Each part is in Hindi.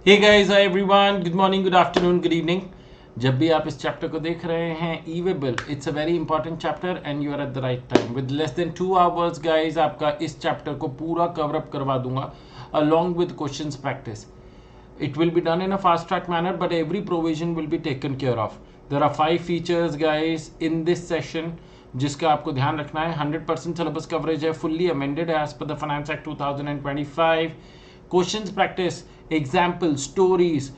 हे guys, hi everyone, good morning, good afternoon, good evening. जब भी आप इस चैप्टर को देख रहे हैं, e way bill, it's a very important chapter and you are at the right time. With less than 2 hours guys, आपका इस चैप्टर को पूरा कवर अप करवा दूंगा along with questions practice. It will be done in a fast track manner, but every provision will be taken care of. There are 5 features guys in this session जिसका आपको ध्यान रखना है। 100% सिलेबस कवरेज है, fully amended as per the finance act 2025। Questions practice, example, stories,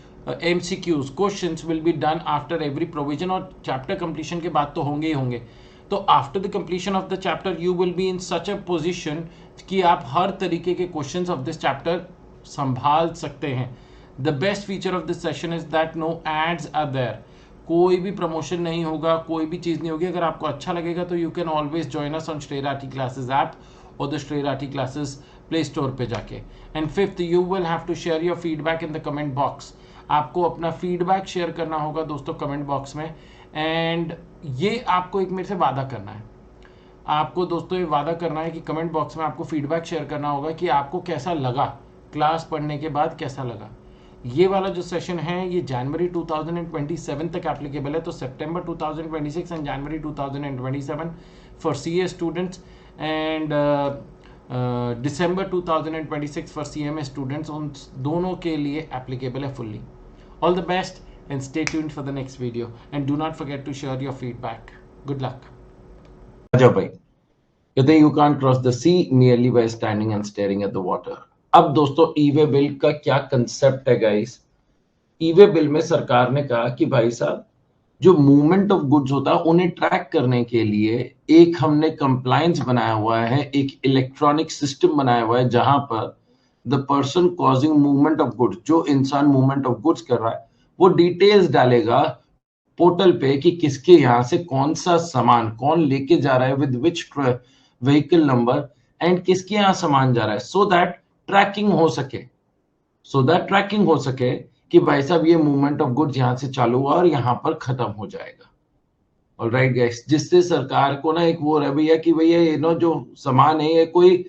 MCQs, questions will be done after every provision, और चैप्टर कंप्लीशन के बाद तो होंगे ही होंगे। तो after the completion of the chapter you will be in such a position कि आप हर तरीके के क्वेश्चंस ऑफ दिस चैप्टर संभाल सकते हैं। The best feature of this session is that no ads are there. कोई भी प्रमोशन नहीं होगा, कोई भी चीज़ नहीं होगी। अगर आपको अच्छा लगेगा तो you can always join us on श्रेराटी क्लासेस ऐप और द श्रेराटी क्लासेस प्ले स्टोर पे जाके। And fifth, you will have to share your feedback in the comment box. आपको अपना फीडबैक शेयर करना होगा दोस्तों कमेंट बॉक्स में। एंड ये आपको एक मेरे से वादा करना है, आपको दोस्तों ये वादा करना है कि कमेंट बॉक्स में आपको फीडबैक शेयर करना होगा कि आपको कैसा लगा, क्लास पढ़ने के बाद कैसा लगा। ये वाला जो सेशन है ये जनवरी 2027 तक एप्लीकेबल है, तो September 2026 and January 2027 for CA students and December 2026 for CMA students, उन दोनों के लिए एप्लीकेबल है fully. All the best and stay tuned for the next video and do not forget to share your feedback. Good luck. जाओ भाई। कहते हैं you can't cross the sea merely by standing and staring at the water. अब दोस्तों ई-वे बिल का क्या कंसेप्ट है गाइस। ई-वे बिल में सरकार ने कहा कि भाई साहब, जो मूवमेंट ऑफ गुड्स होता है उन्हें ट्रैक करने के लिए एक हमने कंप्लायंस बनाया हुआ है, एक इलेक्ट्रॉनिक सिस्टम बनाया हुआ है जहां पर the person causing movement of goods, जो इंसान मूवमेंट ऑफ गुड्स कर रहा है, वो डिटेल्स डालेगा पोर्टल पे कि किसके यहाँ से कौन सा सामान कौन लेके जा रहा है, with which vehicle number, and किसके यहाँ सामान जा रहा है, सो दैट ट्रैकिंग हो सके, कि भाई साहब ये मूवमेंट ऑफ गुड्स यहाँ से चालू हुआ और यहाँ पर खत्म हो जाएगा। ऑलराइट गाइस, जिससे सरकार को ना एक वो रवैया कि भैया ये नो जो सामान है ये कोई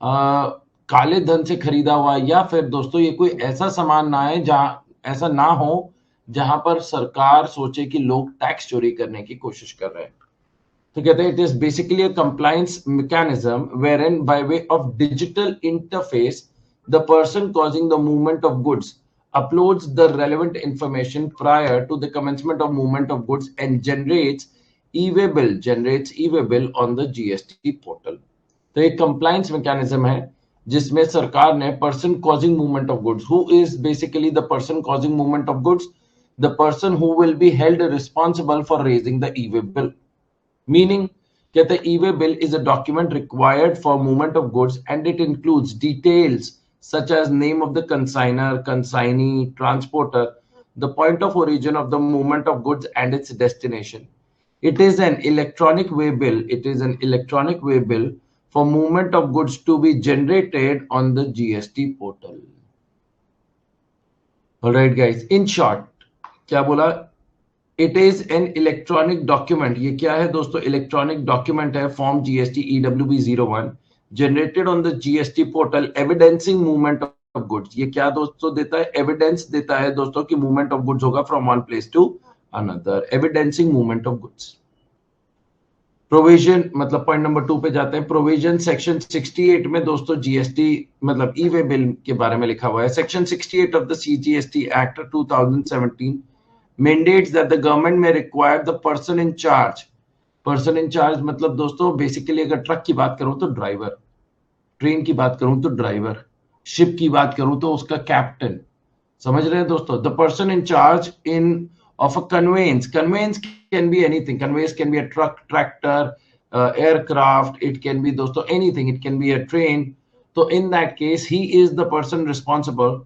काले धन से खरीदा हुआ, या फिर दोस्तों ये कोई ऐसा सामान ना है जहां ऐसा ना हो जहां पर सरकार सोचे कि लोग टैक्स चोरी करने की कोशिश कर रहे हैं। तो कहते हैं it is basically a compliance mechanism wherein by way of digital interface the person causing the movement of goods uploads the relevant information prior to the commencement of movement of goods and generates e-way bill on the GST portal। तो एक कंप्लायंस मैकेनिज्म है जिसमें सरकार ने person causing movement of goods, who is basically the person causing movement of goods, the person who will be held responsible for raising the e-way bill. Meaning, कहते हैं e-way bill is a document required for movement of goods and it includes details such as name of the consignor, consignee, transporter, the point of origin of the movement of goods and its destination. It is an electronic way bill. It is an electronic way bill for movement of goods to be generated on the GST portal. All right, guys. In short, क्या बोला? It is an electronic document. ये क्या है दोस्तों? Electronic document है, form GST EWB01 generated on the GST portal evidencing movement of goods। ये क्या दोस्तों देता है? एविडेंस देता है दोस्तों कि मूवमेंट ऑफ गुड्स होगा from one place to another, evidencing movement of goods. Provision मतलब पॉइंट नंबर 2 पे जाते हैं। प्रोविजन सेक्शन 68 में दोस्तों जीएसटी मतलब ई-वे बिल के बारे में लिखा हुआ है। Section 68 of the CGST act 2017 mandates that the government may require the person in charge मतलब दोस्तों बेसिकली अगर ट्रक की बात करूं तो ड्राइवर, ट्रेन की बात करूं तो ड्राइवर, शिप की बात करूं तो उसका कैप्टन। समझ रहे हैं दोस्तों? The person in charge in of a conveyance can be anything, conveyance can be a truck, tractor, aircraft, it can be दोस्तों anything, it can be a train. तो in that case he is the person responsible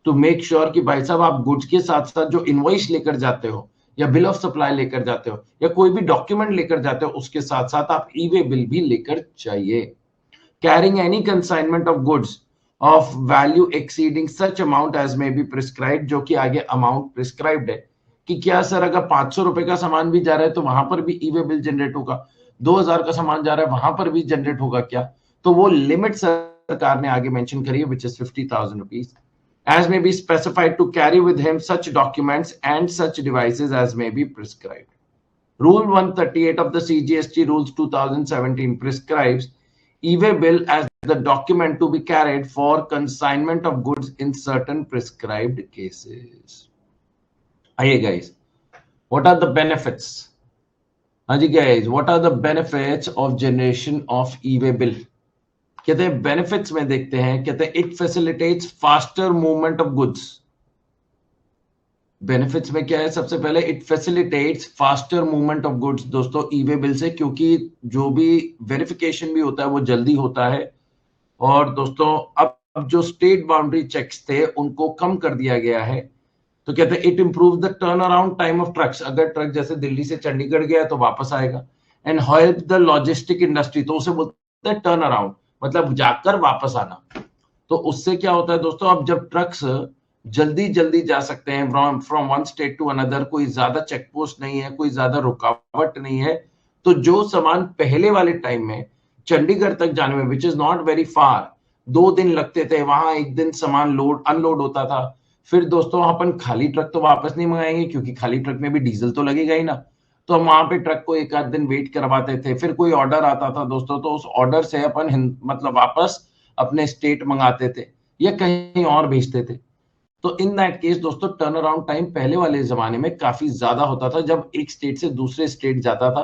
to make sure कि भाई साहब आप गुड्स के साथ साथ जो इनवॉइस लेकर जाते हो या बिल ऑफ सप्लाई लेकर जाते हो या कोई भी डॉक्यूमेंट लेकर जाते हो, उसके साथ साथ आप ई-वे बिल भी लेकर जाइए। Carrying any consignment of goods of value exceeding such amount as may be prescribed, जो कि आगे अमाउंट प्रिस्क्राइब्ड है कि क्या सर अगर 500 रुपए का सामान भी जा रहा है तो वहां पर भी ई-वे बिल जनरेट होगा, 2000 का सामान जा रहा है वहां पर भी जनरेट होगा क्या? तो वो लिमिट सरकार ने आगे मेंशन करी है, which is 50,000 rupees. as may be specified to carry with him such documents and such devices as may be prescribed. Rule 138 of the CGST Rules 2017 prescribes e-way bill as the document to be carried for consignment of goods in certain prescribed cases. Aye guys, what are the benefits? Aji guys, what are the benefits of generation of e-way bill? कहते हैं बेनिफिट्स में देखते हैं, कहते हैं it facilitates faster movement of goods. Benefits में क्या है? सबसे पहले it facilitates faster movement of goods दोस्तों ई-वे बिल से, क्योंकि जो भी वेरिफिकेशन भी होता है वो जल्दी होता है. और दोस्तों अब जो स्टेट बाउंड्री चेक्स थे उनको कम कर दिया गया है. तो कहते हैं it improve the turn around time of trucks. अगर ट्रक जैसे दिल्ली से चंडीगढ़ गया तो वापस आएगा. And help the logistic industry, तो उसे बोलते हैं टर्न अराउंड, मतलब जाकर वापस आना. तो उससे क्या होता है दोस्तों, अब जब ट्रक्स जल्दी जल्दी जा सकते हैं from one state to another, कोई ज्यादा चेक पोस्ट नहीं है, कोई ज्यादा रुकावट नहीं है, तो जो सामान पहले वाले टाइम में चंडीगढ़ तक जाने में which is not very far 2 दिन लगते थे, वहां 1 दिन सामान लोड अनलोड होता था. फिर दोस्तों अपन खाली ट्रक तो वापस नहीं मंगाएंगे, क्योंकि खाली ट्रक में भी डीजल तो लगेगा ही ना. तो हम वहां पे ट्रक को 1 आध दिन वेट करवाते थे. फिर कोई ऑर्डर आता था दोस्तों, तो उस ऑर्डर से अपन मतलब वापस अपने स्टेट मंगाते थे या कहीं और भेजते थे. तो इन दैट केस दोस्तों टर्न अराउंड टाइम पहले वाले जमाने में काफी ज्यादा होता था जब एक स्टेट से दूसरे स्टेट जाता था,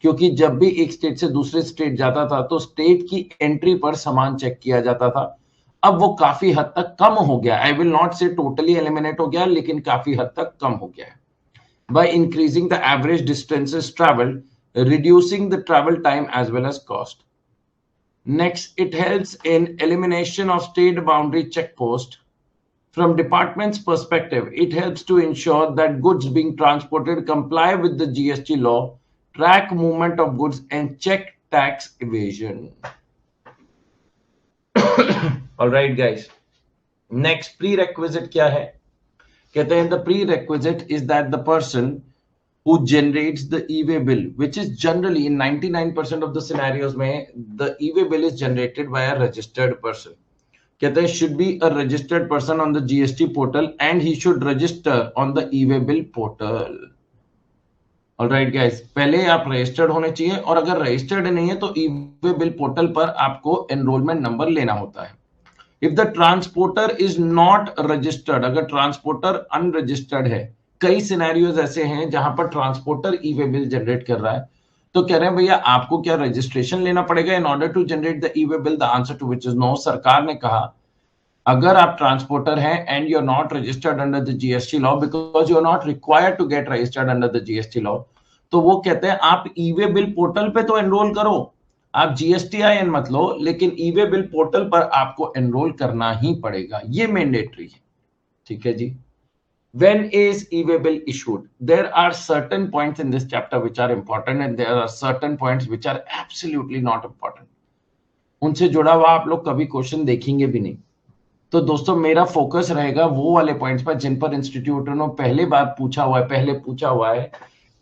क्योंकि जब भी एक स्टेट से दूसरे स्टेट जाता था तो स्टेट की एंट्री पर सामान चेक किया जाता था. अब वो काफी हद तक कम हो गया. आई विल नॉट से टोटली एलिमिनेट हो गया, लेकिन काफी हद तक कम हो गया है. By increasing the average distances traveled, reducing the travel time as well as cost. Next, it helps in elimination of state boundary checkpost. From department's perspective, it helps to ensure that goods being transported comply with the GST law, track movement of goods, and check tax evasion. All right, guys. Next prerequisite क्या है? कहते हैं the prerequisite is that the person who generates the e-way bill, which is generally in 99% of the scenarios में the e-way bill is generated by a registered person. कहते हैं should be a registered person on the GST portal and he should register on the e-way bill portal. Alright guys, पहले आप रजिस्टर्ड होने चाहिए, और अगर रजिस्टर्ड नहीं है तो e-way bill पोर्टल पर आपको एनरोलमेंट नंबर लेना होता है. If the transporter is not registered, अगर ट्रांसपोर्टर अनरजिस्टर्ड है, कई सिनेरियोज ऐसे हैं जहां पर ट्रांसपोर्टर ई-वे बिल जनरेट कर रहा है, तो कह रहे हैं भैया आपको क्या रजिस्ट्रेशन लेना पड़ेगा in order to generate the e-way bill? The answer to which is no. सरकार ने कहा अगर आप ट्रांसपोर्टर हैं and you are not registered under the GST law, because you are not required to get registered under the GST law, तो वो कहते हैं आप ई-वे बिल पोर्टल पे तो एनरोल करो, आप जीएसटीआईएन मत लो, लेकिन ई-वे बिल पोर्टल पर आपको एनरोल करना ही पड़ेगा. ये मैंडेटरी है. ठीक है जी. When is e-way bill issued? There are certain points in this chapter which are important and there are certain points which are absolutely not important. उनसे जुड़ा हुआ आप लोग कभी क्वेश्चन देखेंगे भी नहीं. तो दोस्तों मेरा फोकस रहेगा वो वाले पॉइंट्स पर जिन पर इंस्टीट्यूट ने पहले पूछा हुआ है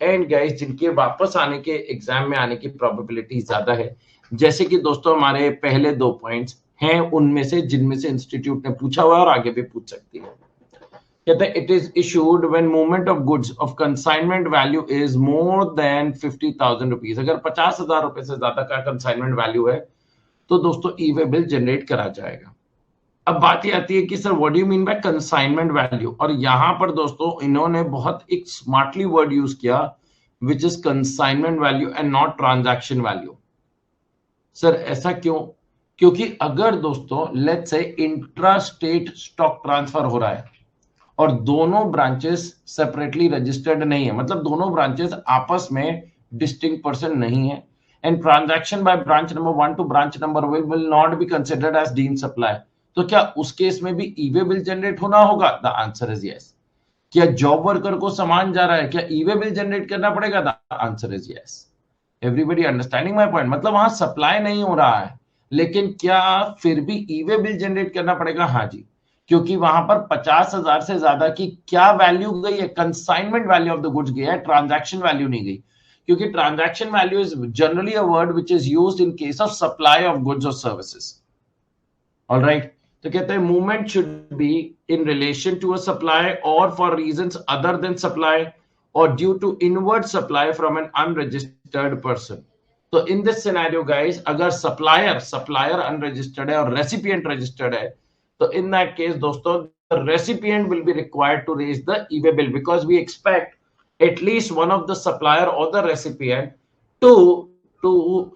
एंड गाइस जिनके वापस आने के एग्जाम में आने की प्रोबेबिलिटी ज्यादा है. जैसे कि दोस्तों हमारे पहले 2 पॉइंट्स हैं उनमें से जिनमें से इंस्टीट्यूट ने पूछा हुआ है और आगे भी पूछ सकती है. कहते हैं it is issued when movement of goods of consignment value is more than 50,000 rupees. अगर 50,000 रुपए से ज्यादा का कंसाइनमेंट वैल्यू है तो दोस्तों ई-वे बिल जनरेट करा जाएगा. अब बात ये आती है कि sir what do you mean bye consignment value, और यहां पर दोस्तों इन्होंने बहुत एक स्मार्टली वर्ड यूज किया which is consignment value and not transaction value. Sir ऐसा क्यों? क्योंकि अगर दोस्तों let's say intra state stock transfer हो रहा है और दोनों ब्रांचेस सेपरेटली रजिस्टर्ड नहीं है, मतलब दोनों ब्रांचेस आपस में डिस्टिंक्ट पर्सन नहीं है, and transaction by branch number 1 to branch number will not be considered as deemed supply, तो क्या उस केस में भी ई-वे बिल जनरेट होना होगा? The answer is yes. क्या जॉब वर्कर को सामान जा रहा है, क्या ई-वे बिल जनरेट करना पड़ेगा? The answer is yes. Everybody understanding my point? मतलब वहां सप्लाई नहीं हो रहा है, लेकिन क्या फिर भी ई-वे बिल जनरेट करना पड़ेगा? हाँ जी, क्योंकि वहां पर 50,000 से ज्यादा की क्या वैल्यू गई है? Consignment value of the goods गया है, ट्रांजैक्शन वैल्यू नहीं गई, क्योंकि transaction value is generally a word which is used in case of supply of goods और सर्विसेज. ऑलराइट, तो कहते हैं movement should be in relation to a supply और for reasons other than supply और due to inward supply from an unregistered person. तो इन दिस सिनेरियो गाइस, अगर सप्लायर अनरजिस्टर्ड है और रेसिपिएंट रजिस्टर्ड है, तो इन दैट केस दोस्तों the recipient will be required to raise the e-way bill because we expect at least one of the supplier or the recipient to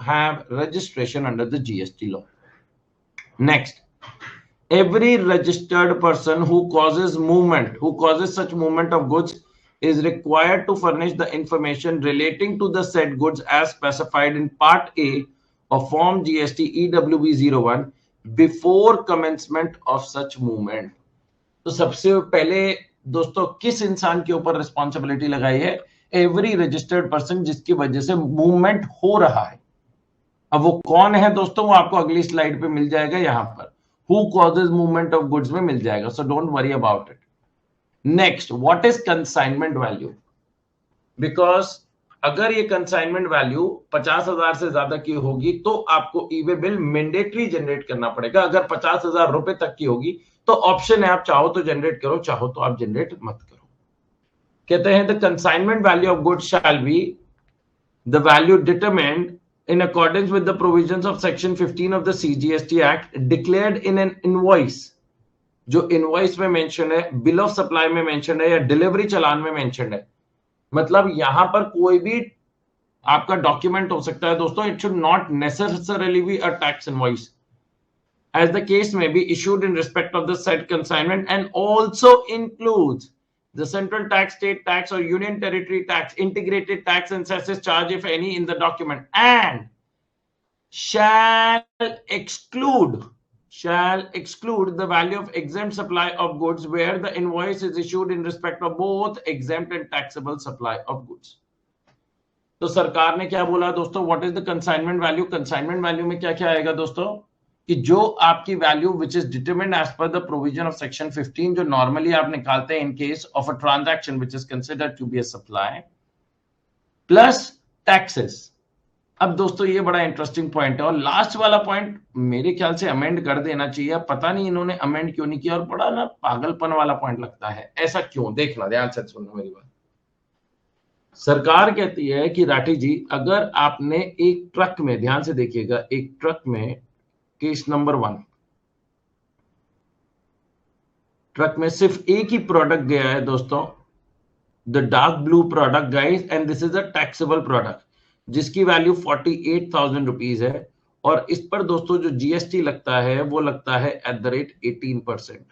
have registration under the GST law. Next, every registered person who causes such movement of goods is required to furnish the information relating to the said goods as specified in Part A of Form GST EWB 01 before commencement of such movement. तो सबसे पहले दोस्तों किस इंसान के ऊपर रिस्पॉन्सिबिलिटी लगाई है? एवरी रजिस्टर्ड पर्सन जिसकी वजह से मूवमेंट हो रहा है। अब वो कौन है दोस्तों, वो आपको अगली स्लाइड पे मिल जाएगा, यहां पर who causes movement of goods में मिल जाएगा, so don't worry about it. Next, what is consignment value? Because अगर ये कंसाइनमेंट वैल्यू 50,000 से ज्यादा की होगी तो आपको ई-वे बिल मैंडेटरी जनरेट करना पड़ेगा। अगर 50,000 रुपए तक की होगी तो ऑप्शन है, आप चाहो तो जनरेट करो, चाहो तो आप जनरेट मत करो। कहते हैं the consignment value of goods shall be the value determined in accordance with the provisions of section 15 of the CGST Act declared in an invoice। जो इनवॉइस में मेंशन है, बिल ऑफ सप्लाई में मेंशन है या डिलीवरी चालान में मेंशन है, मतलब यहां पर कोई भी आपका डॉक्यूमेंट हो सकता है दोस्तों। It should not necessarily be a tax invoice as the case may be issued in respect of the said consignment and also includes the central tax, state tax or union territory tax, integrated tax and cess charge if any in the document, and shall exclude the value of exempt supply of goods where the invoice is issued in respect of both exempt and taxable supply of goods। तो सरकार ने क्या बोला दोस्तों, what is the consignment value? Consignment value में क्या क्या आएगा दोस्तों कि जो आपकी value which is determined as per the provision of section 15 जो नॉर्मली आप निकालते हैं in case of a transaction which is considered to be a supply plus taxes. अब दोस्तों ये बड़ा इंटरेस्टिंग पॉइंट है और लास्ट वाला पॉइंट मेरे ख्याल से अमेंड कर देना चाहिए। पता नहीं इन्होंने अमेंड क्यों नहीं किया और बड़ा ना पागलपन वाला पॉइंट लगता है। ऐसा क्यों, देखना ध्यान से सुनना मेरी बात। सरकार कहती है कि राठी जी, अगर आपने एक ट्रक में, ध्यान से देखिएगा, एक ट्रक में केस नंबर 1, ट्रक में सिर्फ एक ही प्रोडक्ट गया है दोस्तों, the dark blue product guys, and this is a taxable product जिसकी वैल्यू 48,000 रुपीज है और इस पर दोस्तों जो जीएसटी लगता है वो लगता है एट द रेट 18%।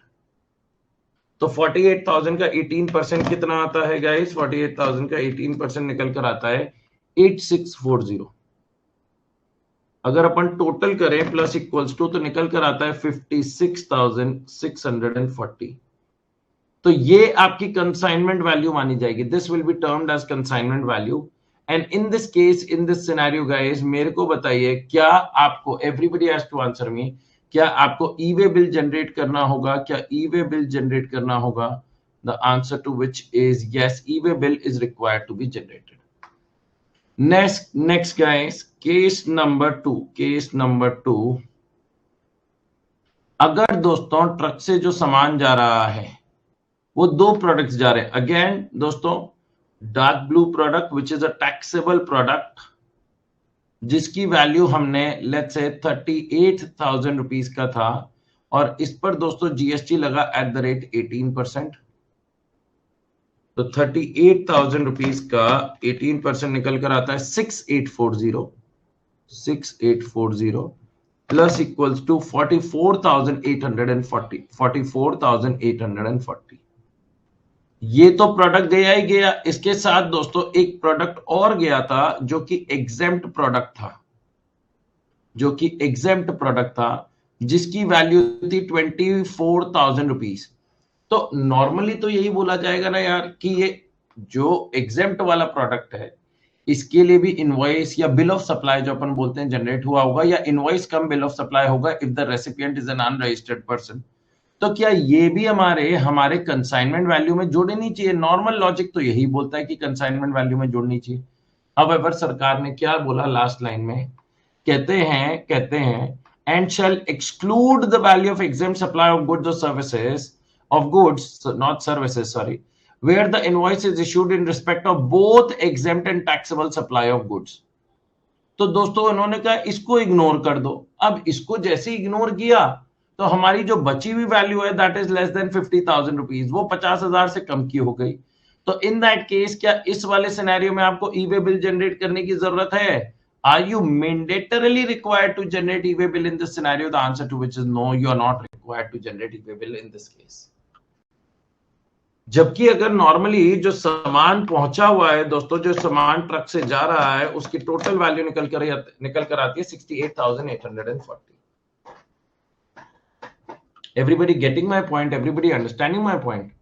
तो 48,000 का 18% कितना आता है गाइस? 48,000 का 18% निकल कर आता है 8640। अगर अपन टोटल करें प्लस इक्वल्स टू तो निकल कर आता है 56,640। तो ये आपकी कंसाइनमेंट वैल्यू मानी जाएगी। This will be termed as consignment value and in this case, in this scenario guys, मेरे को बताइए क्या आपको, everybody has to answer me, क्या आपको ई-वे बिल जनरेट करना होगा? क्या ई-वे बिल जनरेट करना होगा? The answer to which is yes, e-way bill is required to be generated. Next guys, case number 2। अगर दोस्तों ट्रक से जो सामान जा रहा है वो दो प्रोडक्ट्स जा रहे हैं, अगेन दोस्तों dark blue product which is a taxable product जिसकी वैल्यू हमने लेट्स से 38,000 रुपीज का था और इस पर दोस्तों जीएसटी लगा एट द रेट 18%। तो 38,000 रुपीज का 18% निकल कर आता है 6840 प्लस इक्वल्स टू 44,840। ये तो प्रोडक्ट गया ही गया। इसके साथ दोस्तों एक प्रोडक्ट और गया था जो कि एग्जेम्प्ट प्रोडक्ट था जिसकी वैल्यू थी 24,000 रुपीज। तो नॉर्मली तो यही बोला जाएगा ना यार कि ये जो एग्जेम्प्ट वाला प्रोडक्ट है इसके लिए भी इनवॉइस या बिल ऑफ सप्लाई जो अपन बोलते हैं जनरेट हुआ होगा या invoice cum bill of supply होगा if the recipient is an unregistered person. तो क्या ये भी हमारे कंसाइनमेंट वैल्यू में जोड़नी चाहिए? नॉर्मल लॉजिक तो यही बोलता है कि कंसाइनमेंट वैल्यू में जोड़नी चाहिए। अब सरकार ने क्या बोला लास्ट लाइन में, कहते हैं and shall exclude the value of exempt supply of goods or services of goods, not services, sorry, where the invoice is issued in respect of both exempt and taxable supply of goods. तो दोस्तों उन्होंने कहा इसको इग्नोर कर दो। अब इसको जैसे इग्नोर किया तो हमारी जो बची हुई वैल्यू है that is less than 50,000 rupees, वो 50,000 से कम की हो गई। तो इन दैट केस क्या इस वाले सिनेरियो में आपको ई वे बिल जनरेट करने की जरूरत है? Are you mandatorily required to generate e-way bill in this scenario? The answer to which is no, you are not required to generate e-way bill in this case. जबकि अगर नॉर्मली जो सामान पहुंचा हुआ है दोस्तों, जो सामान ट्रक से जा रहा है उसकी टोटल वैल्यू निकल कर आती है 68,840। Everybody getting my point? Everybody understanding my point?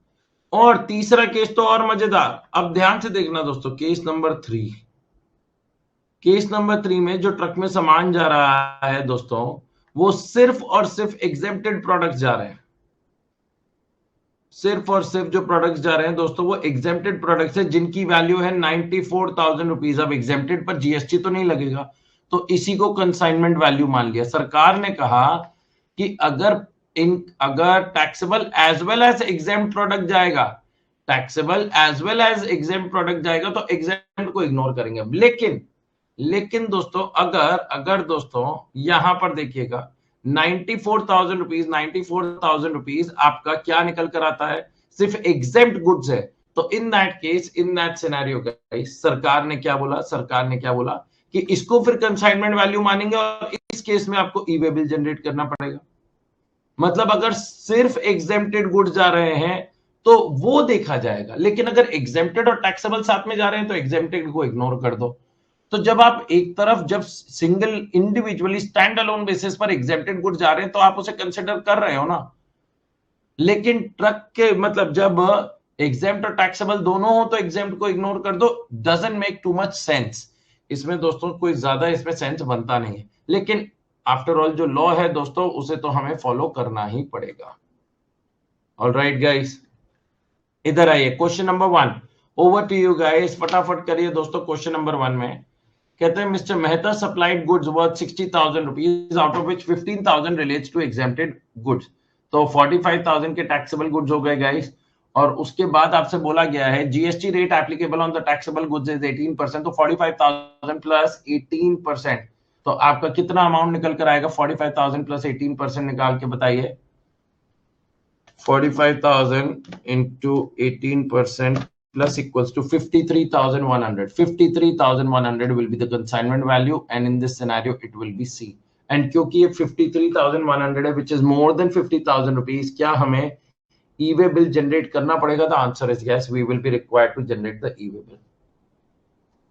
और तीसरा केस तो और मजेदार, अब ध्यान से देखना दोस्तों, केस नंबर 3। केस नंबर 3 में जो ट्रक में सामान जा रहा है दोस्तों, वो सिर्फ और सिर्फ एग्जेम्प्टेड प्रोडक्ट्स जा रहे हैं। सिर्फ और सिर्फ जो प्रोडक्ट्स जा रहे हैं दोस्तों वो एग्जेम्प्टेड प्रोडक्ट्स है जिनकी वैल्यू है 94,000 रुपीज। अब एग्जेम्प्टेड पर जीएसटी तो नहीं लगेगा, तो इसी को कंसाइनमेंट वैल्यू मान लिया। सरकार ने कहा कि अगर taxable as well as exempt product जाएगा, taxable as well as exempt product जाएगा तो एग्जेम्प्ट को इग्नोर करेंगे। लेकिन दोस्तों अगर दोस्तों यहां पर देखिएगा 94,000 रुपीज आपका क्या निकल कर आता है? सिर्फ एग्जेम्प्ट गुड्स है। तो in that case, in that scenario guys, सरकार ने क्या बोला कि इसको फिर कंसाइनमेंट वैल्यू मानेंगे और इस केस में आपको ई वे बिल जनरेट करना पड़ेगा। मतलब अगर सिर्फ एग्जेम्प्टेड गुड्स जा रहे हैं तो वो देखा जाएगा, लेकिन अगर एग्जेम्प्टेड और टैक्सेबल साथ में जा रहे हैं तो एग्जेम्प्टेड को इग्नोर कर दो। तो जब आप एक तरफ जब single individually stand alone basis पर एग्जेम्प्टेड गुड्स जा रहे हैं तो आप उसे कंसिडर कर रहे हो ना, लेकिन ट्रक के मतलब जब एग्जेम्प्ट और टैक्सेबल दोनों हो तो एग्जेम्प्ट को इग्नोर कर दो। Doesn't make too much sense. इसमें दोस्तों कोई ज्यादा इसमें सेंस बनता नहीं है, लेकिन आफ्टर ऑल जो लॉ है दोस्तों उसे तो हमें फॉलो करना ही पड़ेगा। ऑलराइट गाइस, इधर आइए question number 1, over to you guys. फटाफट करिए दोस्तों। क्वेश्चन नंबर 1 में कहते हैं mister Mehta supplied goods worth 60,000 rupees, out of which 15,000 relates to exempted goods. तो 45,000 के टैक्सेबल गुड्स हो गए गाइस, और उसके बाद आपसे बोला गया है GST rate applicable on the taxable goods is 18%। तो 45,000 प्लस 18%, तो आपका कितना अमाउंट निकल कर आएगा? 45,000 प्लस 18% निकाल के बताइए। 45,000 into 18% plus equals to 53,100. 53,100 will be the consignment value, and in this scenario it will be C. And क्योंकि ये 53,100 है, which is more than 50,000 rupees, क्या हमें ई-वे बिल जनरेट करना पड़ेगा? The answer is yes, we will be required to generate the e-way bill.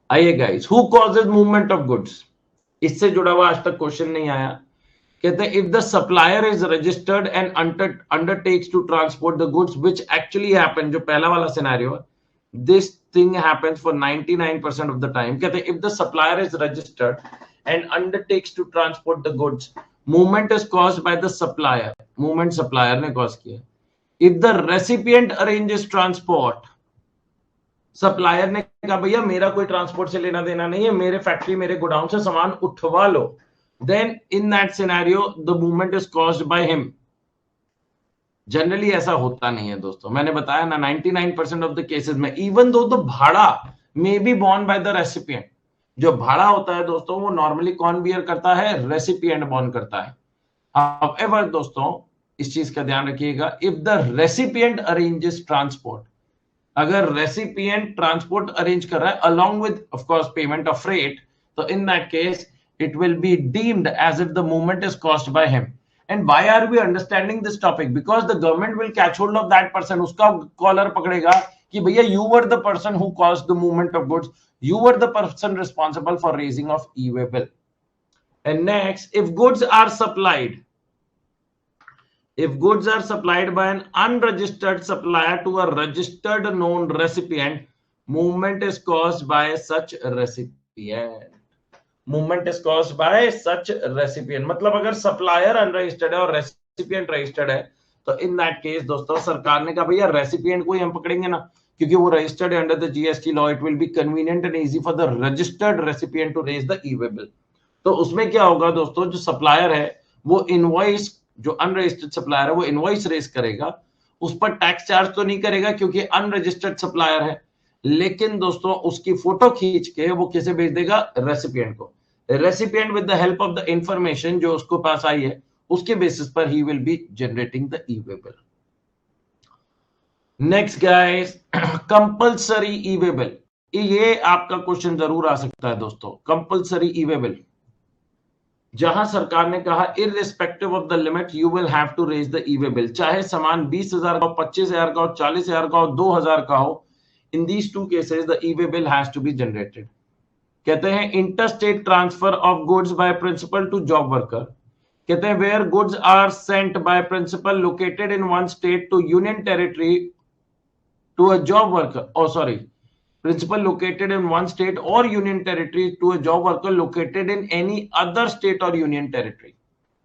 आइए guys, who causes movement of goods? इससे जुड़ा हुआ आज तक क्वेश्चन नहीं आया। कहते हैं if the supplier is registered and undertakes to transport the goods which actually happen, जो पहला वाला सिनेरियो है, this thing happens for 99% of the time. कहते हैं if the supplier is registered and undertakes to transport the goods, movement is caused by the supplier, movement supplier ने कॉज किया। If the recipient arranges transport, supplier ने कहा भैया मेरा कोई ट्रांसपोर्ट से लेना देना नहीं है, मेरे फैक्ट्री मेरे गोडाउन से सामान उठवा लो, then in that scenario the movement is caused by him. Generally ऐसा होता नहीं है दोस्तों, मैंने बताया ना 99% ऑफ द केसेस में, इवन दो द भाड़ा may be born by the recipient. जो भाड़ा होता है दोस्तों वो नॉर्मली कौन बियर करता है? रेसिपिएंट बॉर्न करता है। However, दोस्तों इस चीज का ध्यान रखिएगा, if the recipient arranges transport, अगर रेसिपिएंट ट्रांसपोर्ट अरेंज कर रहा है along with of course payment of freight, तो in that case it will be deemed as if the movement is caused by him. And why are we understanding this topic? Because the government will catch hold of that person, उसका कॉलर पकड़ेगा कि भैया you were the person who caused the movement of goods, you were the person responsible for raising of e-way bill. And next, if goods are supplied by an unregistered supplier to a registered known recipient, movement is caused by such recipient. Movement is caused by such recipient. मतलब अगर सप्लायर अनरजिस्टर्ड है और रेसिपिएंट रजिस्टर्ड है, तो इन दैट केस दोस्तों सरकार ने कहा भैया रेसिपिएंट को ही हम पकड़ेंगे ना, क्योंकि वो रजिस्टर्ड है under the GST law. It will be convenient and easy for the registered recipient to raise the e-way bill. तो उसमें क्या होगा दोस्तों, जो सप्लायर है वो इनवॉइस, जो अनरजिस्टर्ड सप्लायर है वो इनवॉइस रेस करेगा, उस पर टैक्स चार्ज तो नहीं करेगा क्योंकि अनरजिस्टर्ड सप्लायर है, लेकिन दोस्तों उसकी फोटो खींच के वो किसे भेज देगा, रेसिपिएंट को। Recipient with the help of the information जो उसको पास आई है, उसके बेसिस पर ही will be generating the E way bill. Next guys, compulsory E way bill. ये आपका क्वेश्चन जरूर आ सकता है दोस्तों। कंपल्सरी ई वे बिल, जहां सरकार ने कहा irrespective of the limit you will have to raise the E way bill, चाहे सामान 20,000 का हो, 25,000 का हो, 40,000 का हो, 2,000 का हो, in these two cases the E way bill has to be generated. कहते हैं interstate transfer of goods by principal to job worker. कहते हैं where goods are sent by principal located in one state to union territory to a job worker, principal located in one state or union territory to a job worker located in any other state or union territory।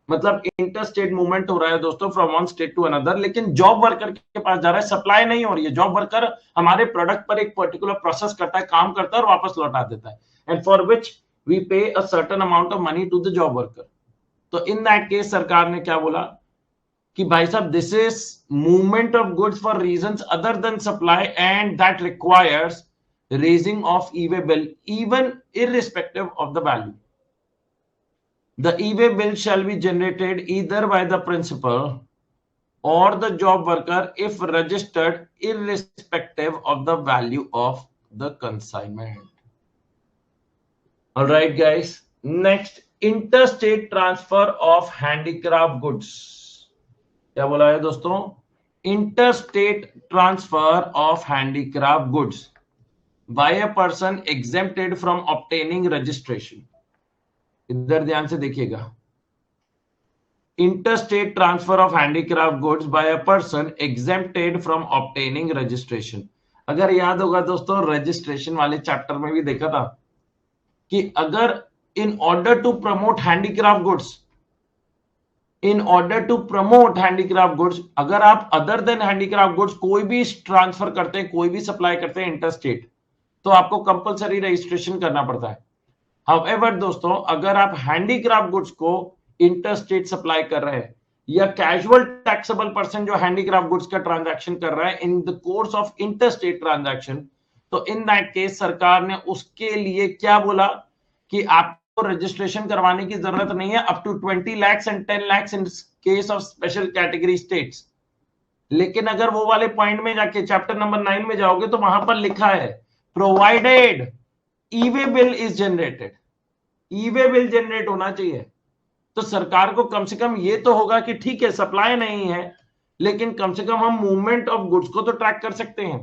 मतलब इंटर स्टेट मूवमेंट हो रहा है दोस्तों from one state to another, लेकिन जॉब वर्कर के पास जा रहा है, सप्लाई नहीं हो रही है। जॉब वर्कर हमारे प्रोडक्ट पर एक पर्टिकुलर प्रोसेस करता है, काम करता है और वापस लौटा देता है, and for which we pay a certain amount of money to the job worker. तो इन दैट केस सरकार ने क्या बोला कि भाई साहब this is movement of goods for reasons other than supply and that requires raising of E way bill even irrespective of the value. The e-way bill shall be generated either by the principal or the job worker if registered irrespective of the value of the consignment. All right guys, next interstate transfer of handicraft goods। क्या बोला है दोस्तों, interstate transfer of handicraft goods by a person exempted from obtaining registration। इधर ध्यान से देखिएगा, interstate transfer of handicraft goods by a person exempted from obtaining registration. अगर याद होगा दोस्तों, रजिस्ट्रेशन वाले चैप्टर में भी देखा था कि अगर in order to promote handicraft goods, अगर आप अदर देन हैंडीक्राफ्ट गुड्स कोई भी ट्रांसफर करते हैं, कोई भी सप्लाई करते हैं इंटरस्टेट, तो आपको कंपलसरी रजिस्ट्रेशन करना पड़ता है। However, दोस्तों अगर आप हैंडीक्राफ्ट गुड्स को इंटरस्टेट सप्लाई कर रहे हैं या कैजुअल टैक्सेबल पर्सन जो हैंडीक्राफ्ट गुड्स का ट्रांजैक्शन कर रहा है in the course of interstate transaction, तो इन दैट केस सरकार ने उसके लिए क्या बोला कि आपको रजिस्ट्रेशन करवाने की जरूरत नहीं है up to 20 lakhs and 10 lakhs in case of special category states. लेकिन अगर वो वाले पॉइंट में जाके चैप्टर नंबर 9 में जाओगे तो वहां पर लिखा है provided e-way bill is generated. E way bill generate होना चाहिए, तो सरकार को कम से कम ये तो होगा कि ठीक है सप्लाई नहीं है, लेकिन कम से कम हम मूवमेंट ऑफ गुड्स को तो ट्रैक कर सकते हैं।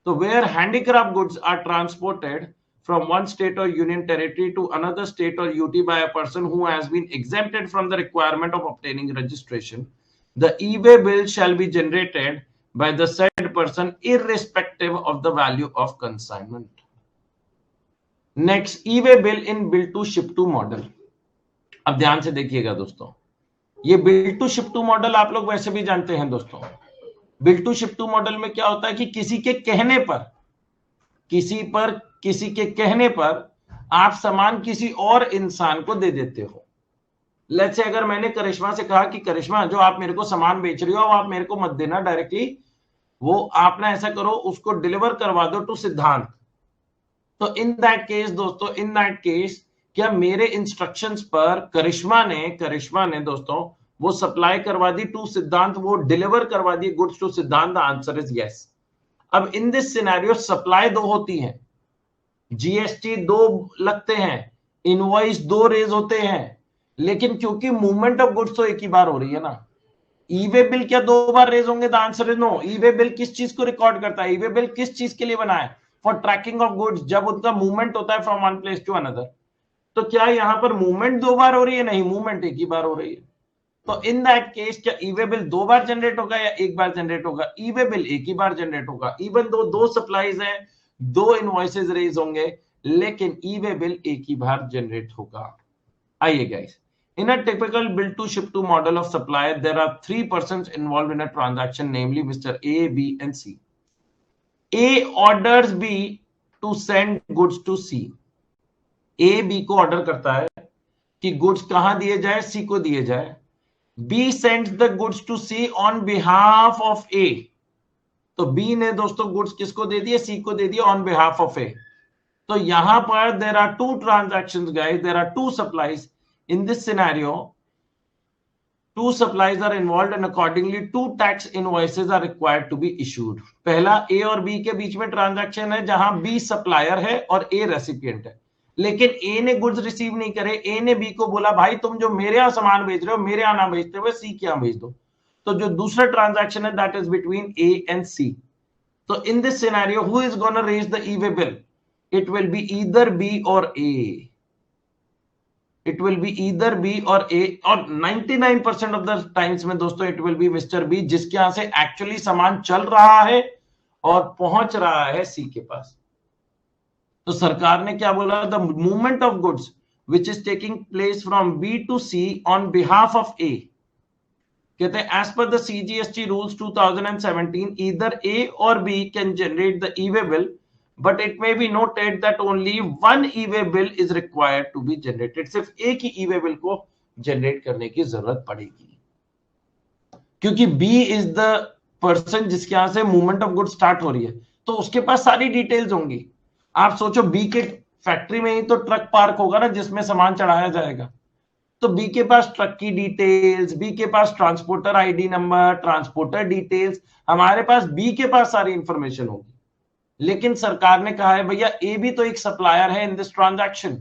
तो where handicraft goods are transported from one state और union territory to another state और UT by a person who has been exempted from the requirement of obtaining registration, the e-way bill shall be generated by the said person irrespective of the value of consignment. Next, e way bill in bill to ship to model. अब ध्यान से देखिएगा दोस्तों, ये bill to ship to model आप लोग वैसे भी जानते हैं दोस्तों। Bill to ship to model में क्या होता है कि किसी के कहने पर आप सामान किसी और इंसान को दे देते हो। लेट्स से अगर मैंने करिश्मा से कहा कि करिश्मा जो आप मेरे को सामान बेच रही हो आप मेरे को मत देना डायरेक्टली, वो आप ना ऐसा करो उसको डिलीवर करवा दो टू सिद्धांत। तो इन दैट केस दोस्तों, इन दैट केस क्या मेरे इंस्ट्रक्शंस पर करिश्मा ने दोस्तों वो सप्लाई करवा दी टू सिद्धांत, वो डिलीवर करवा दी गुड्स टू सिद्धांत? The answer is yes. अब इन दिस सिनेरियो सप्लाई दो होती है, जीएसटी दो लगते हैं, इनवॉइस दो रेज होते हैं, लेकिन क्योंकि मूवमेंट ऑफ गुड्स तो एक ही बार हो रही है ना, ई-वे बिल क्या दो बार रेज होंगे? The answer is no. E way bill किस चीज को रिकॉर्ड करता है? ई-वे बिल किस चीज के लिए बना है? फॉर ट्रैकिंग ऑफ गुड्स, जब उनका मूवमेंट होता है from one place to another. तो क्या यहां पर मूवमेंट दो बार हो रही है? नहीं, मूवमेंट एक ही बार हो रही है। तो इन दैट केस क्या ई-वे बिल दो बार जनरेट होगा या एक बार जनरेट होगा? ई-वे बिल एक ही बार जनरेट होगा। इवन दो सप्लाईज हैं, दो इनवॉइसेस रेज होंगे, लेकिन ई-वे बिल एक ही बार जनरेट होगा। आइए guys, in a typical bill to ship to model of supply there are 3 persons involved in a transaction, namely Mr. A, B and C. A orders B to send goods to C। A B को ऑर्डर करता है कि गुड्स कहां दिए जाए? C को दिए जाए। B sends the goods to C on behalf of A. तो बी ने दोस्तों गुड्स किसको दे दिए? सी को दे दिए ऑन बिहाफ ऑफ ए। तो यहां पर there are two transactions guys, there are two supplies in this scenario. Two supplies are involved and accordingly two tax invoices are required to be issued. पहला A और B के बीच में ट्रांजैक्शन है जहां B सप्लायर है और A रेसिपिएंट है, लेकिन A ने गुड्स रिसीव नहीं करे। A ने B को बोला भाई तुम जो मेरे यहां सामान भेज रहे हो मेरे यहां ना भेजते हुए C के यहां भेज दो। तो जो दूसरा ट्रांजैक्शन है that is between A and C. So in this scenario who is gonna raise the e-way bill? It will be either B or A. It will be either B और ए, और 99% ऑफ द टाइम्स में दोस्तों it will be Mister B, जिसके यहां से एक्चुअली सामान चल रहा है और पहुंच रहा है सी के पास। तो सरकार ने क्या बोला? The movement of goods which is taking place from B to C on behalf of A, कहते हैं as per the CGST rules 2017 either A और B can generate the e-way bill, but it may be noted that only one e-way bill is required to be generated. सिर्फ एक ही e-way bill को जनरेट करने की जरूरत पड़ेगी, क्योंकि B इज द पर्सन जिसके यहां से मूवमेंट ऑफ गुड स्टार्ट हो रही है, तो उसके पास सारी डिटेल्स होंगी। आप सोचो B के फैक्ट्री में ही तो ट्रक पार्क होगा ना जिसमें सामान चढ़ाया जाएगा, तो B के पास ट्रक की डिटेल्स, B के पास transporter ID number, transporter details, हमारे पास B के पास सारी इंफॉर्मेशन होगी। लेकिन सरकार ने कहा है भैया ए भी तो एक सप्लायर है इन दिस ट्रांजैक्शन।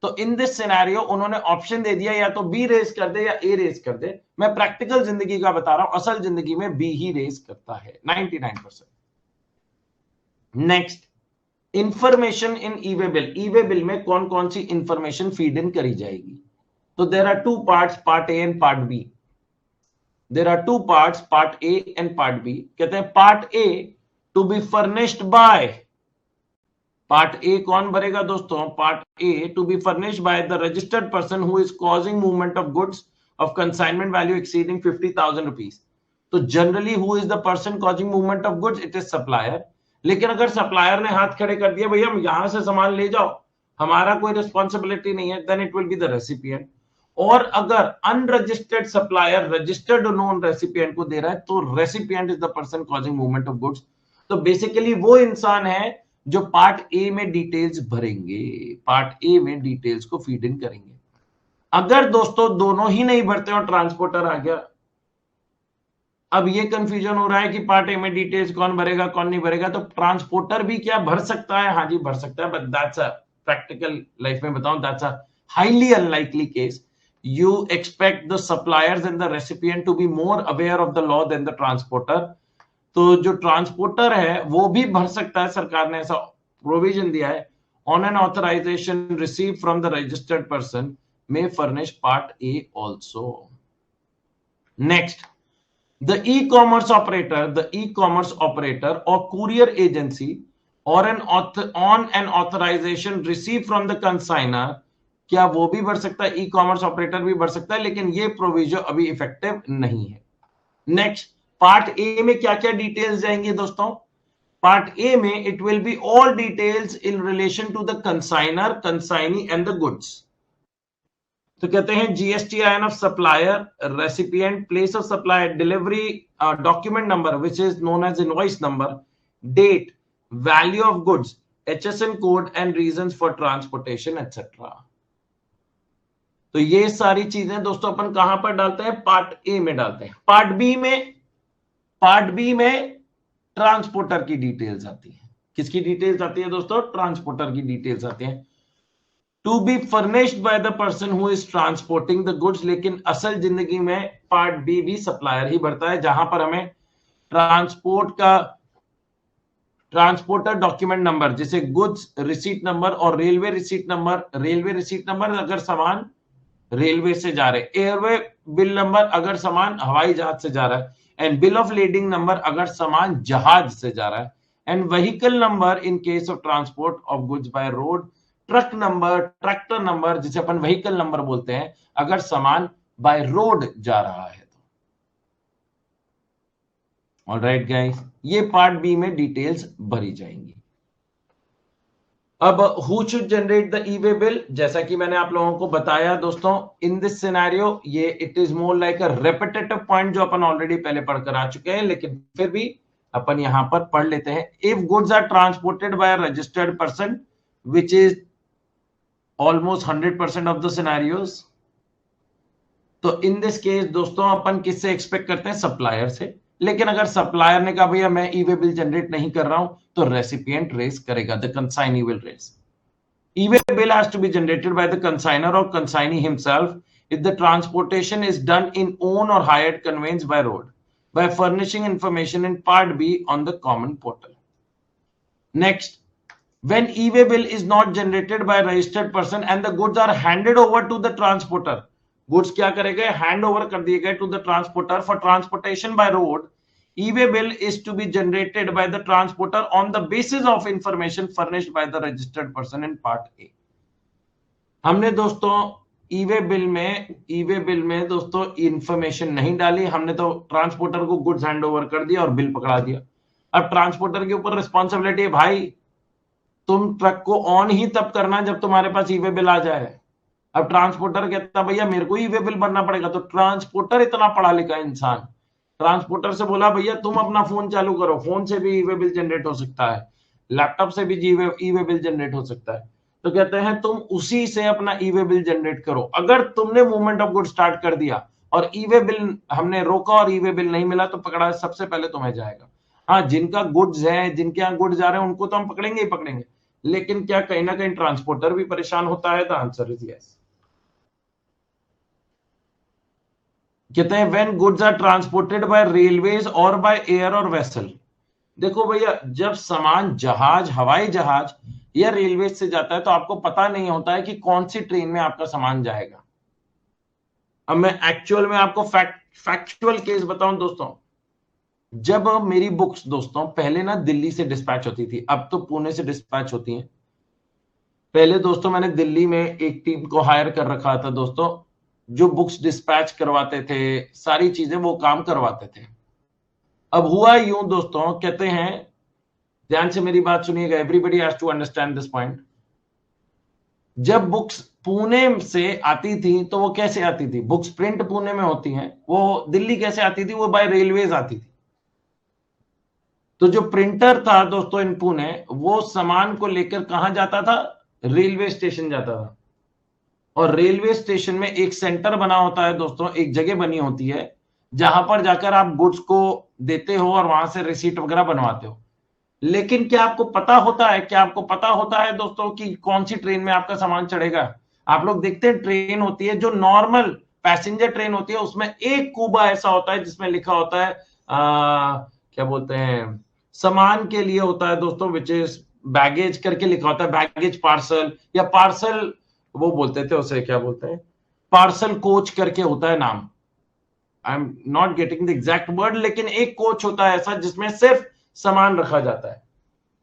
तो इन दिस सिनेरियो उन्होंने ऑप्शन दे दिया या तो बी रेज कर दे या ए रेज कर दे। मैं प्रैक्टिकल जिंदगी का बता रहा हूं, असल जिंदगी में बी ही रेज करता है 99%। Next, information in e-way bill. E-way bill में कौन कौन सी इंफॉर्मेशन फीड इन करी जाएगी? तो there are two parts, part A and part B. There are two parts, part A and part B. कहते हैं part A to be furnished by, part A कौन भरेगा दोस्तों? Part A to be furnished by the registered person who is causing movement of goods of consignment value exceeding 50,000 rupees. तो generally who is the person causing movement of goods? It is supplier. लेकिन अगर सप्लायर ने हाथ खड़े कर दिया भैया हम यहां से सामान ले जाओ, हमारा कोई रिस्पॉन्सिबिलिटी नहीं है, then it will be the recipient. और अगर unregistered supplier registered non recipient को दे रहा है तो recipient is the person causing movement of goods. तो बेसिकली वो इंसान है जो पार्ट ए में डिटेल्स भरेंगे, पार्ट ए में डिटेल्स को फीड इन करेंगे। अगर दोस्तों दोनों ही नहीं भरते और ट्रांसपोर्टर आ गया, अब ये कंफ्यूजन हो रहा है कि पार्ट ए में डिटेल्स कौन भरेगा कौन नहीं भरेगा। तो ट्रांसपोर्टर भी क्या भर सकता है? हाँ जी भर सकता है, but that's a practical life में बताऊं that's a highly unlikely case. You expect the suppliers and the recipient to be more aware of the law than the transporter. तो जो ट्रांसपोर्टर है वो भी भर सकता है, सरकार ने ऐसा प्रोविजन दिया है। On an authorization receive from the registered person may furnish part A also. Next, the e commerce operator और कुरियर एजेंसी और on an authorization receive from the consignor, क्या वो भी भर सकता है? ई कॉमर्स ऑपरेटर भी भर सकता है, लेकिन ये प्रोविजन अभी इफेक्टिव नहीं है। नेक्स्ट, पार्ट ए में क्या क्या डिटेल्स जाएंगे दोस्तों? पार्ट ए में it will be all details in relation to the consignor, consignee and the goods. तो कहते हैं GSTIN of supplier, recipient, place of supply, delivery, document number which is known as invoice number, date, value of goods, HSN code and reasons for transportation etcetera. तो ये सारी चीजें दोस्तों अपन कहां पर डालते हैं? पार्ट ए में डालते हैं। पार्ट बी में ट्रांसपोर्टर की डिटेल्स आती है। किसकी डिटेल्स आती है दोस्तों? ट्रांसपोर्टर की डिटेल्स आती हैं। To be furnished by the person who is transporting the goods, लेकिन असल जिंदगी में पार्ट बी भी सप्लायर ही भरता है, जहां पर हमें ट्रांसपोर्टर डॉक्यूमेंट नंबर जैसे गुड्स रिसीट नंबर और रेलवे रिसीट नंबर अगर सामान रेलवे से जा रहे, एयरवे बिल नंबर अगर सामान हवाई जहाज से जा रहा है, and bill of lading number अगर सामान जहाज से जा रहा है, and vehicle number in case of transport of goods by road, truck number, tractor number जिसे अपन व्हीकल नंबर बोलते हैं अगर सामान बाय रोड जा रहा है तो। ऑलराइट गाइस, ये पार्ट बी में डिटेल्स भरी जाएंगी। अब who should generate the E way bill, जैसा कि मैंने आप लोगों को बताया दोस्तों, इन दिस सिनेरियो ये it is more like a repetitive point जो अपन ऑलरेडी पहले पढ़कर आ चुके हैं, लेकिन फिर भी अपन यहां पर पढ़ लेते हैं। If goods are transported by a registered person which is almost 100% of the scenarios, तो इन दिस केस दोस्तों अपन किससे एक्सपेक्ट करते हैं? सप्लायर से। लेकिन अगर सप्लायर ने कहा भैया मैं ई वे बिल जनरेट नहीं कर रहा हूं, तो रेसिपिएंट रेस करेगा, the consignee will raise. E-way bill has to be generated by the consignor or consignee himself if the transportation is done in own or hired conveyance by road, by furnishing information in Part B on the common portal. Next, when E-way bill is not generated by a registered person and the goods are handed over to the transporter, goods क्या करे गए? हैंड ओवर कर दिए गए to the transporter for transportation by road. E-way bill is to be generated by the transporter on the basis of information furnished by the registered person in Part A. हमने दोस्तों ई-वे बिल में दोस्तों इंफॉर्मेशन नहीं डाली, हमने तो ट्रांसपोर्टर को गुड्स हैंड ओवर कर दिया और बिल पकड़ा दिया। अब ट्रांसपोर्टर के ऊपर रिस्पॉन्सिबिलिटी है, भाई तुम ट्रक को ऑन ही तब करना जब तुम्हारे पास ई-वे बिल आ जाए। अब ट्रांसपोर्टर कहता भैया मेरे को ई-वे बिल भरना पड़ेगा, तो ट्रांसपोर्टर इतना पढ़ा लिखा इंसान, ट्रांसपोर्टर से बोला भैया तुम अपना फोन चालू करो, फोन से भी ई-वे बिल जनरेट हो सकता है, लैपटॉप से भी ई-वे बिल जनरेट हो सकता है। तो कहते हैं तुम उसी से अपना ई-वे बिल जनरेट करो। अगर तुमने मूवमेंट ऑफ गुड स्टार्ट कर दिया और ई-वे बिल हमने रोका और ई-वे बिल नहीं मिला, तो पकड़ा सबसे पहले तुम्हें जाएगा। हाँ, जिनका गुड्स है, जिनके यहाँ गुड्स जा रहे हैं, उनको तो हम पकड़ेंगे ही पकड़ेंगे, लेकिन क्या कहीं ना कहीं ट्रांसपोर्टर भी परेशान होता है? The answer is yes. कहते हैं when goods are transported by railways और बाय एयर और वेसल। देखो भैया, जब सामान जहाज, हवाई जहाज या रेलवे से जाता है तो आपको पता नहीं होता है कि कौन सी ट्रेन में आपका सामान जाएगा। अब मैं एक्चुअल में आपको फैक्चुअल केस बताऊं दोस्तों, जब मेरी बुक्स दोस्तों पहले ना दिल्ली से डिस्पैच होती थी, अब तो पुणे से डिस्पैच होती हैं। पहले दोस्तों मैंने दिल्ली में एक टीम को हायर कर रखा था दोस्तों, जो बुक्स डिस्पैच करवाते थे, सारी चीजें वो काम करवाते थे। अब हुआ यूं दोस्तों, कहते हैं ध्यान से मेरी बात सुनिएगा, everybody has to understand this point. जब बुक्स पुणे से आती थी तो वो कैसे आती थी? बुक्स प्रिंट पुणे में होती हैं, वो दिल्ली कैसे आती थी? वो बाय रेलवेज आती थी। तो जो प्रिंटर था दोस्तों इन पुणे, वो सामान को लेकर कहां जाता था? रेलवे स्टेशन जाता था। और रेलवे स्टेशन में एक सेंटर बना होता है दोस्तों, एक जगह बनी होती है जहां पर जाकर आप गुड्स को देते हो और वहां से रिसीट वगैरह बनवाते हो। लेकिन क्या आपको पता होता है दोस्तों कि कौन सी ट्रेन में आपका सामान चढ़ेगा? आप लोग देखते हैं ट्रेन होती है जो नॉर्मल पैसेंजर ट्रेन होती है, उसमें एक कूबा ऐसा होता है जिसमें लिखा होता है क्या बोलते हैं, सामान के लिए होता है दोस्तों, विच इज बैगेज करके लिखा होता है, बैगेज पार्सल या पार्सल वो बोलते थे उसे, क्या बोलते हैं, पार्सल कोच करके होता है नाम। I am not getting the exact word, लेकिन एक कोच होता है ऐसा जिसमें सिर्फ सामान रखा जाता है।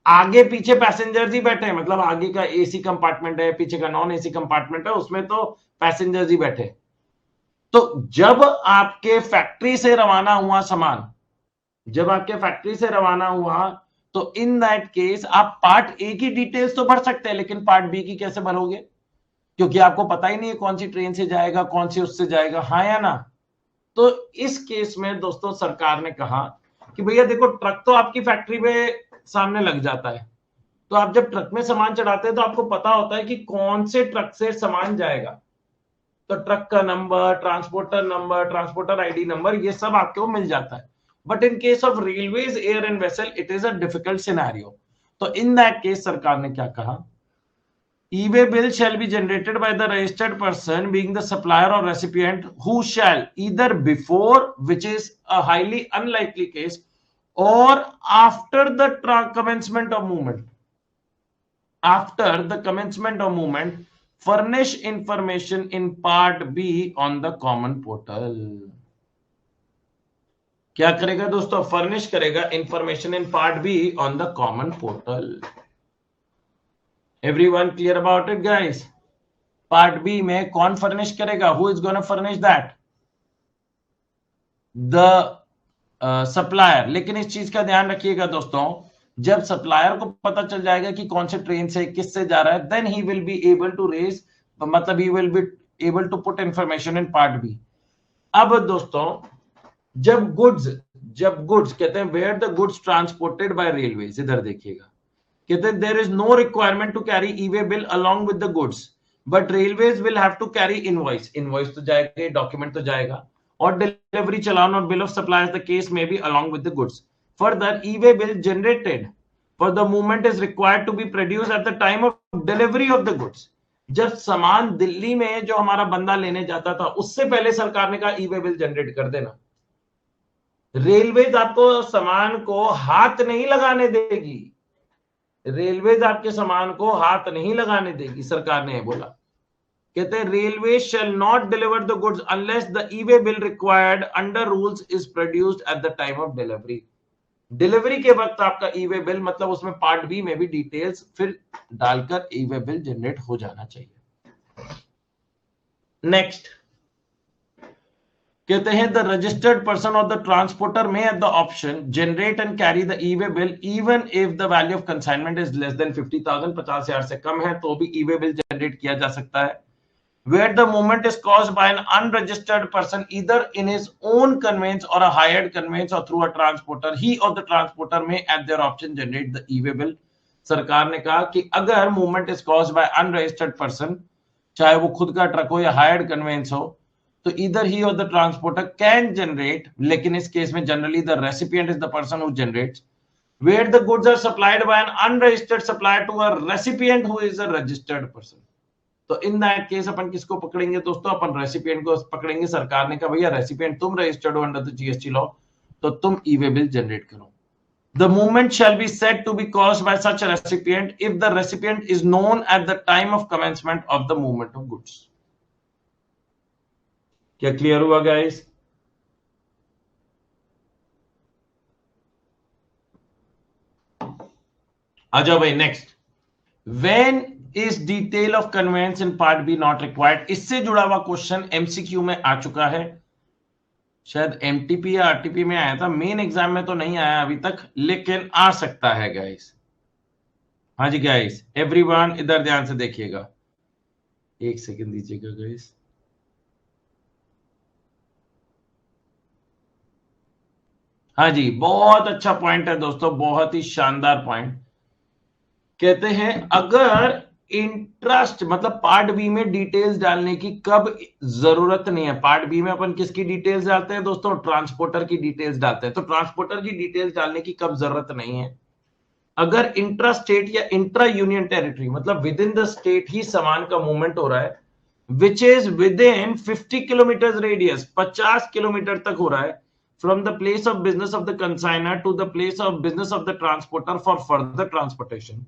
आगे पीछे पैसेंजर्स ही बैठे हैं, मतलब आगे का एसी कंपार्टमेंट है, पीछे का नॉन एसी कंपार्टमेंट है, उसमें तो पैसेंजर्स ही बैठे। तो जब आपके फैक्ट्री से रवाना हुआ सामान, तो इन दैट केस आप पार्ट ए की डिटेल्स तो भर सकते हैं, लेकिन पार्ट बी की कैसे भरोगे? क्योंकि आपको पता ही नहीं है कौन सी ट्रेन से जाएगा, कौन सी उससे जाएगा, हाँ या ना? तो इस केस में दोस्तों सरकार ने कहा कि भैया देखो, ट्रक तो आपकी फैक्ट्री में सामने लग जाता है, तो आप जब ट्रक में सामान चढ़ाते हैं तो आपको पता होता है कि कौन से ट्रक से सामान जाएगा। तो ट्रक का नंबर, ट्रांसपोर्टर आईडी नंबर, ये सब आपको मिल जाता है। But in case of railways, air and vessel, it is a difficult scenario. तो इन दैट केस सरकार ने क्या कहा? E-way bill shall be generated by the registered person being the supplier or recipient who shall either before, which is a highly unlikely case, or after the commencement of movement, furnish information in part B on the common portal. क्या करेगा दोस्तों? फर्निश करेगा information in part B on the common portal. Everyone clear about it guys? Part B में कौन फर्निश करेगा? Who is gonna furnish that? The supplier। लेकिन इस चीज का ध्यान रखिएगा दोस्तों, जब सप्लायर को पता चल जाएगा कि कौन से ट्रेन से किससे जा रहा है, then he will be able to raise, मतलब he will be able to put information in part B. अब दोस्तों जब गुड्स कहते हैं where the goods transported by railways, इधर देखिएगा, कहते हैं there is no requirement to carry e way bill along with the goods, but railways will have to carry invoice, invoice तो जाएगा, डॉक्यूमेंट तो जाएगा, और डिलीवरी चालान और bill of supply the case में be along with the goods. Further e way bill generated for the movement is required to be produce at the time of delivery of the goods. जब सामान दिल्ली में जो हमारा बंदा लेने जाता था, उससे पहले सरकार ने कहा ई वे बिल जनरेट कर देना। रेलवेज आपको सामान को हाथ नहीं लगाने देगी, रेलवेज आपके सामान को हाथ नहीं लगाने देगी, सरकार ने बोला। कहते हैं railway shall not deliver the goods unless the E way bill required under rules is produced at the time of delivery. Delivery के वक्त आपका ई वे बिल, मतलब उसमें पार्ट बी में भी डिटेल्स फिर डालकर ई वे बिल जनरेट हो जाना चाहिए। नेक्स्ट कहते हैं the registered person of the transporter may at the option generate and carry the E way bill even if the value of consignment is less than 50,000, 50,000 से कम है तो भी ई वे बिल जनरेट किया जा सकता है। Where the movement is caused by an unregistered person either in his own conveyance or a hired conveyance or through a transporter, he or the transporter may at their option generate the e-way bill। सरकार ने कहा कि अगर movement is caused by unregistered person, चाहे वो खुद का ट्रक हो या hired conveyance हो, तो either he or the transporter can generate, लेकिन इस केस में generally the recipient is the person who generates, where the goods are supplied by an unregistered supplier to a recipient who is a registered person। तो इन दैट केस अपन किसको पकड़ेंगे दोस्तों, अपन रेसिपिएंट को पकड़ेंगे। सरकार ने कहा भैया रेसिपिएंट तुम रजिस्टर्ड हो अंडर द जीएसटी लॉ, तो तुम ई वे बिल जनरेट करो। The movement shall be said to be caused by such recipient if the recipient is known at the time of commencement of the movement of goods. क्या क्लियर हुआ गाइस? आ जाओ भाई next. When is detail of conveyance in part B not required, इससे जुड़ा हुआ क्वेश्चन एमसीक्यू में आ चुका है, शायद एमटीपी या आरटीपी में आया था, मेन एग्जाम में तो नहीं आया अभी तक, लेकिन आ सकता है गाइस। हाँ जी गाइस, एवरीवन इधर ध्यान से देखिएगा, एक सेकंड दीजिएगा गाइस। हाँ जी, बहुत अच्छा पॉइंट है दोस्तों, बहुत ही शानदार पॉइंट। कहते हैं अगर इंटरेस्ट, मतलब पार्ट बी में डिटेल्स डालने की कब जरूरत नहीं है। पार्ट बी में अपन किसकी डिटेल्स डालते हैं दोस्तों, ट्रांसपोर्टर की डिटेल्स डालते हैं। तो ट्रांसपोर्टर की डिटेल्स डालने की कब जरूरत नहीं है, अगर इंट्रा स्टेट या इंट्रा यूनियन टेरिटरी, मतलब विद इन द स्टेट ही सामान का मूवमेंट हो रहा है, which is within 50 kilometer radius, 50 kilometer तक हो रहा है, from the place of business of the consignor to the place of business of the transporter for further transportation,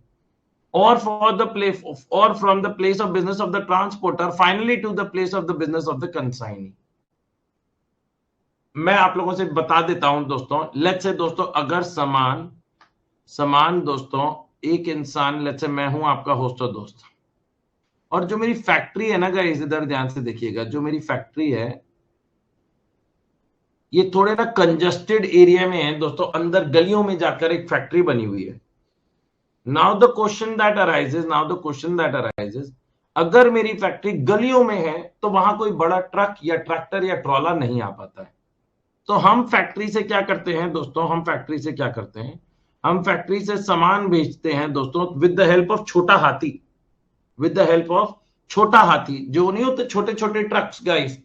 or for the place or from the place of business of the transporter finally to the place of the business of the consignee। मैं आप लोगों से बता देता हूं दोस्तों, लेट्स से दोस्तों अगर समान दोस्तों एक इंसान, लेट्स से मैं हूं आपका होस्ट और दोस्त, और जो मेरी फैक्ट्री है ना गाइस, इधर ध्यान से देखिएगा, जो मेरी फैक्ट्री है ये थोड़े ना कंजस्टेड एरिया में है दोस्तों, अंदर गलियों में जाकर एक फैक्ट्री बनी हुई है। Now the question that arises, अगर मेरी फैक्ट्री गलियों में है तो वहां कोई बड़ा ट्रक या ट्रैक्टर या ट्रॉला नहीं आ पाता है। तो हम फैक्ट्री से क्या करते हैं दोस्तों, हम फैक्ट्री से सामान बेचते हैं दोस्तों विद द हेल्प ऑफ छोटा हाथी, जो नहीं होते छोटे छोटे ट्रक्स गाइस।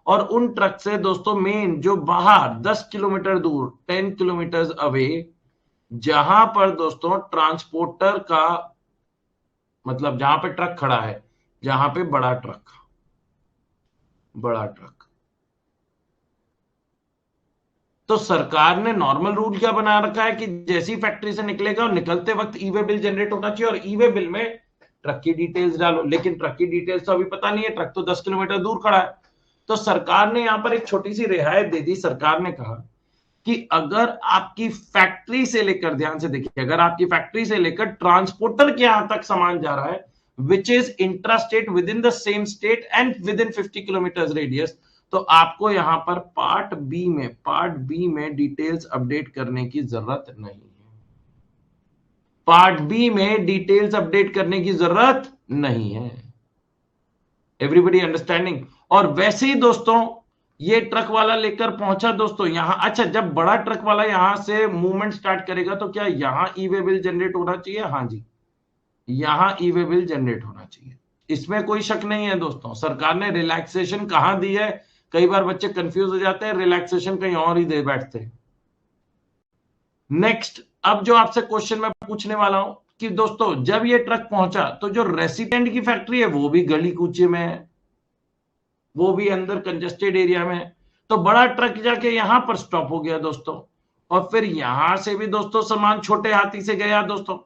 और उन ट्रक से दोस्तों मेन जो बाहर 10 किलोमीटर दूर, 10 किलोमीटर अवे, जहां पर दोस्तों ट्रांसपोर्टर का मतलब जहां पे ट्रक खड़ा है, जहां पे बड़ा ट्रक, तो सरकार ने नॉर्मल रूल क्या बना रखा है कि जैसी फैक्ट्री से निकलेगा और निकलते वक्त ई वे बिल जनरेट होना चाहिए, और ई वे बिल में ट्रक की डिटेल्स डालो। लेकिन ट्रक की डिटेल्स तो अभी पता नहीं है, ट्रक तो 10 किलोमीटर दूर खड़ा है। तो सरकार ने यहां पर एक छोटी सी रियायत दे दी। सरकार ने कहा कि अगर आपकी फैक्ट्री से लेकर, ध्यान से देखिए, अगर आपकी फैक्ट्री से लेकर ट्रांसपोर्टर के यहां तक सामान जा रहा है which is intra state with in the same state and with in 50 kilometer radius, तो आपको यहां पर पार्ट बी में डिटेल्स अपडेट करने की जरूरत नहीं है। पार्ट बी में डिटेल्स अपडेट करने की जरूरत नहीं है। Everybody understanding? और वैसे ही दोस्तों ये ट्रक वाला लेकर पहुंचा दोस्तों यहां। अच्छा, जब बड़ा ट्रक वाला यहां से मूवमेंट स्टार्ट करेगा तो क्या यहां ई वे बिल जनरेट होना चाहिए? हाँ जी, यहां ई वे बिल जनरेट होना चाहिए, इसमें कोई शक नहीं है दोस्तों। सरकार ने रिलैक्सेशन कहां दी है? कई बार बच्चे कंफ्यूज हो जाते हैं, रिलैक्सेशन कहीं और ही दे बैठते हैं। नेक्स्ट, अब जो आपसे क्वेश्चन मैं पूछने वाला हूं कि दोस्तों जब ये ट्रक पहुंचा तो जो रेसिपिएंट की फैक्ट्री है वो भी गली कूचे में है, वो भी अंदर कंजेस्टेड एरिया में है। तो बड़ा ट्रक जाके यहां पर स्टॉप हो गया दोस्तों, और फिर यहां से भी दोस्तों सामान छोटे हाथी से गया दोस्तों।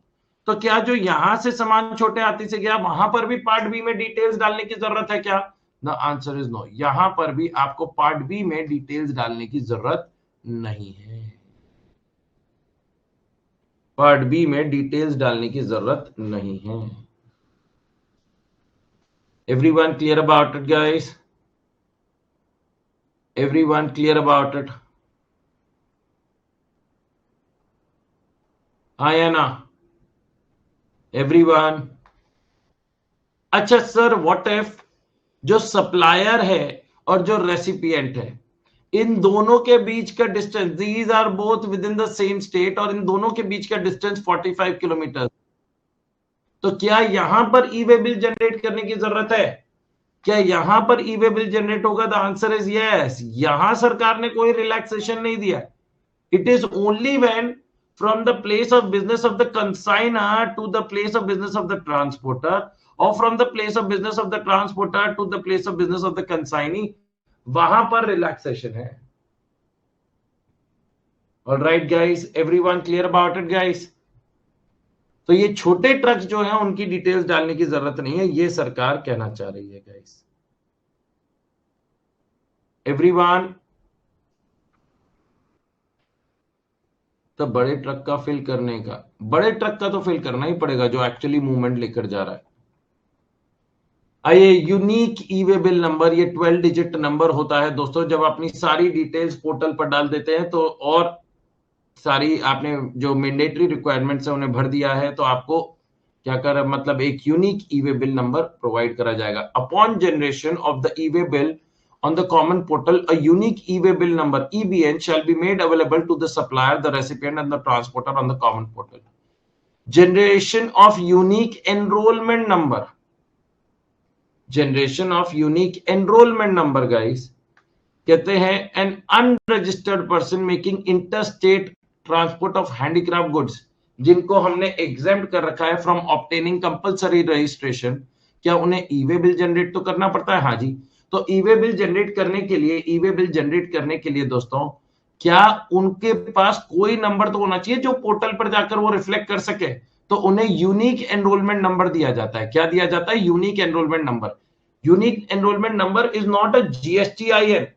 तो क्या जो यहां से सामान छोटे हाथी से गया वहां पर भी पार्ट बी में डिटेल्स डालने की जरूरत है क्या? The answer is no. यहां पर भी आपको पार्ट बी में डिटेल्स डालने की जरूरत नहीं है। पार्ट बी में डिटेल्स डालने की जरूरत नहीं है। Everyone clear about it guys? Everyone clear about it? हाँ या ना एवरीवन? अच्छा सर, व्हाट इफ जो सप्लायर है और जो रेसिपिएंट है इन दोनों के बीच का distance, these are both within the same state, और इन दोनों के बीच का डिस्टेंस 45 किलोमीटर, तो क्या यहां पर ई वे बिल जनरेट करने की जरूरत है? क्या यहां पर ई वे बिल जनरेट होगा? The answer is yes. यहां सरकार ने कोई रिलैक्सेशन नहीं दिया। It is only when from the place of business of the consignor to the place of business of the transporter, or from the place of business of the transporter to the place of business of the consignee, वहां पर रिलैक्सेशन है। Alright guys, everyone clear about it guys? तो ये छोटे ट्रक जो हैं उनकी डिटेल्स डालने की जरूरत नहीं है, ये सरकार कहना चाह रही है गाइस। एवरीवन, तो बड़े ट्रक का फिल करने का, बड़े ट्रक का तो फिल करना ही पड़ेगा जो एक्चुअली मूवमेंट लेकर जा रहा है। आइए, यूनिक ई वे बिल नंबर, ये 12 डिजिट नंबर होता है दोस्तों। जब अपनी सारी डिटेल्स पोर्टल पर डाल देते हैं तो, और सारी आपने जो मैंडेटरी रिक्वायरमेंट्स है उन्हें भर दिया है, तो आपको क्या कर, मतलब एक यूनिक ई वे बिल नंबर प्रोवाइड करा जाएगा। Upon generation of the E way bill on the common portal, a unique e-way bill number EBN shall be made available to the supplier, the recipient and the transporter on the common portal. Generation of unique enrollment number, generation of unique enrollment number guys, कहते हैं an unregistered person making interstate transport of handicraft goods, जिनको हमने exempt कर रखा है from obtaining compulsory registration, क्या उन्हें ई-वे बिल जनरेट तो करना पड़ता है? हाँ जी। तो ई-वे बिल जनरेट करने के लिए, ई-वे बिल जनरेट करने के लिए दोस्तों क्या उनके पास कोई नंबर तो होना चाहिए जो पोर्टल पर जाकर वो रिफ्लेक्ट कर सके, तो उन्हें यूनिक एनरोलमेंट नंबर दिया जाता है। क्या दिया जाता है? Unique enrolment number. Unique enrolment number is not a GSTIN,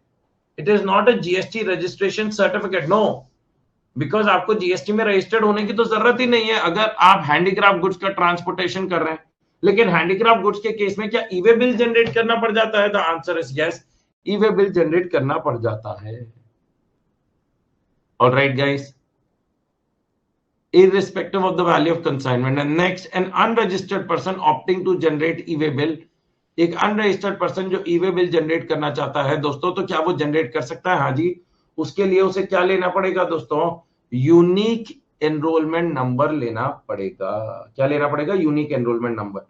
it is not a GST registration certificate, no, because आपको जीएसटी में रजिस्टर्ड होने की तो जरूरत ही नहीं है अगर आप हैंडीक्राफ्ट गुड्स का ट्रांसपोर्टेशन कर रहे हैं। लेकिन हैंडीक्राफ्ट गुड्स के केस में क्या ई-वे बिल जनरेट करना पड़ जाता है? The answer is yes, e-way bill generate करना पड़ जाता है। Alright guys, irrespective of the value of consignment. And next, an unregistered person opting to generate e-way bill, एक अनरजिस्टर्ड पर्सन जो ई-वे बिल जनरेट करना चाहता है दोस्तों, तो क्या वो जनरेट कर सकता है? हाँ जी। उसके लिए उसे क्या लेना पड़ेगा दोस्तों? यूनिक एनरोलमेंट नंबर लेना पड़ेगा। क्या लेना पड़ेगा? Unique enrolment number.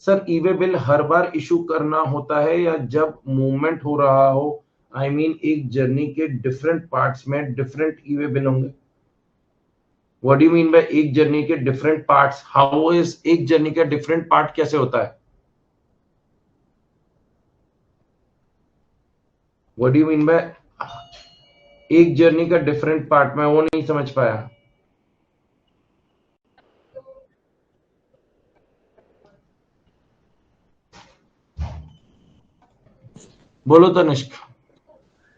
Sir, e way bill हर बार इशू करना होता है या जब मूवमेंट हो रहा हो? आई मीन एक जर्नी के डिफरेंट पार्ट्स में डिफरेंट ई-वे बिल होंगे। What do you mean by एक जर्नी के डिफरेंट पार्ट्स? हाउ इज एक जर्नी का डिफरेंट पार्ट कैसे होता है? What do you mean by एक जर्नी का डिफरेंट पार्ट? मैं वो नहीं समझ पाया। बोलो तनिष्क।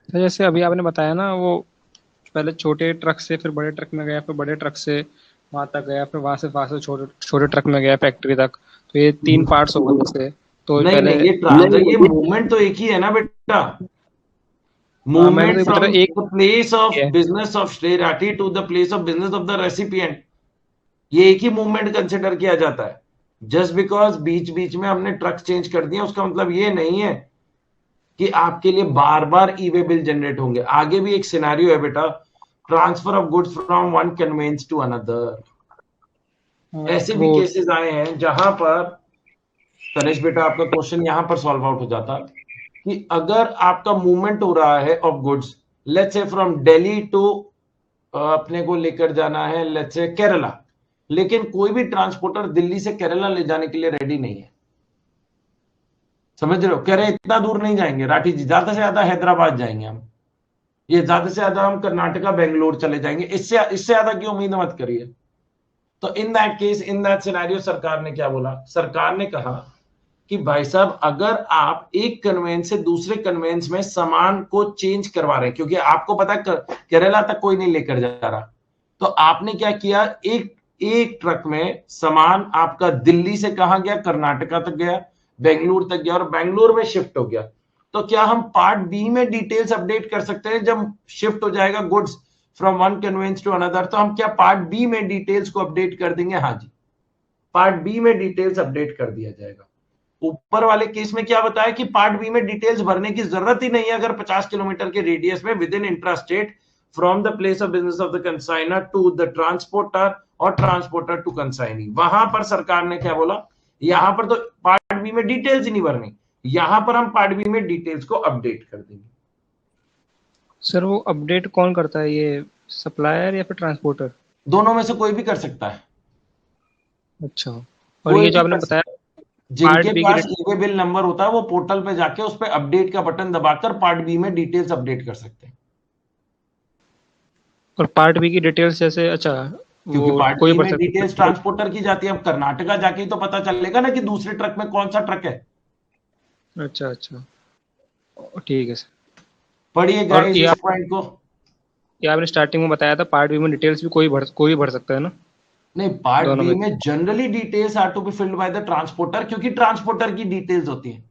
तो जैसे अभी आपने बताया ना, वो पहले छोटे ट्रक से फिर बड़े ट्रक में गया, फिर बड़े ट्रक से वहां तक गया, फिर वहां से छोटे छोटे ट्रक में गया फैक्ट्री तक, तो ये 3 पार्ट्स हो गए जैसे। तो नहीं पहले नहीं, ये मूवमेंट तो एक ही है ना बेटा। Movement from the place of business of स्टेराटी to the place of business of the recipient, ये एक ही मूवमेंट कंसिडर किया जाता है। जस्ट बिकॉज बीच बीच में हमने ट्रक चेंज कर दिया उसका मतलब ये नहीं है कि आपके लिए बार बार ई वे बिल जनरेट होंगे। आगे भी एक सिनेरियो है बेटा, transfer of goods from one conveyance to another. ऐसे भी वो केसेस आए हैं जहां पर तनिष बेटा आपका क्वेश्चन यहां पर सॉल्व आउट हो जाता कि अगर आपका मूवमेंट हो रहा है of goods, let's say from Delhi to अपने को लेकर जाना है लेट्स से केरला, लेकिन कोई भी ट्रांसपोर्टर दिल्ली से केरला ले जाने के लिए रेडी नहीं है। समझ रहे हो, कह रहे इतना दूर नहीं जाएंगे राठी जी, ज्यादा से ज्यादा हैदराबाद जाएंगे हम, ये ज्यादा से ज्यादा हम कर्नाटका बेंगलोर चले जाएंगे, इससे ज्यादा की उम्मीद मत करिए। तो in that case, in that scenario सरकार ने क्या बोला, सरकार ने कहा कि भाई साहब अगर आप एक कन्वेंस से दूसरे कन्वेंस में सामान को चेंज करवा रहे हैं, क्योंकि आपको पता है केरला तक कोई नहीं लेकर जा रहा, तो आपने क्या किया, एक ट्रक में सामान आपका दिल्ली से कहां गया, कर्नाटका तक गया, बेंगलुरु तक गया और बेंगलुरु में शिफ्ट हो गया। तो क्या हम पार्ट बी में डिटेल्स अपडेट कर सकते हैं जब शिफ्ट हो जाएगा goods from one conveyance to another, तो हम क्या पार्ट बी में डिटेल्स को अपडेट कर देंगे? हाँ जी, पार्ट बी में डिटेल्स अपडेट कर दिया जाएगा। ऊपर वाले केस में क्या बताया कि पार्ट बी में डिटेल्स भरने की जरूरत ही नहीं है अगर 50 किलोमीटर के रेडियस में within intra state from the place of business of the consignor to the transporter और ट्रांसपोर्टर टू कंसाइनी। वहां पर सरकार ने क्या बोला, यहां पर तो पार्ट बी में डिटेल्स ही नहीं भरनी, यहां पर हम पार्ट बी में डिटेल्स को अपडेट कर देंगे। सर वो अपडेट कौन करता है, ये सप्लायर या फिर ट्रांसपोर्टर? दोनों में से कोई भी कर सकता है। अच्छा, और कोई ये जो भी आपने कर बताया सकता है। जिनके पार्ट बी की पास ई-वे बिल नंबर होता है वो पोर्टल पे जाके उस पे अपडेट का बटन दबाकर पार्ट बी में डिटेल्स अपडेट कर सकते हैं। और पार्ट बी की डिटेल्स जैसे, अच्छा क्योंकि वो पार्ट कोई बी भर में सकता डिटेल्स है? ट्रांसपोर्टर की जाती है। अब कर्नाटका जाके ही तो पता चलेगा ना कि दूसरे ट्रक में कौन सा ट्रक है। अच्छा अच्छा, ठीक है सर। पढ़िए और गाइस इस पॉइंट को। ये आपने स्टार्टिंग में बताया था पार्ट बी में डिटेल्स भी कोई भर सकता है ना? नहीं, पार्ट दोनों बी में। में generally details are to be filled by the transporter, क्योंकि ट्रांसपोर्टर की डिटेल्स होती है।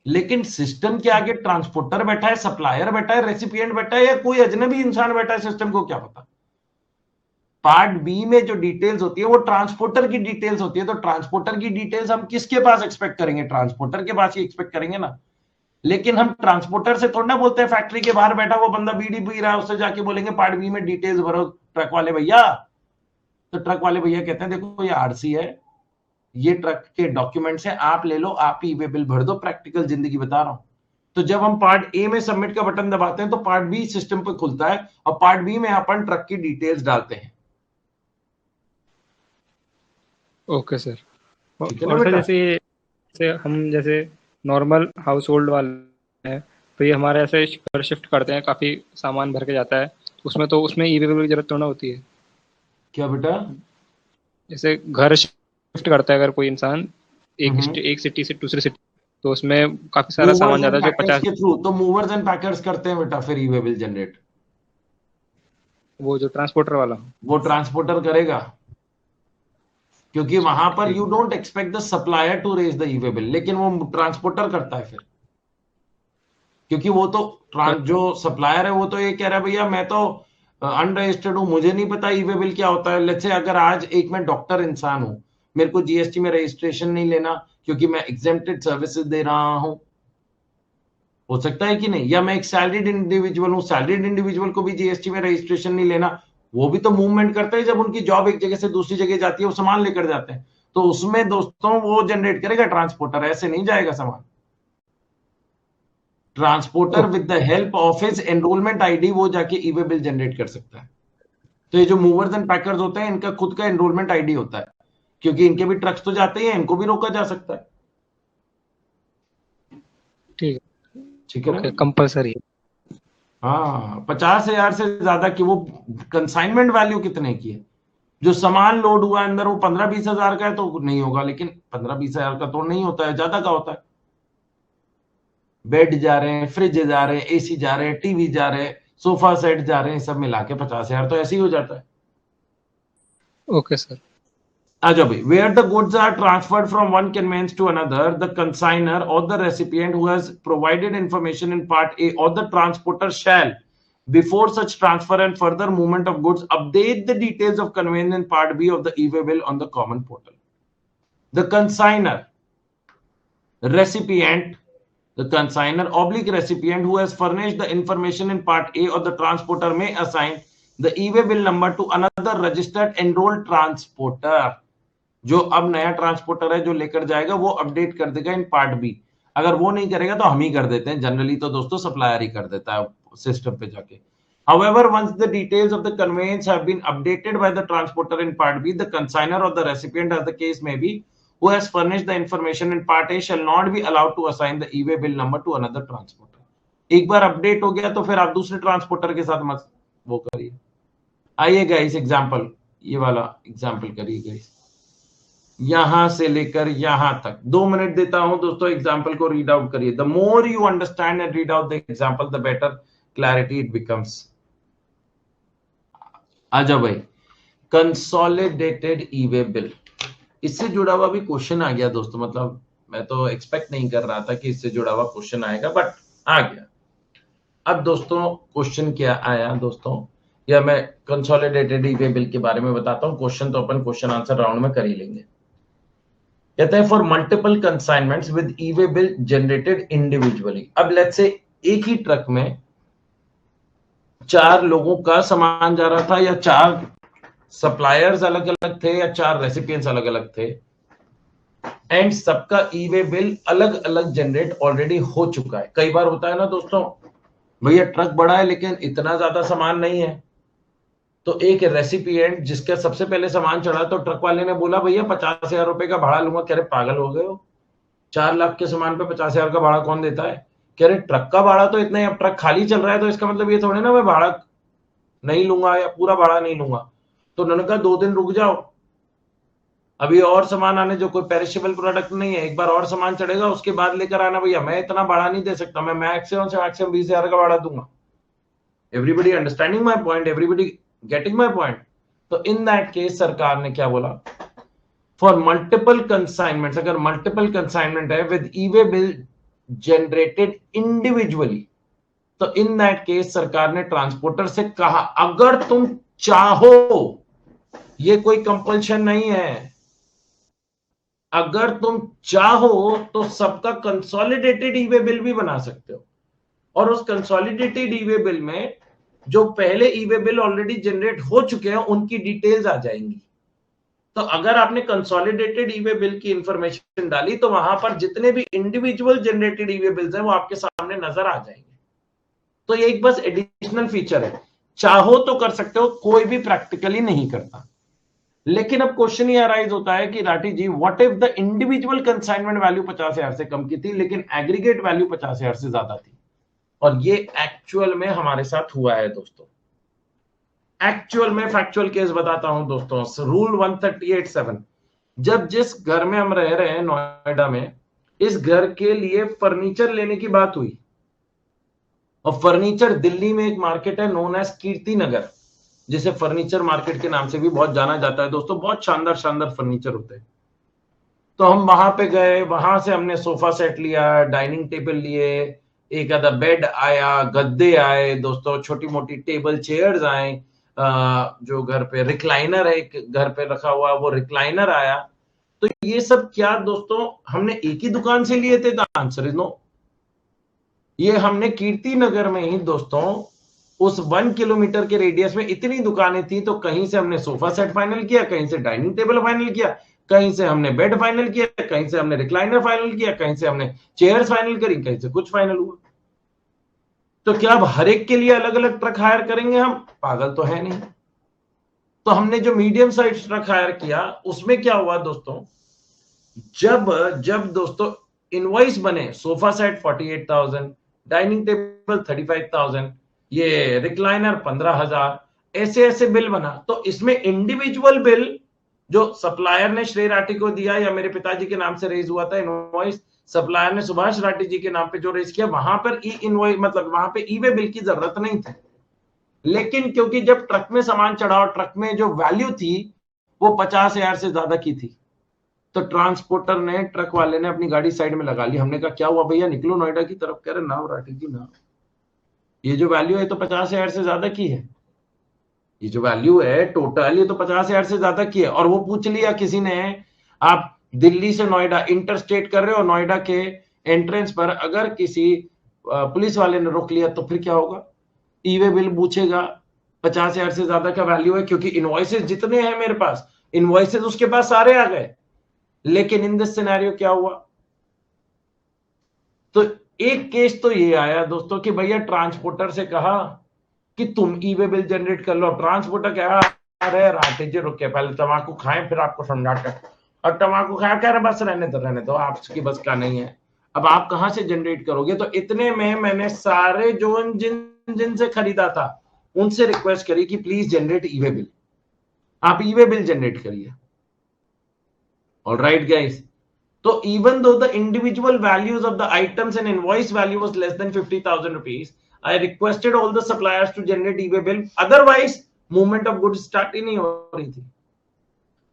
लेकिन सिस्टम के आगे ट्रांसपोर्टर बैठा है, सप्लायर बैठा है, रेसिपिएंट बैठा है या कोई अजनबी इंसान बैठा है, सिस्टम को क्या पता। पार्ट बी में जो डिटेल्स होती है वो ट्रांसपोर्टर की डिटेल्स होती है। तो ट्रांसपोर्टर की डिटेल्स हम किसके पास एक्सपेक्ट करेंगे, ट्रांसपोर्टर के पास ही एक्सपेक्ट करेंगे ना। लेकिन हम ट्रांसपोर्टर से थोड़ा ना बोलते हैं, फैक्ट्री के बाहर बैठा वो बंदा बीड़ी पी रहा है उससे जाके बोलेंगे पार्ट बी में डिटेल्स भरो ट्रक वाले भैया। तो ट्रक वाले भैया कहते हैं देखो ये आरसी है, ये ट्रक के डॉक्यूमेंट्स हैं, आप ले लो, आप ही बिल भर दो। प्रैक्टिकल जिंदगी बता रहा हूं। तो जब हम पार्ट ए में सबमिट का बटन दबाते हैं तो पार्ट बी सिस्टम पे खुलता है और पार्ट बी में अपन ट्रक की डिटेल्स डालते हैं। Okay sir. ठीक है ना और सर बेटा। जैसे हम जैसे नॉर्मल हाउस होल्ड वाले हैं, तो ये हमारे ऐसे घर शिफ्ट करते हैं, काफ़ी सामान भर के जाता है, तो उसमें ई वे बिल की जरूरत थोड़ा होती है। क्या बेटा? जैसे घर शिफ्ट करता है अगर कोई इंसान एक सिटी से दूसरी सिटी, तो उसमें काफ़ी सारा सामान मूवर्स जाता एंड है जो पैकर्स 50, के थ्रू, तो मूवर्स एंड पैकर्स करते हैं बेटा फिर ई बिल जनरेट। वो जो ट्रांसपोर्टर वाला। वो ट्रांसपोर्टर करेगा, क्योंकि वहां पर ठीक। You don't expect the supplier to raise the e bill, लेकिन वो ट्रांसपोर्टर करता है फिर। क्योंकि वो तो जो सप्लायर है वो तो ये कह रहा है भैया मैं तो अनरजिस्टर्ड हूं, मुझे नहीं पता ई वे बिल क्या होता है। लेट्स से अगर आज एक मैं डॉक्टर इंसान हूं, मेरे को जीएसटी में रजिस्ट्रेशन नहीं लेना क्योंकि मैं एग्जेम्प्टेड सर्विसेज दे रहा हूं, हो सकता है कि नहीं। या मैं एक सैलरीड इंडिविजुअल हूं, सैलरीड इंडिविजुअल को भी जीएसटी में रजिस्ट्रेशन नहीं लेना, वो भी तो मूवमेंट करते हैं। जब उनकी जॉब एक जगह से दूसरी जगह जाती है वो सामान लेकर जाते हैं, तो उसमें दोस्तों वो जनरेट करेगा ट्रांसपोर्टर, ऐसे नहीं जाएगा सामान। Transporter with the help of his enrolment ID वो जाके ई वे बिल जनरेट कर सकता है। तो ये जो मूवर्स एंड पैकर्स होते हैं इनका खुद का एनरोलमेंट आईडी होता है, क्योंकि इनके भी ट्रक्स तो जाते हैं, इनको भी रोका जा सकता है। ठीक ठीक है है, ना। कंपलसरी। हाँ, 50,000 से ज्यादा की वो कंसाइनमेंट वैल्यू कितने की है, जो सामान लोड हुआ अंदर वो 15-20 हजार का है तो नहीं होगा, लेकिन 15-20 हजार का तो नहीं होता है, ज्यादा का होता है। बेड जा रहे हैं, फ्रिज जा रहे हैं, एसी जा रहे हैं, टीवी जा रहे हैं, सोफा सेट जा रहे हैं, सब मिला के 50,000 तो ऐसे ही हो जाता है। Okay sir. आ जाओ भाई, where the goods are transferred from one conveyance to another, the consignor or the recipient who has provided information in part A or the transporter shall Before such transfer and further movement of goods, update the details of conveyance in part B of the e-way bill on the common portal. The consigner, recipient, the consigner oblique recipient who has furnished the information in part A of the transporter may assign the e-way bill number to another registered enrolled transporter. जो अब नया ट्रांसपोर्टर है जो लेकर जाएगा वो अपडेट कर देगा इन पार्ट बी। अगर वो नहीं करेगा तो हम ही कर देते हैं, जनरली तो दोस्तों सप्लायर ही कर देता है सिस्टम पे जाके। However, once the details of the conveyance have been updated by the transporter in part B, the consigner or the recipient, as the case may be, who has furnished the information in part A shall not be allowed to assign the e-way bill number to another transporter. एक बार अपडेट हो गया तो फिर आप दूसरे ट्रांसपोर्टर के साथ मत वो करिए। आइए गाइस एग्जांपल, ये वाला एग्जांपल करिए गाइस, यहां से लेकर यहां तक 2 मिनट देता हूं दोस्तों, एग्जांपल को रीड आउट करिए। The more you understand and read out the example the better clarity it becomes. आजा भाई, कंसोलिडेटेड ई-वे बिल, इससे जुड़ा हुआ भी क्वेश्चन आ गया दोस्तों। मतलब मैं तो एक्सपेक्ट नहीं कर रहा था कि इससे जुड़ा हुआ क्वेश्चन आएगा, बट आ गया। अब दोस्तों क्वेश्चन क्या आया दोस्तों, या मैं कंसोलिडेटेड ई-वे बिल के बारे में बताता हूं। क्वेश्चन तो अपन क्वेश्चन आंसर राउंड में कर ही लेंगे। कहते हैं for multiple consignments with e-way bill generated individually. अब लेट्स से एक ही ट्रक में 4 लोगों का सामान जा रहा था, या 4 सप्लायर्स अलग अलग थे, या 4 रेसिपिएंट्स अलग अलग थे, एंड सबका ई-वे बिल अलग अलग जनरेट ऑलरेडी हो चुका है। कई बार होता है ना दोस्तों, भैया ट्रक बड़ा है लेकिन इतना ज्यादा सामान नहीं है, तो एक रेसिपिएंट जिसके सबसे पहले सामान चढ़ा तो ट्रक वाले ने बोला भैया 50,000 रुपए का भाड़ा लूंगा। कह रहे पागल हो गए हो, 4 लाख के सामान पे 50,000 का भाड़ा कौन देता है? कह रहे ट्रक का भाड़ा तो इतना ही, अब ट्रक खाली चल रहा है तो इसका मतलब ये थोड़े ना मैं भाड़ा नहीं लूंगा या पूरा भाड़ा नहीं लूंगा। तो उन्होंने कहा 2 दिन रुक जाओ, अभी और सामान आने, जो कोई पेरिशेबल प्रोडक्ट नहीं है, एक बार और सामान चढ़ेगा उसके बाद लेकर आना। भैया मैं इतना भाड़ा नहीं दे सकता, मैं मैक्सिमम से मैक्सिमम 20,000 का भाड़ा दूंगा। Everybody understanding my point, everybody getting my point? तो इन दैट केस सरकार ने क्या बोला, फॉर मल्टीपल कंसाइनमेंट्स, अगर मल्टीपल कंसाइनमेंट है with e-way bill generated individually, तो इन दैट केस सरकार ने ट्रांसपोर्टर से कहा अगर तुम चाहो, ये कोई कंपल्शन नहीं है, अगर तुम चाहो तो सबका कंसोलिडेटेड ई-वे बिल भी बना सकते हो, और उस कंसोलिडेटेड ई-वे बिल में जो पहले ई-वे बिल ऑलरेडी जनरेट हो चुके हैं उनकी डिटेल्स आ जाएंगी। तो अगर आपने कंसोलिडेटेड ई-वे बिल की इंफॉर्मेशन डाली तो वहां पर जितने भी इंडिविजुअल जनरेटेड ई-वे बिल्स हैं वो आपके सामने नजर आ जाएंगे। तो ये एक बस एडिशनल फीचर है, चाहो तो कर सकते हो, कोई भी प्रैक्टिकली नहीं करता। लेकिन अब क्वेश्चन ये अराइज होता है कि Rathi ji what if the individual consignment value 50,000 से कम की थी लेकिन एग्रीगेट वैल्यू 50,000 से ज्यादा थी। और ये एक्चुअल में हमारे साथ हुआ है दोस्तों, एक्चुअल में फैक्चुअल केस बताता हूं दोस्तों। रूल 138(7), जब जिस घर में हम रह रहे हैं नोएडा में, इस घर के लिए फर्नीचर लेने की बात हुई, और फर्नीचर दिल्ली में एक मार्केट है नोन एज कीर्ति नगर, जिसे फर्नीचर मार्केट के नाम से भी बहुत जाना जाता है दोस्तों। बहुत शानदार शानदार फर्नीचर होते हैं। तो हम वहां पे गए, वहां से हमने सोफा सेट लिया, डाइनिंग टेबल लिए, एक आधा बेड आया, गद्दे आए दोस्तों, छोटी मोटी टेबल चेयर्स आए, जो घर पे रिक्लाइनर है, एक घर पे रखा हुआ वो रिक्लाइनर आया। तो ये सब क्या दोस्तों हमने एक ही दुकान से लिए थे? The answer is no. ये हमने कीर्ति नगर में ही दोस्तों, उस 1 किलोमीटर के रेडियस में इतनी दुकानें थी, तो कहीं से हमने सोफा सेट फाइनल किया, कहीं से डाइनिंग टेबल फाइनल किया, कहीं से हमने बेड फाइनल किया, कहीं से हमने रिक्लाइनर फाइनल किया, कहीं से हमने चेयर्स फाइनल करी, कहीं से कुछ फाइनल हुआ। तो क्या अब हर एक के लिए अलग अलग ट्रक हायर करेंगे? हम पागल तो है नहीं। तो हमने जो मीडियम साइज ट्रक हायर किया उसमें क्या हुआ दोस्तों, जब दोस्तों इनवॉइस बने, सोफा सेट 48,000, डाइनिंग टेबल 35,000, ये रिक्लाइनर 15,000, ऐसे ऐसे बिल बना। तो इसमें इंडिविजुअल बिल जो सप्लायर ने श्रेय राठी को दिया या मेरे पिताजी के नाम से रेज हुआ था इनवॉइस, सप्लायर ने सुभाष राठी जी के नाम पे जो रेज किया, वहां पर ई इनवॉइस मतलब वहां पे ई-वे बिल की जरूरत नहीं थी। लेकिन क्योंकि जब ट्रक में सामान चढ़ा और ट्रक में जो वैल्यू थी वो 50,000 से ज्यादा की थी, तो ट्रांसपोर्टर ने, ट्रक वाले ने अपनी गाड़ी साइड में लगा ली। हमने कहा क्या हुआ भैया, निकलो नोएडा की तरफ। कह रहे ना राठी जी ना, ये जो वैल्यू है तो 50,000 से ज्यादा की है, ये जो वैल्यू है टोटल ये तो 50,000 से ज्यादा की है। और वो पूछ लिया किसी ने, आप दिल्ली से नोएडा इंटरस्टेट कर रहे हो, नोएडा के एंट्रेंस पर अगर किसी पुलिस वाले ने रोक लिया तो फिर क्या होगा? ई वे बिल पूछेगा, 50,000 से ज्यादा का वैल्यू है, क्योंकि इनवॉइसेस जितने हैं मेरे पास, इनवॉइसेस उसके पास सारे आ गए। लेकिन इन दिस सिनेरियो क्या हुआ? तो एक केस तो ये आया दोस्तों कि भैया ट्रांसपोर्टर से कहा कि तुम ई वे बिल जनरेट कर लो। ट्रांसपोर्टर कह अरे राठे जी रुके, पहले तम्बाकू खाएं फिर आपको समझाते हैं। और तम्बाकू खाया, कह रहे बस रहने दो आपकी बस का नहीं है। अब आप कहां से जनरेट करोगे? तो इतने में मैंने सारे जो जिन जिन से खरीदा था उनसे रिक्वेस्ट करी कि please generate E way bill, आप ई वे बिल जनरेट करिए। Alright guys, so even though the individual values of the items and invoice value was less than 50,000 rupees, I requested all the suppliers to generate e-way bill. Otherwise, movement of goods start ही नहीं हो रही थी।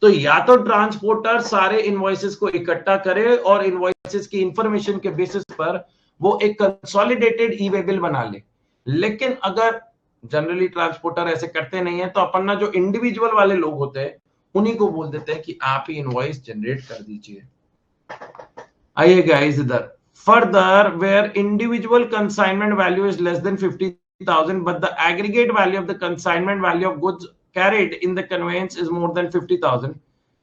तो या तो ट्रांसपोर्टर सारे इनवॉइसेस को इकट्ठा करे और इनवॉइसेस की इंफॉर्मेशन के बेसिस पर वो एक कंसोलिडेटेड ई-वे बिल बना ले। लेकिन अगर जनरली ट्रांसपोर्टर ऐसे करते नहीं है, तो अपन ना जो इंडिविजुअल वाले लोग होते हैं उन्हीं को बोल देते हैं कि आप ही इनवॉइस जनरेट कर दीजिए। आइए गाइस इधर, further where individual consignment value is less than 50,000 but the aggregate value of the consignment value of goods carried in the conveyance is more than 50,000,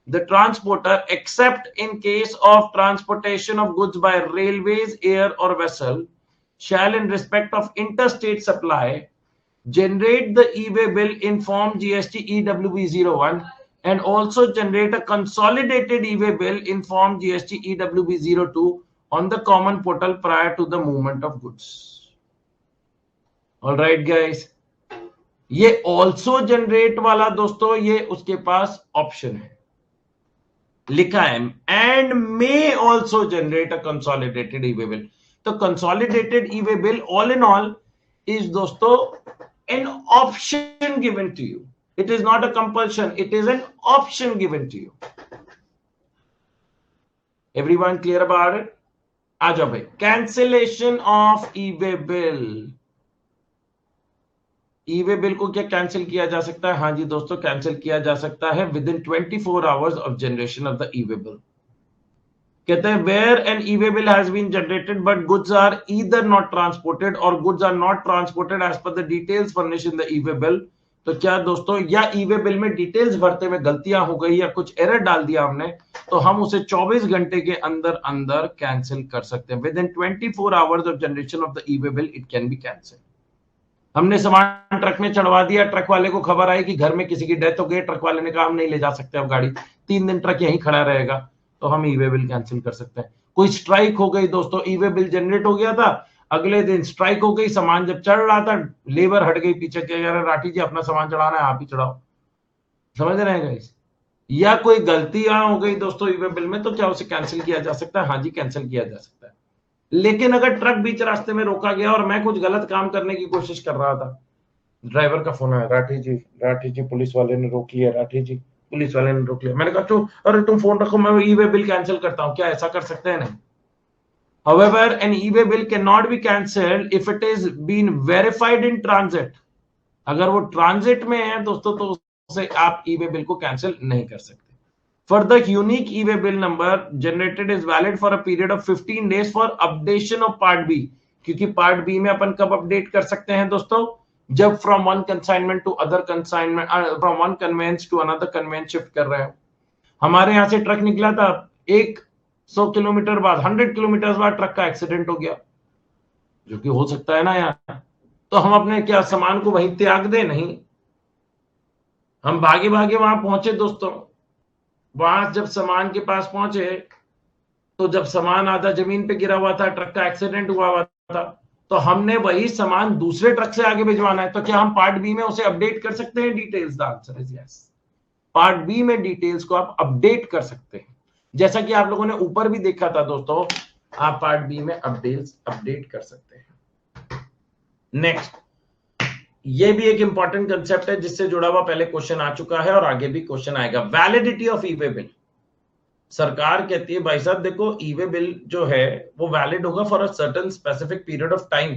the transporter, except in case of transportation of goods by railways, air or vessel, shall in respect of interstate supply generate the e-way bill in form GST EWB01 and also generate a consolidated e-way bill in form GST EWB02 on the common portal prior to the movement of goods. All right guys, ये also generate वाला दोस्तों ये उसके पास ऑप्शन है, लिखा है and may also generate a consolidated e-way bill. तो consolidated e-way bill all in all is दोस्तों an option given to you. It is not a compulsion, it is an option given to you. Everyone clear about it? आ जाओ भाई, cancellation of e-way bill. E-way bill को क्या कैंसिल किया जा सकता है? हाँ जी दोस्तों, कैंसिल किया जा सकता है within 24 hours of generation of the e-way bill. कहते हैं where an e way bill has been generated but goods are either not transported और goods are not transported as per the details furnished in the e-way bill. तो क्या दोस्तों, या ई-वे बिल में डिटेल्स भरते में गलतियां हो गई या कुछ एरर डाल दिया हमने, तो हम उसे 24 घंटे के अंदर अंदर कैंसिल कर सकते हैं। With in 24 hours of generation of the e-way bill it can B cancel. हमने सामान ट्रक में चढ़वा दिया, ट्रक वाले को खबर आई कि घर में किसी की डेथ हो गई, ट्रक वाले ने कहा हम नहीं ले जा सकते अब गाड़ी, 3 दिन ट्रक यहीं खड़ा रहेगा, तो हम ई-वे बिल कैंसिल कर सकते हैं। कोई स्ट्राइक हो गई दोस्तों, ई-वे बिल जनरेट हो गया था, अगले दिन स्ट्राइक हो गई, सामान जब चढ़ रहा था लेबर हट गई पीछे के, यार राठी जी अपना सामान चढ़ाना है आप ही चढ़ाओ, समझ रहे हैं गाइस? या कोई गलतियां हो गई दोस्तों ई-वे बिल में, तो क्या उसे कैंसिल किया जा सकता है? हाँ जी, कैंसिल किया जा सकता है। लेकिन अगर ट्रक बीच रास्ते में रोका गया और मैं कुछ गलत काम करने की कोशिश कर रहा था, ड्राइवर का फोन आया, राठी जी पुलिस वाले ने रोकी है, राठी जी पुलिस वाले ने रोक लिया। मैंने कहा तो अरे तुम फोन रखो, मैं ई-वे बिल कैंसिल करता हूं। क्या ऐसा कर सकते हैं? नहीं। However, an e-way bill cannot be cancelled if it is been verified in transit. अगर वो ट्रांजिट में है दोस्तों तो उसे आप ई-वे बिल को कैंसिल नहीं कर सकते। For the unique e-way bill number generated is valid for a period of 15 days for updation of part B. क्योंकि पार्ट बी में अपन कब अपडेट कर सकते हैं दोस्तों? जब from one consignment to other consignment, from one conveyance to another conveyance shift कर रहे हो। हमारे यहां से ट्रक निकला था, 100 किलोमीटर बाद, 100 किलोमीटर बाद ट्रक का एक्सीडेंट हो गया, जो कि हो सकता है ना यार, तो हम अपने क्या सामान को वहीं त्याग दे? नहीं, हम भागे भागे वहां पहुंचे दोस्तों। वहां जब सामान के पास पहुंचे तो जब सामान आधा जमीन पे गिरा हुआ था, ट्रक का एक्सीडेंट हुआ था, तो हमने वही सामान दूसरे ट्रक से आगे भिजवाना है। तो क्या हम पार्ट बी में उसे अपडेट कर सकते हैं details? The answer is yes. Part B में डिटेल्स को आप अपडेट कर सकते हैं, जैसा कि आप लोगों ने ऊपर भी देखा था दोस्तों, आप पार्ट बी में अपडेट कर सकते हैं। नेक्स्ट, ये भी एक इंपॉर्टेंट कंसेप्ट है जिससे जुड़ा हुआ पहले क्वेश्चन आ चुका है और आगे भी क्वेश्चन आएगा। Validity of e way bill. सरकार कहती है भाई साहब देखो, ई-वे बिल जो है वो वैलिड होगा for a certain specific period of time.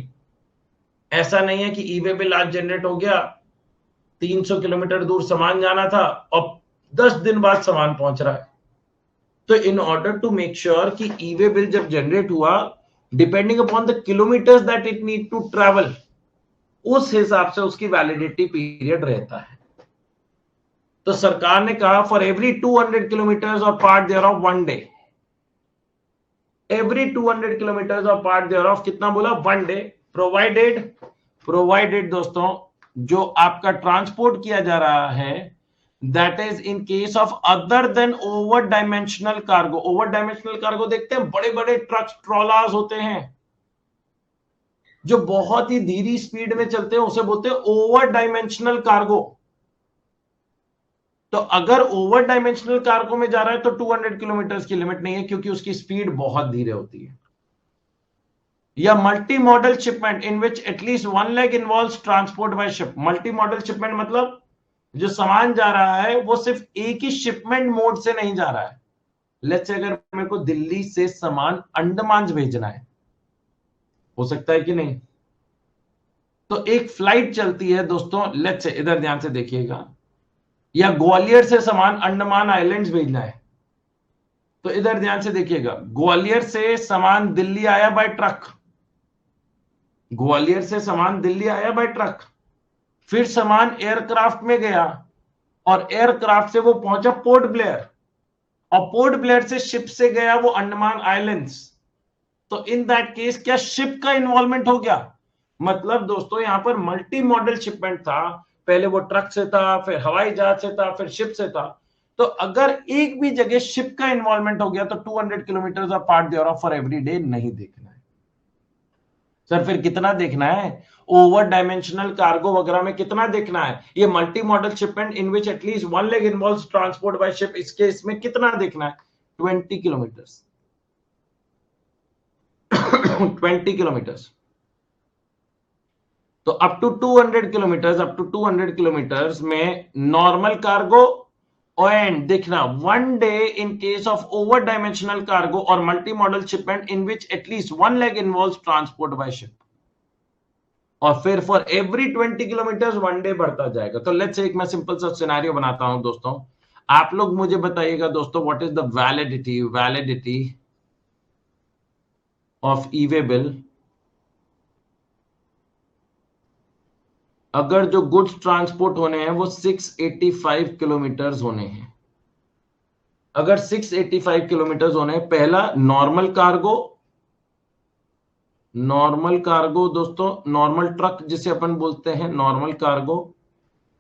ऐसा नहीं है कि ई वे बिल आज जनरेट हो गया, 300 किलोमीटर दूर सामान जाना था और 10 दिन बाद सामान पहुंच रहा है। तो in order to make sure कि ई वे बिल जब जनरेट हुआ, depending upon the kilometers that it need to travel, उस हिसाब से उसकी वैलिडिटी पीरियड रहता है। तो सरकार ने कहा फॉर एवरी 200 किलोमीटर्स और part thereof 1 day, every 200 kilometers और पार्ट देयर ऑफ कितना बोला, 1 डे, प्रोवाइडेड दोस्तों जो आपका ट्रांसपोर्ट किया जा रहा है, that is in case of other than over dimensional cargo. Over dimensional cargo देखते हैं, बड़े बड़े ट्रक्स, ट्रॉलार्स होते हैं जो बहुत ही धीमी स्पीड में चलते हैं, उसे बोलते हैं ओवर डायमेंशनल कार्गो। तो अगर ओवर डायमेंशनल कार्गो में जा रहा है तो 200 किलोमीटर की लिमिट नहीं है, क्योंकि उसकी स्पीड बहुत धीरे होती है। या multi model shipment in which at least 1 leg involves transport by ship. Multi model shipment मतलब जो सामान जा रहा है वो सिर्फ एक ही शिपमेंट मोड से नहीं जा रहा है। लेट्स से अगर मेरे को दिल्ली से सामान अंडमान भेजना है, हो सकता है कि नहीं, तो एक फ्लाइट चलती है दोस्तों, लेट्स से, इधर ध्यान से देखिएगा, या ग्वालियर से सामान अंडमान आइलैंड्स भेजना है, तो इधर ध्यान से देखिएगा, ग्वालियर से सामान दिल्ली आया बाय ट्रक, ग्वालियर से सामान दिल्ली आया बाय ट्रक, फिर सामान एयरक्राफ्ट में गया और एयरक्राफ्ट से वो पहुंचा पोर्ट ब्लेयर, और पोर्ट ब्लेयर से शिप से गया वो अंडमान आइलैंड्स। तो इन दैट केस क्या शिप का इन्वॉल्वमेंट हो गया? मतलब दोस्तों यहां पर मल्टी मॉडल शिपमेंट था, पहले वो ट्रक से था, फिर हवाई जहाज से था, फिर शिप से था। तो अगर एक भी जगह शिप का इन्वॉल्वमेंट हो गया तो 200 kilometer of part thereof of for every day देखना है। सर फिर कितना देखना है? ओवर डायमेंशनल कार्गो वगैरह में कितना देखना है? ये multi model shipment in which at least 1 leg involves transport by ship, इसके इसमें कितना देखना है? 20 किलोमीटर्स 20 किलोमीटर्स। तो up to 200 kilometres, up to 200 kilometres में नॉर्मल कार्गो, एंड देखना 1 day in case of over dimensional cargo और multi model shipment in which at least 1 leg involves transport by ship. और फिर फॉर एवरी 20 किलोमीटर्स 1 डे बढ़ता जाएगा। तो लेट्स से एक मैं सिंपल सा सिनेरियो बनाता हूं दोस्तों, आप लोग मुझे बताइएगा दोस्तों, what is the validity of E way bill अगर जो गुड्स ट्रांसपोर्ट होने हैं वो 685 किलोमीटर्स होने हैं। अगर 685 किलोमीटर्स होने हैं, पहला नॉर्मल कार्गो दोस्तों, नॉर्मल ट्रक जिसे अपन बोलते हैं नॉर्मल कार्गो,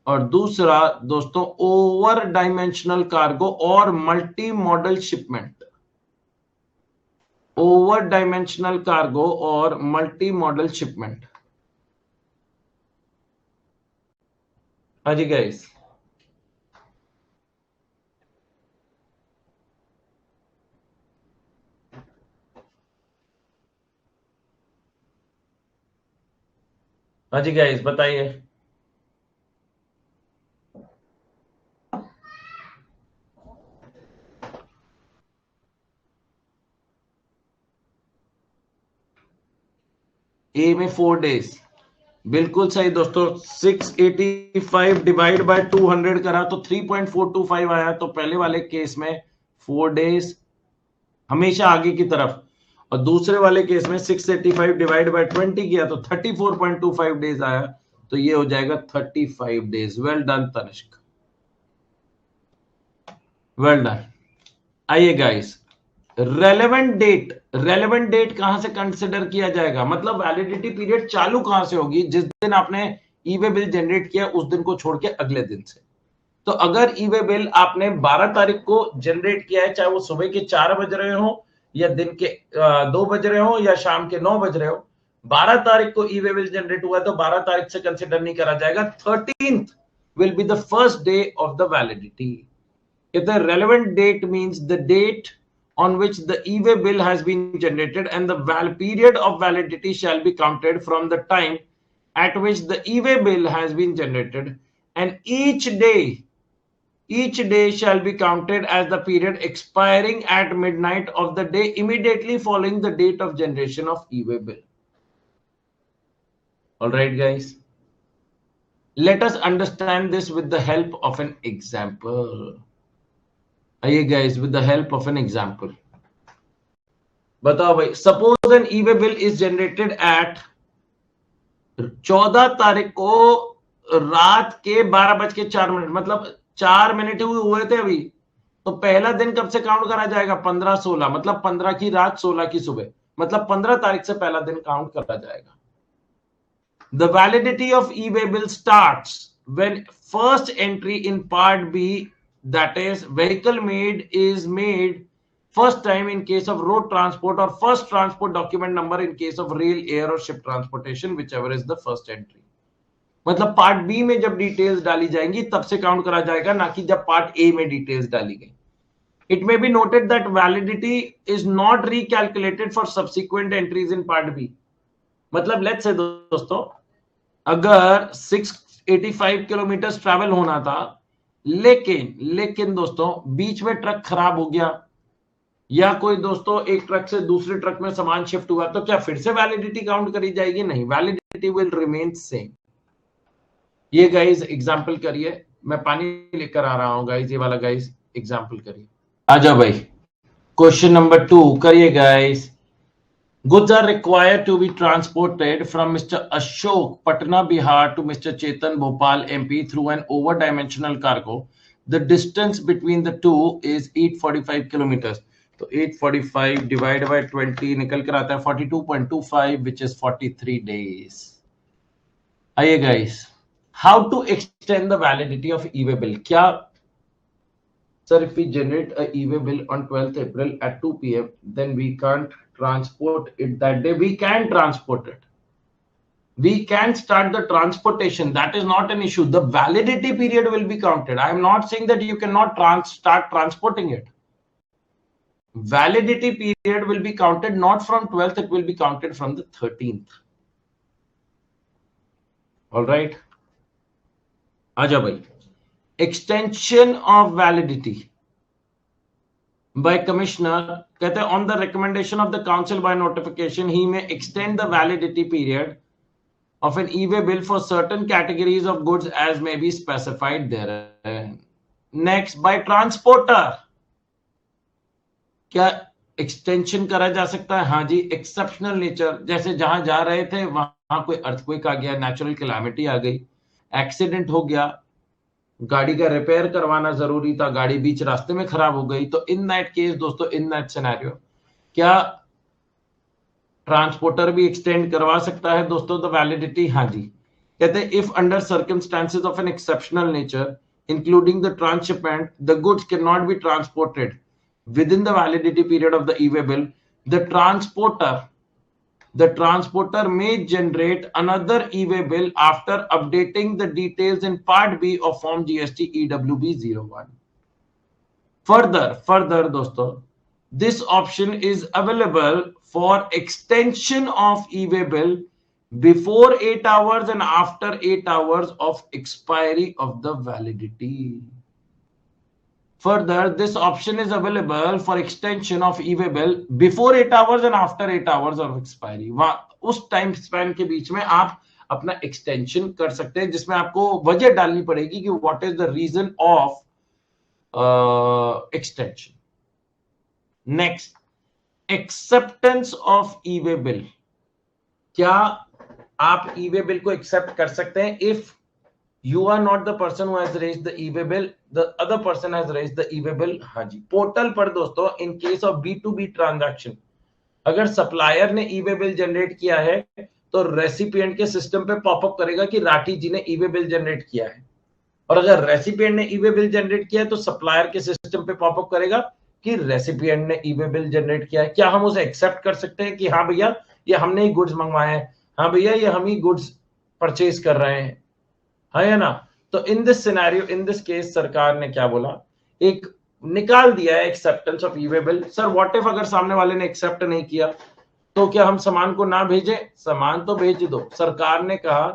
और दूसरा दोस्तों ओवर डायमेंशनल कार्गो और multi model shipment. Over dimensional cargo और मल्टी मॉडल शिपमेंट। हाँ जी गाइस, हाँ जी गाइस बताइए। ए में 4 डेज, बिल्कुल सही दोस्तों। 685 डिवाइड बाय 200 करा तो 3.425 आया। तो पहले वाले केस में 4 डेज हमेशा आगे की तरफ, और दूसरे वाले केस में 685 डिवाइड बाय 20 किया तो 34.25 डेज आया। तो ये हो जाएगा 35 days. Well done Tanishk, well done. आइए गाइस, रेलेवेंट डेट कहां से कंसिडर किया जाएगा? मतलब वैलिडिटी पीरियड चालू कहां से होगी? जिस दिन आपने ई वे बिल जनरेट किया उस दिन को छोड़ के अगले दिन से। तो अगर ई वे बिल आपने 12 तारीख को जनरेट किया है, चाहे वो सुबह के 4 बज रहे हो या दिन के 2 बज रहे हो या शाम के 9 बज रहे हो, 12 तारीख को ई वे बिल जनरेट हुआ तो 12 तारीख से कंसिडर नहीं करा जाएगा। 13th will be the first day of the validity. If the relevant date means the date on which the e-way bill has been generated, and the period of validity shall be counted from the time at which the e-way bill has been generated, and each day shall be counted as the period expiring at midnight of the day immediately following the date of generation of e-way bill. All right, guys. Let us understand this with the help of an example. आइए guys, with the help of an example. बताओ भाई, suppose an e-way bill is generated at 14 तारीख को रात के 12:04, मतलब 4 मिनट हुए थे अभी। तो पहला दिन कब से काउंट करा जाएगा? 15/16, मतलब 15 की रात 16 की सुबह, मतलब 15 तारीख से पहला दिन काउंट करा जाएगा। The validity of e-way bill starts when first entry in part B, that is vehicle made, is made first time in case of road transport, or first transport document number in case of rail, air or ship transportation, whichever is the first entry. मतलब पार्ट बी में जब डिटेल्स डाली जाएंगी तब से काउंट करा जाएगा, ना कि जब पार्ट ए में डिटेल्स डाली गई। It may be noted that validity is not recalculated for subsequent entries in part B. मतलब लेट्स से दोस्तों, अगर 685 किलोमीटर ट्रैवल होना था, लेकिन दोस्तों बीच में ट्रक खराब हो गया, या कोई दोस्तों एक ट्रक से दूसरे ट्रक में सामान शिफ्ट हुआ, तो क्या फिर से वैलिडिटी काउंट करी जाएगी? नहीं, वैलिडिटी विल रिमेन सेम। ये गाइस एग्जांपल करिए, मैं पानी लेकर आ रहा हूं गाइस, ये वाला गाइस एग्जांपल करिए। आ जाओ भाई, क्वेश्चन नंबर 2 करिए guys. Goods are required to be transported from Mr. Ashok, Patna, Bihar to Mr. Chetan, Bhopal, MP through an over-dimensional cargo. The distance between the two is 845 kilometers. तो 845 divided by 20 निकल कर आता है 42.25, which is 43 days. आइए guys, how to extend the validity of e-way bill? क्या sir, if we generate a e-way bill on 12th April at 2 p.m, then we can't transport it that day? We can transport it. We can start the transportation. That is not an issue. The validity period will be counted. I am not saying that you cannot start transporting it. Validity period will be counted not from 12th, it will be counted from the 13th. All right. Aja bhai. Extension of validity by commissioner, कहते हैं on the recommendation of the council by notification he may extend the validity period of an e-way bill for certain categories of goods as may be specified therein. Next, by transporter, क्या एक्सटेंशन करा जा सकता है? हाँ जी, एक्सेप्शनल नेचर, जैसे जहां जा रहे थे वहां कोई अर्थक्वेक आ गया, नेचुरल कैलामिटी आ गई, एक्सीडेंट हो गया, गाड़ी का रिपेयर करवाना जरूरी था, गाड़ी बीच रास्ते में खराब हो गई, तो इन दैट केस दोस्तों, इन दैट सिनेरियो क्या ट्रांसपोर्टर भी एक्सटेंड करवा सकता है दोस्तों द वैलिडिटी? हाँ जी, कहते हैं if under circumstances of an exceptional nature including the transshipment the goods can not be transported within the validity period of the e-way bill, the transporter may generate another e-way bill after updating the details in part B of form GST EWB 01. Further दोस्तों, this option is available for extension of e-way bill before 8 hours and after 8 hours of expiry of the validity. Further, this option is available for extension of e-way bill before 8 hours and after 8 hours of expiry. उस टाइम स्पैन के बीच में आप अपना एक्सटेंशन कर सकते हैं, जिसमें आपको वजह डालनी पड़ेगी कि what is the reason of extension. Next, acceptance of e way bill. क्या आप ई-वे बिल को एक्सेप्ट कर सकते हैं if you are not the person who has raised the e-way bill, the other person has raised the e-way bill? हाँ जी, पोर्टल पर दोस्तों इन केस ऑफ B2B ट्रांजैक्शन, अगर सप्लायर ने ई-वे बिल जनरेट किया है तो रेसिपिएंट के सिस्टम पे पॉपअप करेगा कि राठी जी ने ई-वे बिल जनरेट किया है, और अगर रेसिपिएंट ने ई-वे बिल जनरेट किया है तो सप्लायर के सिस्टम पे पॉपअप करेगा कि रेसिपिएंट ने ई-वे बिल जनरेट किया है. क्या हम उसे एक्सेप्ट कर सकते हैं कि हाँ भैया ये हमने ही गुड्स मंगवाए हैं, हाँ भैया ये हम ही गुड्स परचेज कर रहे हैं, है ना? तो in this scenario, in this case सरकार ने क्या बोला, एक निकाल दिया है acceptance of e way bill. Sir what if अगर सामने वाले ने एक्सेप्ट नहीं किया तो क्या हम सामान को ना भेजें? सामान तो भेज दो. सरकार ने कहा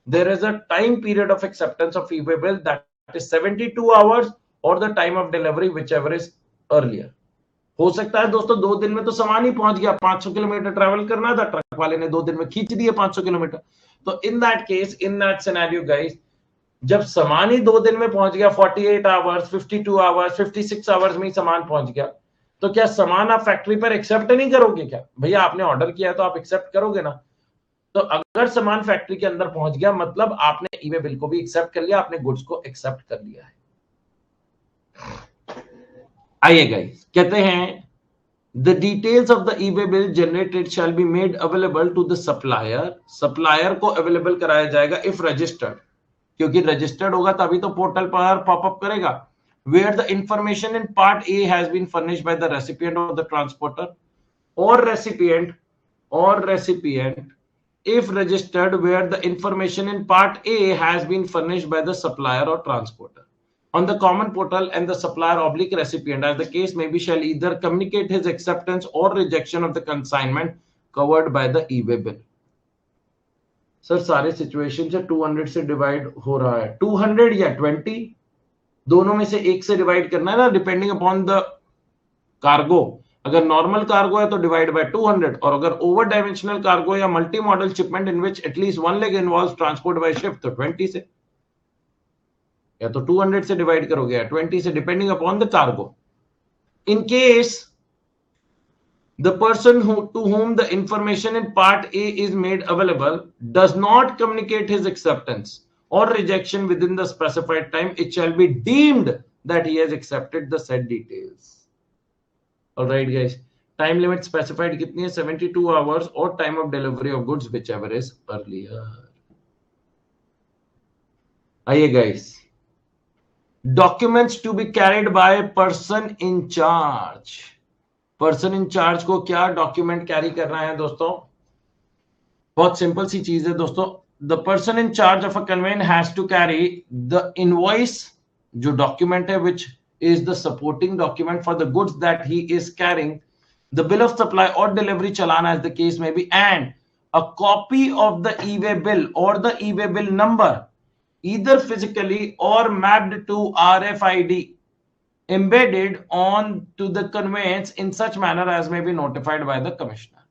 there is a time period of acceptance of e way bill that is 72 hours और the time of delivery whichever is earlier. हो सकता है दोस्तों 2 दिन में तो सामान ही पहुंच गया, 500 किलोमीटर ट्रैवल करना था, ट्रक वाले ने 2 दिन में खींच दिए 500 किलोमीटर, तो in that case, in that scenario guys, जब सामान ही 2 दिन में पहुंच गया, 48 आवर्स, 52 आवर्स, 56 आवर्स में ही सामान पहुंच गया, तो क्या सामान आप फैक्ट्री पर एक्सेप्ट नहीं करोगे? क्या भैया आपने ऑर्डर किया है तो आप एक्सेप्ट करोगे ना? तो अगर सामान फैक्ट्री के अंदर पहुंच गया, मतलब आपने ई वे बिल को भी एक्सेप्ट कर लिया, आपने गुड्स को एक्सेप्ट कर लिया है। आइए गाइस, कहते हैं the details of the e-way bill generated shall be made available to the supplier, supplier को available कराया जाएगा if registered, क्योंकि registered होगा तभी तो पोर्टल पर पॉपअप करेगा, where the information in part A has been furnished by the recipient or the transporter, or recipient if registered, where the information in part A has been furnished by the supplier or transporter on the common portal, and the supplier oblique recipient, as the case may be, shall either communicate his acceptance or rejection of the consignment covered by the e-way bill. Sir सारे सिचुएशन से 200 से डिवाइड हो रहा है, 200 या 20 दोनों में से एक से डिवाइड करना है ना, डिपेंडिंग अपॉन द कार्गो। अगर नॉर्मल कार्गो है तो डिवाइड बाय 200, और अगर ओवर डायमेंशनल कार्गो या multi model shipment in which at least 1 leg involves transport by ship, तो 20 से, या तो 200 से डिवाइड करोगे या 20 से, depending upon the cargo. In case the person to whom the information in part A is made available does not communicate his acceptance or rejection within the specified time, it shall be deemed that he has accepted the said details. All right guys, time limit specified कितनी है? 72 hours, or time of delivery of goods, whichever is earlier. आइए guys, documents to be carried by person in charge. Person in charge को क्या डॉक्यूमेंट कैरी करना है दोस्तों? बहुत सिंपल सी चीज है दोस्तों। The person in charge of a conveyance has to carry the invoice, जो डॉक्यूमेंट है, which is the supporting document for the goods that he is carrying, the bill of supply और delivery challan as the case में be, and a copy of the e-way bill और the e-way bill number, either physically or mapped to RFID, embedded on to the conveyance in such manner as may be notified by the commissioner.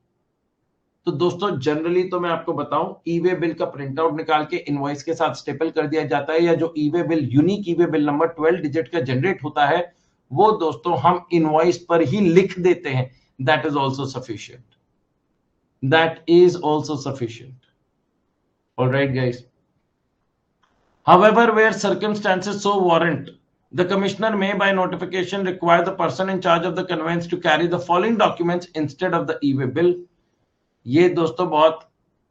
तो दोस्तों जनरली तो मैं आपको बताऊं, ई-वे बिल का प्रिंट आउट निकाल के इनवॉइस के साथ स्टेपल कर दिया जाता है, या जो e-way bill unique e-way bill number 12 digit का जनरेट होता है, वो दोस्तों हम इनवॉइस पर ही लिख देते हैं। That is also sufficient, that is also sufficient. Alright guys, however where circumstances so warrant, the commissioner may by notification require the person in charge of the conveyance to carry the following documents instead of the e-way bill. ये दोस्तों बहुत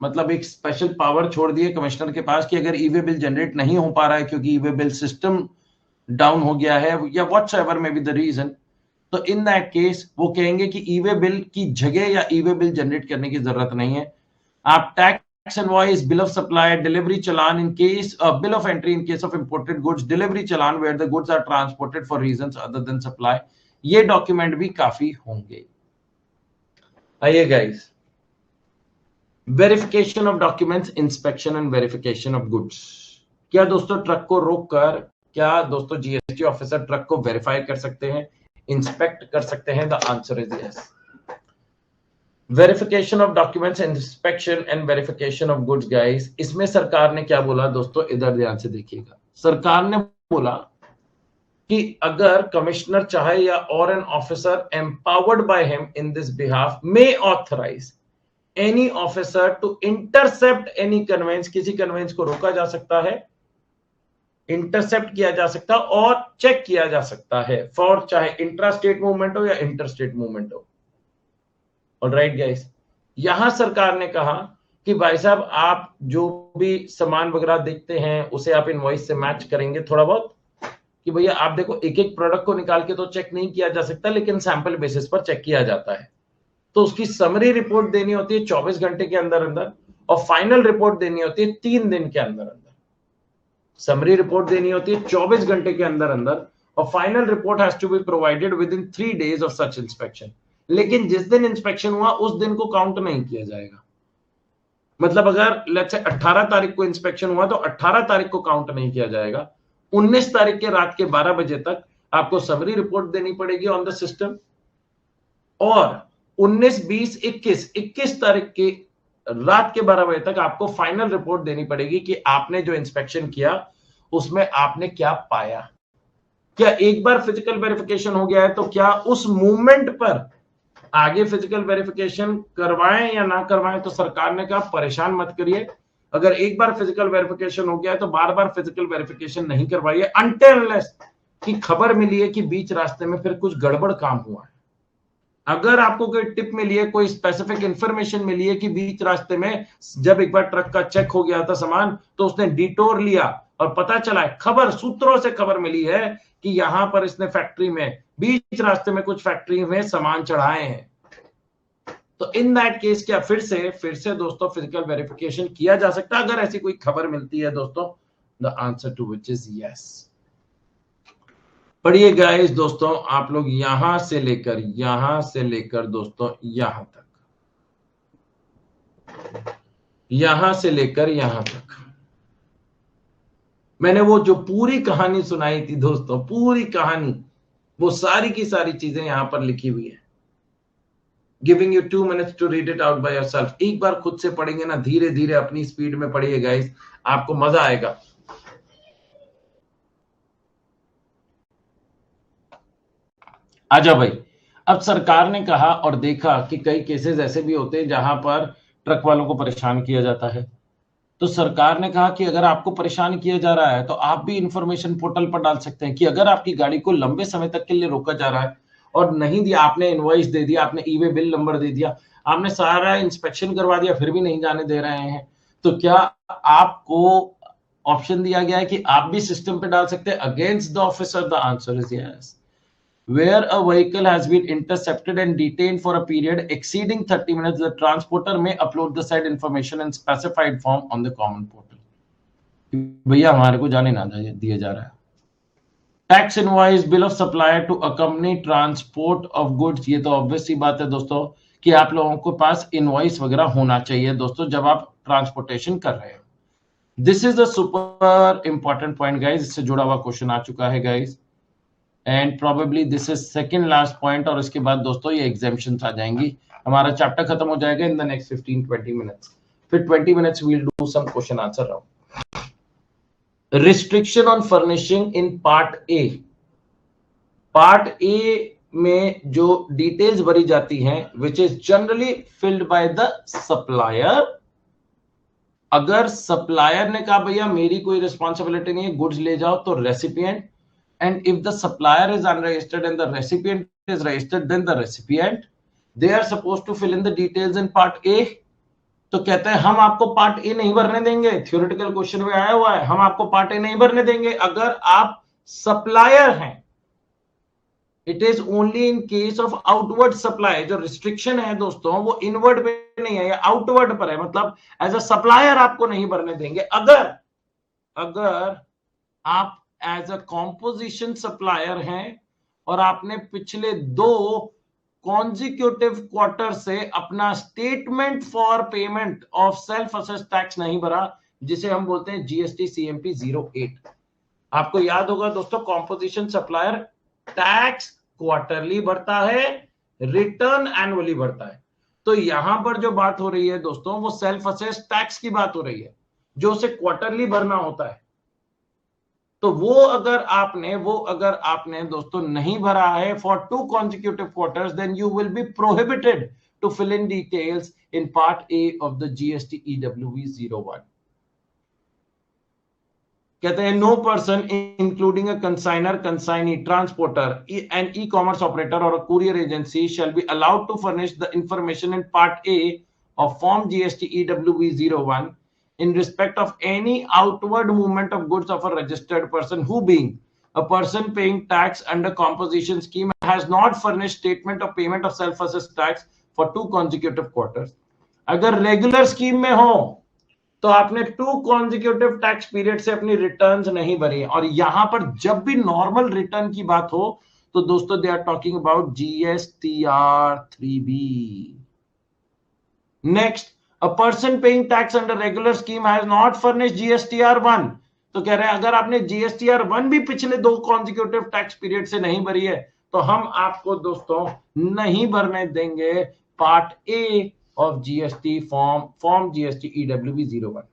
मतलब एक स्पेशल पावर छोड़ दी है कमिश्नर के पास कि अगर ई-वे बिल जनरेट नहीं हो पा रहा है क्योंकि ई-वे बिल सिस्टम डाउन हो गया है या whatever may be the reason, तो इन दैट केस वो कहेंगे कि ई-वे बिल की जगह या ई-वे बिल जनरेट करने की जरूरत नहीं है। आप tax invoice, bill of supply, delivery challan in case, bill of entry in case of imported goods, delivery challan where the goods are transported for reasons other than supply, ये डॉक्यूमेंट भी काफी होंगे। आइए guys, verification of documents, inspection and verification of goods. क्या दोस्तों ट्रक को रोककर क्या दोस्तों जीएसटी ऑफिसर ट्रक को वेरीफाई कर सकते हैं, इंस्पेक्ट कर सकते हैं? The answer is yes. Verification of documents, inspection and verification of goods guys, इसमें सरकार ने क्या बोला दोस्तों, इधर ध्यान से देखिएगा। सरकार ने बोला कि अगर कमिश्नर चाहे या और an officer empowered by him in this behalf may authorise any officer to intercept any conveyance, किसी कन्वेंस को रोका जा सकता है, इंटरसेप्ट किया जा सकता है और चेक किया जा सकता है फॉर चाहे इंट्रा स्टेट मूवमेंट हो या इंटर स्टेट मूवमेंट हो। ऑलराइट गाइस, यहां सरकार ने कहा कि भाई साहब आप जो भी सामान वगैरह देखते हैं उसे आप इनवॉइस से मैच करेंगे थोड़ा बहुत, कि भैया आप देखो एक एक प्रोडक्ट को निकाल के तो चेक नहीं किया जा सकता, लेकिन सैंपल बेसिस पर चेक किया जाता है। तो उसकी समरी रिपोर्ट देनी होती है 24 घंटे के अंदर अंदर, और फाइनल रिपोर्ट देनी होती है 3 दिन के अंदर अंदर। समरी रिपोर्ट देनी होती है 24 घंटे के अंदर अंदर, और final report has to be provided within 3 days of such inspection. लेकिन जिस दिन इंस्पेक्शन हुआ उस दिन को काउंट नहीं किया जाएगा। मतलब अगर लेट्स से 18 तारीख को इंस्पेक्शन हुआ तो 18 तारीख को काउंट नहीं किया जाएगा। 19 तारीख के रात के 12 बजे तक आपको समरी रिपोर्ट देनी पड़ेगी ऑन द सिस्टम, और 19, 20, 21 तारीख के रात के 12 बजे तक आपको फाइनल रिपोर्ट देनी पड़ेगी कि आपने जो इंस्पेक्शन किया उसमें आपने क्या पाया। क्या एक बार फिजिकल वेरिफिकेशन हो गया है तो क्या उस मूवमेंट पर आगे फिजिकल वेरिफिकेशन करवाएं या ना करवाएं? तो सरकार ने कहा परेशान मत करिए, अगर एक बार फिजिकल वेरिफिकेशन हो गया है तो बार बार फिजिकल वेरिफिकेशन नहीं करवाइए अनटिल अनलेस कि खबर मिली है कि बीच रास्ते में फिर कुछ गड़बड़ काम हुआ है। अगर आपको कोई टिप मिली है, कोई स्पेसिफिक इंफॉर्मेशन मिली है कि बीच रास्ते में जब एक बार ट्रक का चेक हो गया था सामान तो उसने डिटोर लिया और पता चला है, खबर सूत्रों से खबर मिली है कि यहां पर इसने फैक्ट्री में बीच रास्ते में कुछ फैक्ट्री में सामान चढ़ाए हैं, तो इन दैट केस क्या फिर से दोस्तों फिजिकल वेरिफिकेशन किया जा सकता है अगर ऐसी कोई खबर मिलती है दोस्तों? The answer to which is yes. पढ़िए गाइस दोस्तों, आप लोग यहां से लेकर दोस्तों यहां तक, यहां से लेकर यहां तक मैंने वो जो पूरी कहानी सुनाई थी दोस्तों, पूरी कहानी, वो सारी की सारी चीजें यहां पर लिखी हुई है। Giving you 2 minutes to read it out by yourself. एक बार खुद से पढ़ेंगे ना, धीरे धीरे अपनी स्पीड में पढ़िए गाइस, आपको मजा आएगा। आजा भाई, अब सरकार ने कहा और देखा कि कई केसेस ऐसे भी होते हैं जहां पर ट्रक वालों को परेशान किया जाता है, तो सरकार ने कहा कि अगर आपको परेशान किया जा रहा है तो आप भी इंफॉर्मेशन पोर्टल पर डाल सकते हैं कि अगर आपकी गाड़ी को लंबे समय तक के लिए रोका जा रहा है और नहीं दिया, आपने इनवॉइस दे दिया, आपने ई वे बिल नंबर दे दिया, आपने सारा इंस्पेक्शन करवा दिया, फिर भी नहीं जाने दे रहे हैं, तो क्या आपको ऑप्शन दिया गया है कि आप भी सिस्टम पे डाल सकते हैं against the officer? The answer is yes. Where a vehicle has been intercepted and detained for a period exceeding 30 minutes, the transporter may upload the said information in specified form on the common portal। भैया हमारे को जाने ना दिया जा रहा है। Tax invoice, bill of supply to accompany transport of goods, ये तो ऑब्वियस सी बात है दोस्तों कि आप लोगों के पास इनवॉइस वगैरह होना चाहिए दोस्तों जब आप ट्रांसपोर्टेशन कर रहे हो। This is the super important point guys, इससे जुड़ा हुआ क्वेश्चन आ चुका है guys, and probably this is second last point, और इसके बाद दोस्तों ये एग्जाम्पशंस आ जाएंगी, हमारा चैप्टर खत्म हो जाएगा इन द नेक्स्ट 15-20 मिनट्स, फिर 20 minutes we will do some question answer round. Restriction on furnishing in part A. Part A में जो डिटेल्स भरी जाती हैं which is generally filled by the supplier. अगर सप्लायर ने कहा भैया मेरी कोई रिस्पॉन्सिबिलिटी नहीं है, गुड्स ले जाओ, तो recipient, and if the supplier is unregistered and the recipient is registered, then the recipient, they are supposed to fill in the details in part A। तो कहते हैं हम आपको पार्ट ए नहीं भरने देंगे, थ्योरेटिकल क्वेश्चन में आया हुआ है, हम आपको पार्ट ए नहीं भरने देंगे अगर आप सप्लायर हैं। It is only in case of outward supply. जो रिस्ट्रिक्शन है दोस्तों वो इनवर्ड पे नहीं है, या आउटवर्ड पर है, मतलब एज अ सप्लायर आपको नहीं भरने देंगे। अगर आप एज अ कॉम्पोजिशन सप्लायर हैं और आपने पिछले 2 कॉन्जिक्यूटिव क्वार्टर से अपना statement for payment of self assess tax नहीं भरा, जिसे हम बोलते हैं जीएसटी सीएमपी 08। आपको याद होगा दोस्तों, कॉम्पोजिशन सप्लायर टैक्स क्वार्टरली भरता है, रिटर्न एनुअली भरता है। तो यहां पर जो बात हो रही है दोस्तों वो सेल्फ असेस टैक्स की बात हो रही है, जो उसे क्वार्टरली भरना होता है। तो वो अगर आपने दोस्तों नहीं भरा है for 2 consecutive quarters, then you will be prohibited to fill in details in part A of the GST EWV 01। कहते हैं no person including a consignor, consignee, transporter, an e commerce operator और courier agency shall be allowed to furnish the information in part A of form GST EWV 01 in respect of any outward movement of goods of a registered person who, being a person paying tax under composition scheme, has not furnished statement of payment of self-assessed tax for 2 consecutive quarters। अगर रेगुलर स्कीम में हो तो आपने 2 consecutive टैक्स पीरियड से अपनी रिटर्न्स नहीं भरी, और यहां पर जब भी नॉर्मल रिटर्न की बात हो तो दोस्तों they are talking about GSTR 3B। Next, a person paying tax under regular scheme has not furnished GSTR 1। तो कह रहे हैं अगर आपने GSTR 1 भी पिछले 2 consecutive टैक्स पीरियड से नहीं भरी है तो हम आपको दोस्तों नहीं भरने देंगे part A of GST form GST EWB 01।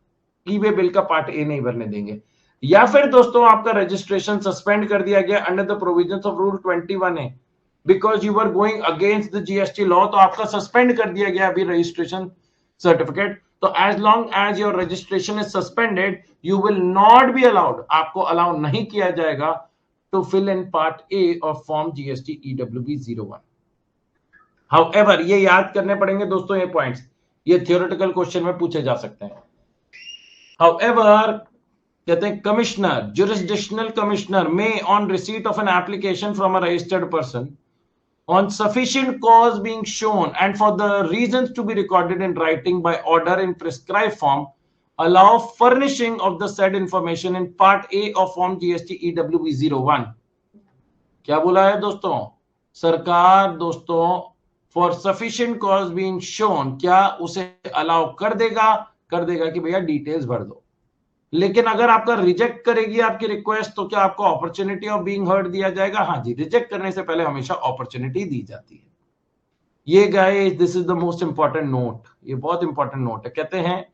E way bill का पार्ट ए नहीं भरने देंगे। या फिर दोस्तों आपका रजिस्ट्रेशन सस्पेंड कर दिया गया under the provisions of rule 21A because you are going against the GST law, तो आपका सस्पेंड कर दिया गया अभी रजिस्ट्रेशन सर्टिफिकेट। तो as long as your registration is suspended you will not be allowed, आपको अलाउ नहीं किया जाएगा to fill in part A of form GST EWB 01। However ये याद करने पड़ेंगे दोस्तों, ये पॉइंट्स ये थियोरेटिकल क्वेश्चन में पूछे जा सकते हैं। हाउएवर कहते हैं कमिश्नर, जुरिसडिक्शनल कमिश्नर में on receipt of an application from a registered person on sufficient cause being shown and for the reasons to be recorded in writing by order in prescribed form allow furnishing of the said information in part A of form GST EWB 01। क्या बोला है दोस्तों? सरकार दोस्तों for sufficient cause being shown क्या उसे अलाउ कर देगा कि भैया डिटेल्स भर दो। लेकिन अगर आपका रिजेक्ट करेगी आपकी रिक्वेस्ट तो क्या आपको अपॉर्चुनिटी ऑफ बीइंग हर्ड दिया जाएगा? हाँ जी, रिजेक्ट करने से पहले हमेशा अपॉर्चुनिटी दी जाती है। ये guys this is the most important note, ये बहुत इंपॉर्टेंट नोट है। कहते हैं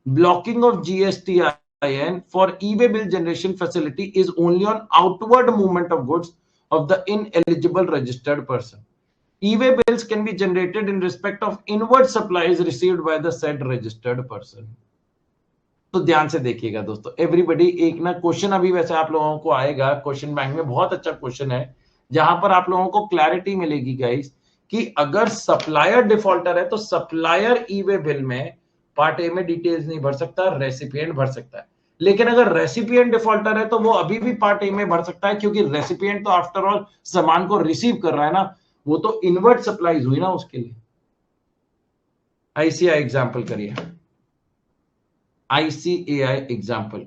blocking of GSTIN for e-way bill generation facility is only on outward movement of goods of the ineligible registered person. E-way bills can be generated in respect of inward supplies received by the said registered person. तो ध्यान से देखिएगा दोस्तों एवरीबॉडी, एक ना क्वेश्चन अभी वैसे आप लोगों को आएगा क्वेश्चन बैंक में, बहुत अच्छा क्वेश्चन है जहां पर आप लोगों को क्लैरिटी मिलेगी गाइस कि अगर सप्लायर डिफॉल्टर है तो सप्लायर ई-वे बिल में पार्ट ए में डिटेल्स नहीं भर सकता, रेसिपिएंट भर सकता है। लेकिन अगर रेसिपिएंट डिफॉल्टर है तो वो अभी भी पार्ट ए में भर सकता है क्योंकि रेसिपिएंट तो आफ्टर ऑल सामान को रिसीव कर रहा है ना, वो तो इनवर्ड सप्लाईज हुई ना उसके लिए। आईसीआई एग्जाम्पल करिए, ICAI example।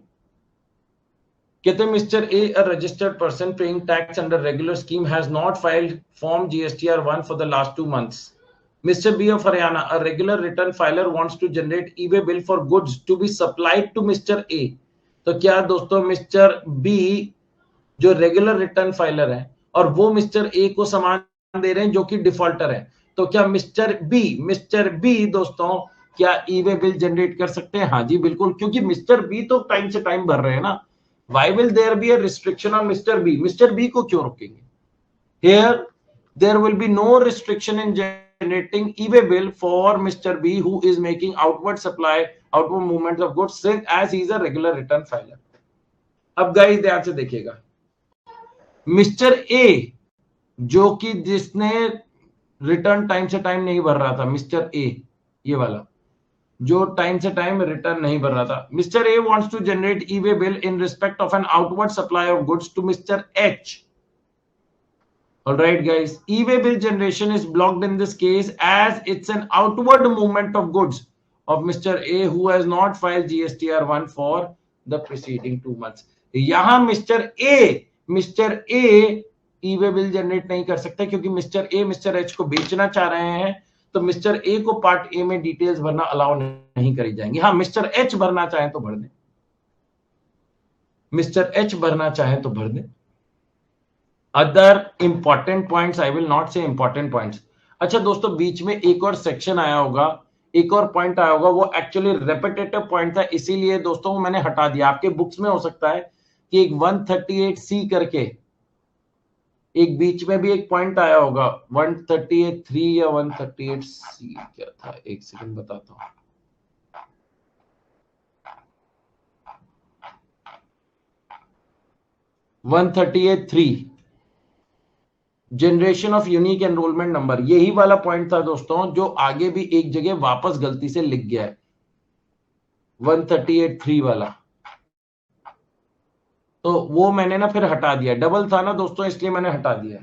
कहते हैं mister A, a registered person paying tax under regular scheme has not filed form GSTR1 for the last 2 months. Mr. B of Haryana, a regular return filer, wants to generate e-way bill for goods to be supplied to Mr. A। तो क्या दोस्तों मिस्टर B जो रेगुलर रिटर्न फाइलर है और वो मिस्टर ए को सामान दे रहे हैं जो कि डिफॉल्टर है, तो क्या मिस्टर बी दोस्तों क्या ई-वे बिल जनरेट कर सकते हैं? हाँ जी बिल्कुल, क्योंकि मिस्टर बी तो टाइम से टाइम भर रहे हैं ना। Why will there be a restriction on Mr. B? Mister B को क्यों रोकेंगे? Here there will be no restriction in generating e-way bill for Mr. B who is making outward movements of goods since as he is a regular return filer। अब गाइस ध्यान से देखिएगा, मिस्टर ए जो कि जिसने रिटर्न टाइम से टाइम नहीं भर रहा था, मिस्टर ए ये वाला जो टाइम से टाइम रिटर्न नहीं भर रहा था, mister A wants to generate e way bill in respect of an outward supply of goods to mister H. Alright guys, e way bill generation is blocked in this case as it's an outward movement of goods of mister A who has not filed GSTR one for the preceding 2 months। यहां mister A e way bill generate नहीं कर सकता क्योंकि मिस्टर ए मिस्टर एच को बेचना चाह रहे हैं, तो मिस्टर ए को पार्ट ए में डिटेल्स भरना अलाउ नहीं करी जाएंगी। हाँ मिस्टर एच भरना चाहें तो भर दें, मिस्टर एच भरना चाहें तो भर दें। Other important points, I will not से इंपॉर्टेंट पॉइंट्स। अच्छा दोस्तों बीच में एक और सेक्शन आया होगा, एक और पॉइंट आया होगा, वो एक्चुअली रेपिटेटिव पॉइंट था, इसीलिए दोस्तों मैंने हटा दिया। आपके बुक्स में हो सकता है कि एक 138C करके एक बीच में भी एक पॉइंट आया होगा, 138(3) या 138C क्या था, एक सेकंड बताता हूं। Generation of unique enrolment number, यही वाला पॉइंट था दोस्तों जो आगे भी एक जगह वापस गलती से लिख गया है, 138(3) वाला, तो वो मैंने ना फिर हटा दिया, डबल था ना दोस्तों इसलिए मैंने हटा दिया।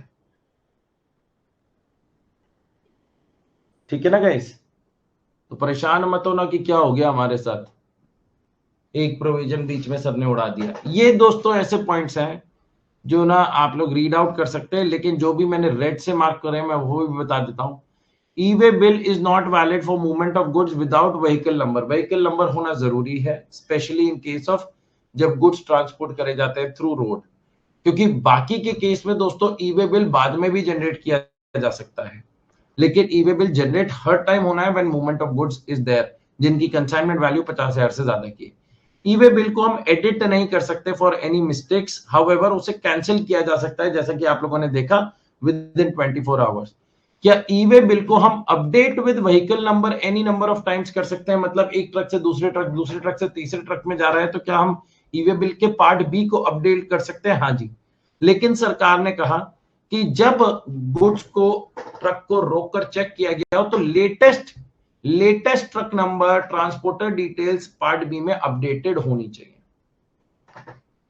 ठीक है ना गाइस, तो परेशान मत होना कि क्या हो गया हमारे साथ, एक प्रोविजन बीच में सबने उड़ा दिया। ये दोस्तों ऐसे पॉइंट्स हैं जो ना आप लोग रीड आउट कर सकते हैं, लेकिन जो भी मैंने रेड से मार्क करे मैं वो भी बता देता हूं। E-way bill is not valid for movement of goods without vehicle number. Vehicle number होना जरूरी है, स्पेशली इन केस ऑफ जब गुड्स ट्रांसपोर्ट करे जाते हैं थ्रू रोड, क्योंकि बाकी के केस में दोस्तों ई-वे बिल बाद में भी जनरेट किया जा सकता है। लेकिन ई वे बिल जनरेट हर टाइम होना है when movement of goods is there, जिनकी कंसाइनमेंट वैल्यू 50,000 से ज्यादा की। ई वे बिल को हम एडिट नहीं कर सकते फॉर एनी मिस्टेक्स, हाउएवर उसे कैंसिल किया जा सकता है, जैसा कि आप लोगों ने देखा विद इन 24 आवर्स। क्या ई वे बिल को हम update with vehicle number any number of times कर सकते हैं? मतलब एक ट्रक से दूसरे ट्रक से तीसरे ट्रक में जा रहा है, तो क्या हम ई वे बिल के पार्ट बी को अपडेट कर सकते हैं? हाँ जी। लेकिन सरकार ने कहा कि जब गुड्स को ट्रक को रोककर चेक किया गया हो तो latest truck number, transporter details part B में अपडेटेड होनी चाहिए।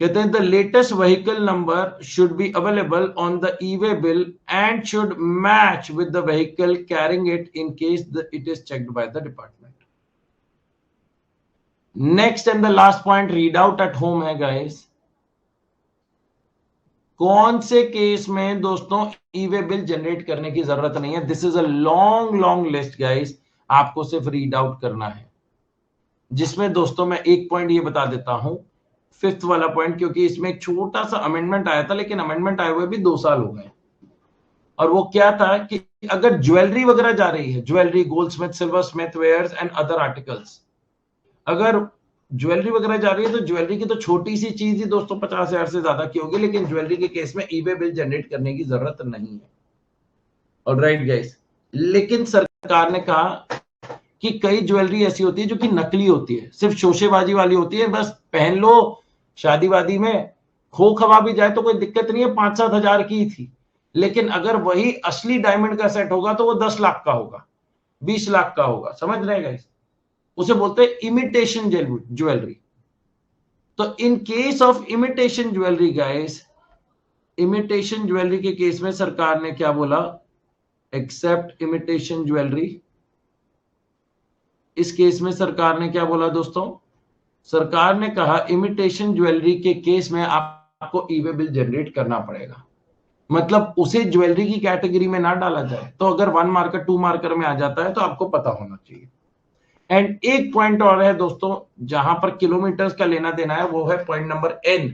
कहते हैं the latest vehicle number should be available on the E way bill and should match with the vehicle carrying it in case it is checked by the department. Next and the last point read out at home है गाइस। कौन से केस में दोस्तों ई वे बिल जनरेट करने की जरूरत नहीं है? This is a long list guys, आपको सिर्फ रीड आउट करना है, जिसमें दोस्तों मैं एक पॉइंट ये बता देता हूं, फिफ्थ वाला पॉइंट, क्योंकि इसमें एक छोटा सा अमेंडमेंट आया था, लेकिन अमेंडमेंट आए हुए भी 2 साल हो गए। और वो क्या था कि अगर ज्वेलरी वगैरह जा रही है, jewellery, gold smith, silver smith wares and other articles, अगर ज्वेलरी वगैरह जा रही है तो ज्वेलरी की तो छोटी सी चीज ही दोस्तों 50,000 से ज्यादा की होगी, लेकिन ज्वेलरी के केस में ई वे बिल जनरेट करने की जरूरत नहीं है। ऑलराइट गाइस, लेकिन सरकार ने कहा कि कई ज्वेलरी ऐसी होती है जो कि नकली होती है, सिर्फ शोशेबाजी वाली होती है, बस पहन लो, शादी वादी में खो खवा भी जाए तो कोई दिक्कत नहीं है, 5-7 हजार की थी। लेकिन अगर वही असली डायमंड का सेट होगा तो वो 10 लाख का होगा, 20 लाख का होगा, समझ रहे गाइस? उसे बोलते हैं इमिटेशन ज्वेलरी। तो in case of imitation jewellery guys, imitation jewellery के केस में सरकार ने क्या बोला? Except imitation jewellery. इस केस में सरकार ने क्या बोला दोस्तों? सरकार ने कहा इमिटेशन ज्वेलरी के केस में आपको ई वे बिल जनरेट करना पड़ेगा, मतलब उसे ज्वेलरी की कैटेगरी में ना डाला जाए। तो अगर 1 मार्कर 2 मार्कर में आ जाता है तो आपको पता होना चाहिए। एंड एक पॉइंट और है दोस्तों, जहां पर किलोमीटर्स का लेना देना है, वो है पॉइंट नंबर N।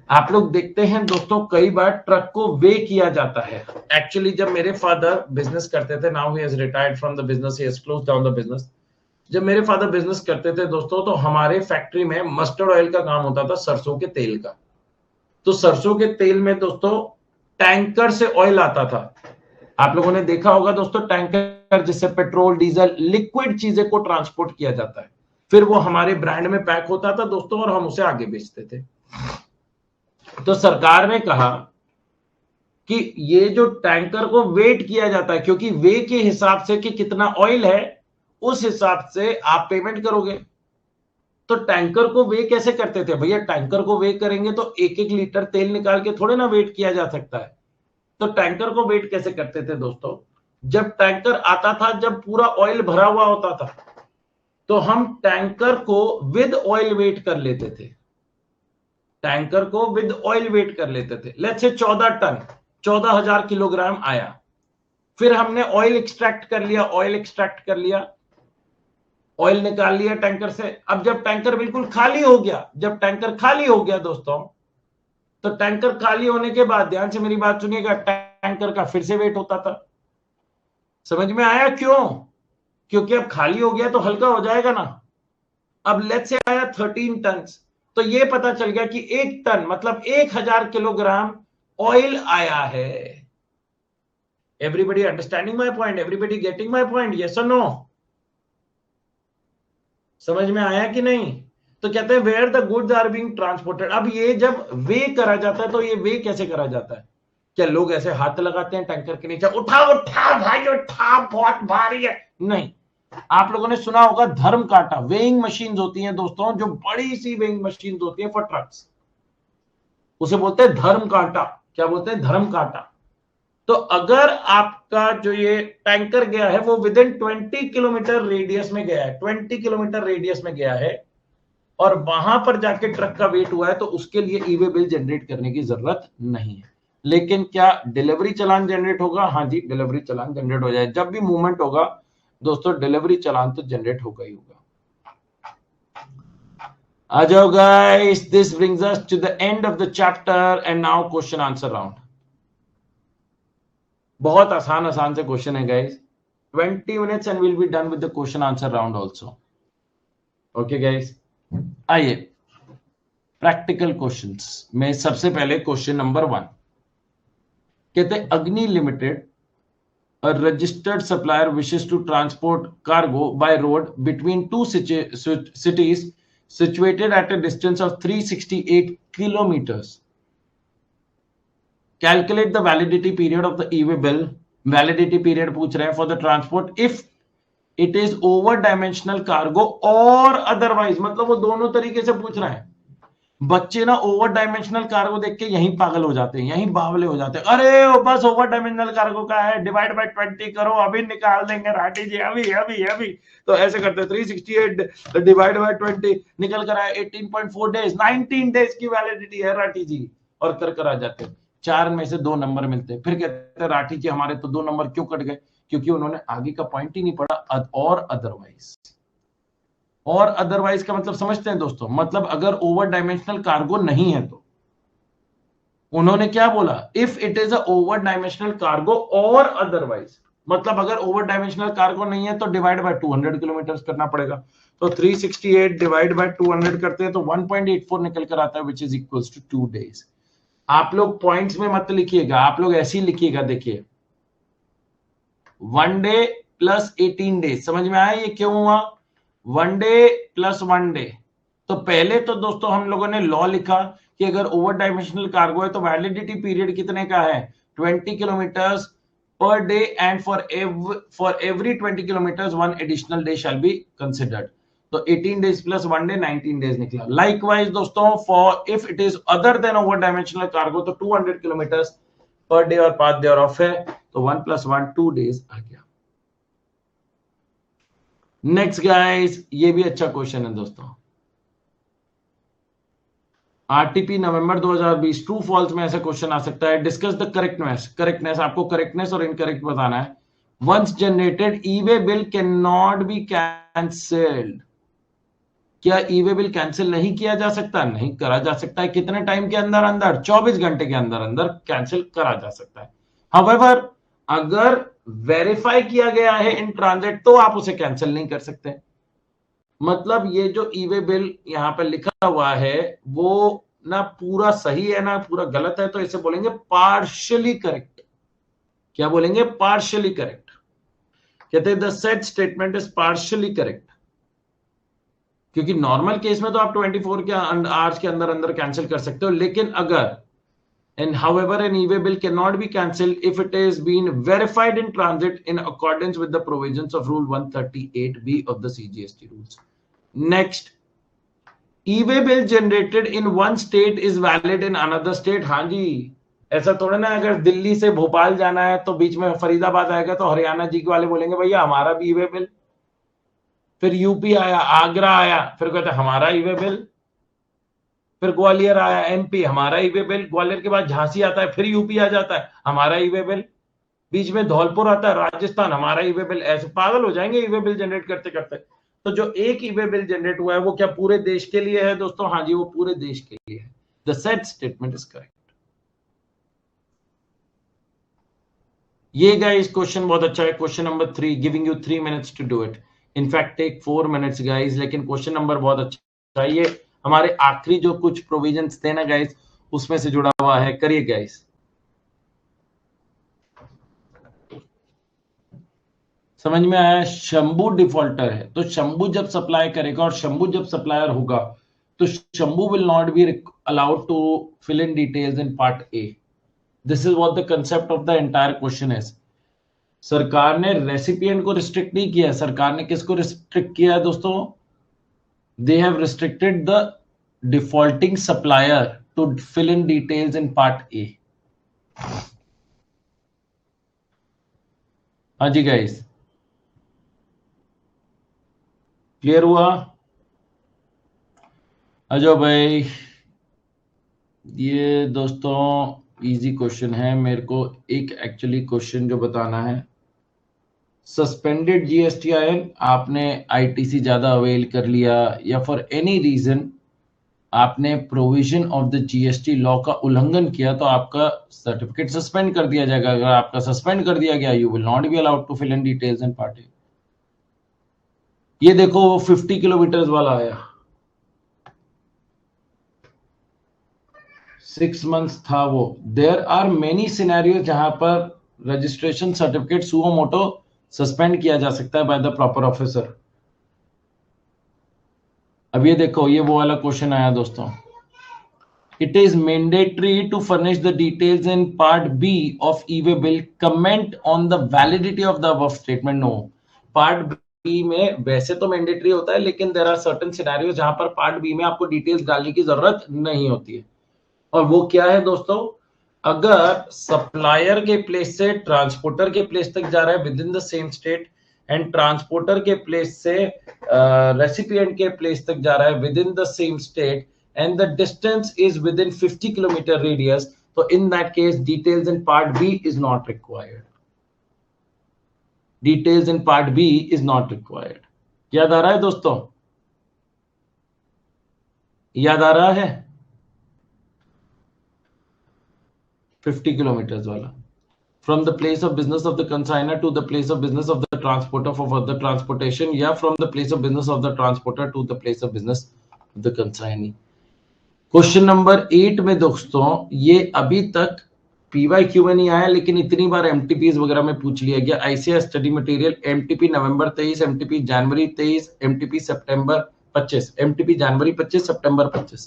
आप लोग देखते हैं दोस्तों, कई बार ट्रक को वे किया जाता है। एक्चुअली जब मेरे फादर बिजनेस करते थे, now he has retired from the business, he has closed down the business. जब मेरे फादर बिजनेस करते थे दोस्तों, तो हमारे फैक्ट्री में मस्टर्ड ऑयल का काम होता था, सरसों के तेल का। तो सरसों के तेल में दोस्तों टैंकर से ऑयल आता था। आप लोगों ने देखा होगा दोस्तों, टैंकर जिससे पेट्रोल, डीजल, लिक्विड चीजें को ट्रांसपोर्ट किया जाता है, फिर वो हमारे ब्रांड में पैक होता था दोस्तों, और हम उसे आगे बेचते थे। तो सरकार ने कहा कि ये जो टैंकर को वेट किया जाता है, क्योंकि वे के हिसाब से कि कितना ऑयल है, उस हिसाब से आप पेमेंट करोगे। तो टैंकर को वे कैसे करते थे भैया? टैंकर को वे करेंगे तो 1-1 लीटर तेल निकाल के थोड़े ना वेट किया जा सकता है। तो टैंकर को वेट कैसे करते थे दोस्तों? जब टैंकर आता था, जब पूरा ऑयल भरा हुआ होता था, तो हम टैंकर को विद ऑयल वेट कर लेते थे। टैंकर को विद ऑयल वेट कर लेते थे। लेट्स से 14 टन, 14,000 किलोग्राम आया, फिर हमने ऑयल एक्सट्रैक्ट कर लिया, ऑयल निकाल लिया टैंकर से। अब जब टैंकर बिल्कुल खाली हो गया, दोस्तों, तो टैंकर खाली होने के बाद, ध्यान से मेरी बात सुनिएगा, टैंकर का फिर से वेट होता था। समझ में आया क्यों? क्योंकि अब खाली हो गया तो हल्का हो जाएगा ना। अब लेट्स से आया 13 टन, तो ये पता चल गया कि 1 टन मतलब 1000 किलोग्राम ऑयल आया है। Everybody understanding my point? Everybody getting my point? Yes और नो? समझ में आया कि नहीं? तो कहते हैं where the goods are being transported. अब ये जब वे करा जाता है, तो ये वे कैसे करा जाता है? क्या लोग ऐसे हाथ लगाते हैं टैंकर के नीचे, उठा भाई उठा, बहुत भारी है? नहीं। आप लोगों ने सुना होगा धर्म कांटा, वेइंग मशीन होती हैं दोस्तों, जो बड़ी सी वेइंग मशीन होती है फॉर ट्रक्स, उसे बोलते हैं धर्म कांटा। क्या बोलते हैं? धर्म कांटा। तो अगर आपका जो ये टैंकर गया है वो विद इन 20 किलोमीटर रेडियस में गया है, 20 किलोमीटर रेडियस में गया है, और वहां पर जाके ट्रक का वेट हुआ है, तो उसके लिए ई वे बिल जनरेट करने की जरूरत नहीं है। लेकिन क्या डिलीवरी चालान जनरेट होगा? हाँ जी, डिलीवरी चालान जनरेट हो जाए। जब भी मूवमेंट होगा दोस्तों, डिलीवरी चालान तो जनरेट होगा ही होगा। आ जाओ guys, this brings us to the end of the chapter and now question answer round. बहुत आसान आसान से क्वेश्चन है guys. 20 minutes and we'll be done with the question answer round also. Okay guys. आइए प्रैक्टिकल क्वेश्चंस में सबसे पहले क्वेश्चन नंबर 1. कहते हैं अग्नि limited, a registered supplier wishes to transport cargo by road between two cities situated at a distance of 368 kilometers. Calculate the validity period of the e-way bill. Validity period पूछ रहे हैं for the transport if it is over dimensional cargo or otherwise. मतलब वो दोनों तरीके से पूछ रहा है. बच्चे ना ओवर डायमेंशनल कार्गो देख के यहीं पागल हो जाते हैं, यहीं बावले हो जाते हैं. अरे वो बस ओवर डायमेंशनल कार्गो का है, डिवाइड बाय 20 करो, अभी निकाल देंगे राठी जी, अभी अभी अभी. तो ऐसे करते हैं. 368 डिवाइड बाय 20 निकल कर आए 18.4 डेज. 19 डेज की वैलिडिटी है राठी जी, और कर आ जाते हैं. 4 में से 2 नंबर मिलते हैं. फिर कहते हैं राठी जी हमारे तो 2 नंबर क्यों कट गए? क्योंकि उन्होंने आगे का पॉइंट ही नहीं पढ़ा. और अदरवाइज, और अदरवाइज का मतलब समझते हैं दोस्तों? मतलब अगर ओवर डायमेंशनल कार्गो नहीं है तो उन्होंने क्या बोला? If it is a over dimensional cargo और अदरवाइज. मतलब अगर ओवर डायमेंशनल कार्गो नहीं है तो डिवाइड बाय 200 किलोमीटर करना पड़ेगा. तो 368 डिवाइड बाय 200 करते हैं तो 1.84 निकल कर आता है, which is equals to 2 days. आप लोग पॉइंट्स में मत लिखिएगा, आप लोग ऐसे ही लिखिएगा. देखिए 1 डे प्लस 18 डेज. समझ में आया ये क्यों हुआ? 1 डे प्लस 1 डे. तो पहले तो दोस्तों हम लोगों ने लॉ लिखा कि अगर ओवर डायमेंशनल कार्गो है तो वैलिडिटी पीरियड कितने का है? 20 kilometres per day, and for every 20 kilometres 1 additional day shall be considered. तो 18 डेज प्लस 1 डे 19 डेज निकला. लाइकवाइज दोस्तों for if it is other than over dimensional cargo तो 200 किलोमीटर्स पर डे और 5 डे और ऑफ है, तो 1 + 1 2 डेज आ गया. नेक्स्ट गाइस, ये भी अच्छा क्वेश्चन है दोस्तों. आरटीपी नवंबर 2020 ट्रू फॉल्स में ऐसा क्वेश्चन आ सकता है. Discuss the correctness. आपको करेक्टनेस और इनकरेक्ट बताना है. Once generated e way bill can not be cancelled. क्या ई-वे बिल कैंसिल नहीं किया जा सकता? नहीं करा जा सकता है. कितने टाइम के अंदर अंदर? 24 घंटे के अंदर अंदर कैंसिल करा जा सकता है. हाउएवर अगर वेरीफाई किया गया है इन ट्रांजिट तो आप उसे कैंसिल नहीं कर सकते. मतलब ये जो ई-वे बिल यहां पर लिखा हुआ है वो ना पूरा सही है ना पूरा गलत है, तो इसे बोलेंगे पार्शियली करेक्ट. क्या बोलेंगे? Partially correct. कहते हैं the said statement is partially correct. क्योंकि नॉर्मल केस में तो आप 24 के आवर्स के अंदर अंदर कैंसिल कर सकते हो, लेकिन अगर and however an e-way bill cannot be cancelled if it has been verified in transit in accordance with the provisions of rule 138B of the CGST rules. Next, e-way bill generated in one state is valid in another state. हाँ जी, ऐसा थोड़ा ना अगर दिल्ली से भोपाल जाना है तो बीच में फरीदाबाद आएगा तो हरियाणा जी वाले बोलेंगे भैया हमारा भी ई-वे बिल. फिर यूपी आया, आगरा आया, फिर कहते हमारा ई-वे बिल. फिर ग्वालियर आया, एमपी, हमारा ई-वे बिल. ग्वालियर के बाद झांसी आता है, फिर यूपी आ जाता है, हमारा ई-वे बिल. बीच में धौलपुर आता है, राजस्थान, हमारा ई-वे बिल. ऐसे पागल हो जाएंगे ई-वे बिल जनरेट करते करते. तो जो एक ई-वे बिल जनरेट हुआ है वो क्या पूरे देश के लिए है दोस्तों? हाँ जी, वो पूरे देश के लिए है. The said statement is correct. ये गाइस क्वेश्चन बहुत अच्छा है. Question number 3, giving you 3 minutes to do it. In fact take 4 minutes guys, लेकिन क्वेश्चन नंबर बहुत अच्छा है. ये हमारे आखिरी जो कुछ प्रोविजंस थे ना गाइस उसमें से जुड़ा हुआ है. करिए गाइस. समझ में आया? शंभू डिफॉल्टर है तो शंभू जब सप्लाई करेगा और शंभू जब सप्लायर होगा तो Shambhu will not be allowed to fill in details in part A. This is what the concept of the entire question is. सरकार ने रेसिपिएंट को रिस्ट्रिक्ट नहीं किया. सरकार ने किसको रिस्ट्रिक्ट किया है दोस्तों? They have restricted the defaulting supplier to fill in details in part A. हाँ जी गाइस, क्लियर हुआ? अजय भाई, ये दोस्तों इजी क्वेश्चन है. मेरे को एक एक्चुअली क्वेश्चन जो बताना है. सस्पेंडेड जीएसटीआईएन आपने आईटीसी ज्यादा अवेल कर लिया या फॉर एनी रीजन आपने provision of the GST law का उल्लंघन किया तो आपका सर्टिफिकेट सस्पेंड कर दिया जाएगा। अगर आपका सस्पेंड कर दिया गया, you will not be allowed to fill in details and party. ये देखो वो 50 किलोमीटर वाला आया, 6 months था वो। देयर आर मेनी सिनेरियो जहां पर registration certificate suo motu suspend किया जा सकता है बाय द प्रॉपर ऑफिसर। अब ये देखो, ये वो वाला क्वेश्चन आया दोस्तों। It is mandatory to furnish the details in part B of e-way bill. Comment on the validity of the above statement. No. Part B में वैसे तो मैंडेटरी होता है, लेकिन देयर आर सर्टेन सिनेरियोज जहां पर पार्ट बी में आपको डिटेल्स डालने की जरूरत नहीं होती है। और वो क्या है दोस्तों? अगर सप्लायर के प्लेस से ट्रांसपोर्टर के प्लेस तक जा रहा है within the same state, and transporter के प्लेस से रेसिपिएंट के प्लेस तक जा रहा है within the same state, and the distance is within 50 kilometer radius, so in that case details in part B is not required. Details in part B is not required. याद आ रहा है दोस्तों? याद आ रहा है? 50 kilometers वाला, from the place of business of the consignor to the place of business of the transporter for further transportation, या from the place of business of the transporter to the place of business of the consignee. Question number 8 में दोस्तों, ये अभी तक पीवाईक्यू में नहीं आया, लेकिन इतनी बार एमटीपीज वगैरह में पूछ लिया गया। आईसीएस स्टडी मटेरियल, एमटीपी नवंबर 23, एमटीपी जनवरी 23, एमटीपी सितंबर 25, एमटीपी जनवरी 25, सितंबर 25।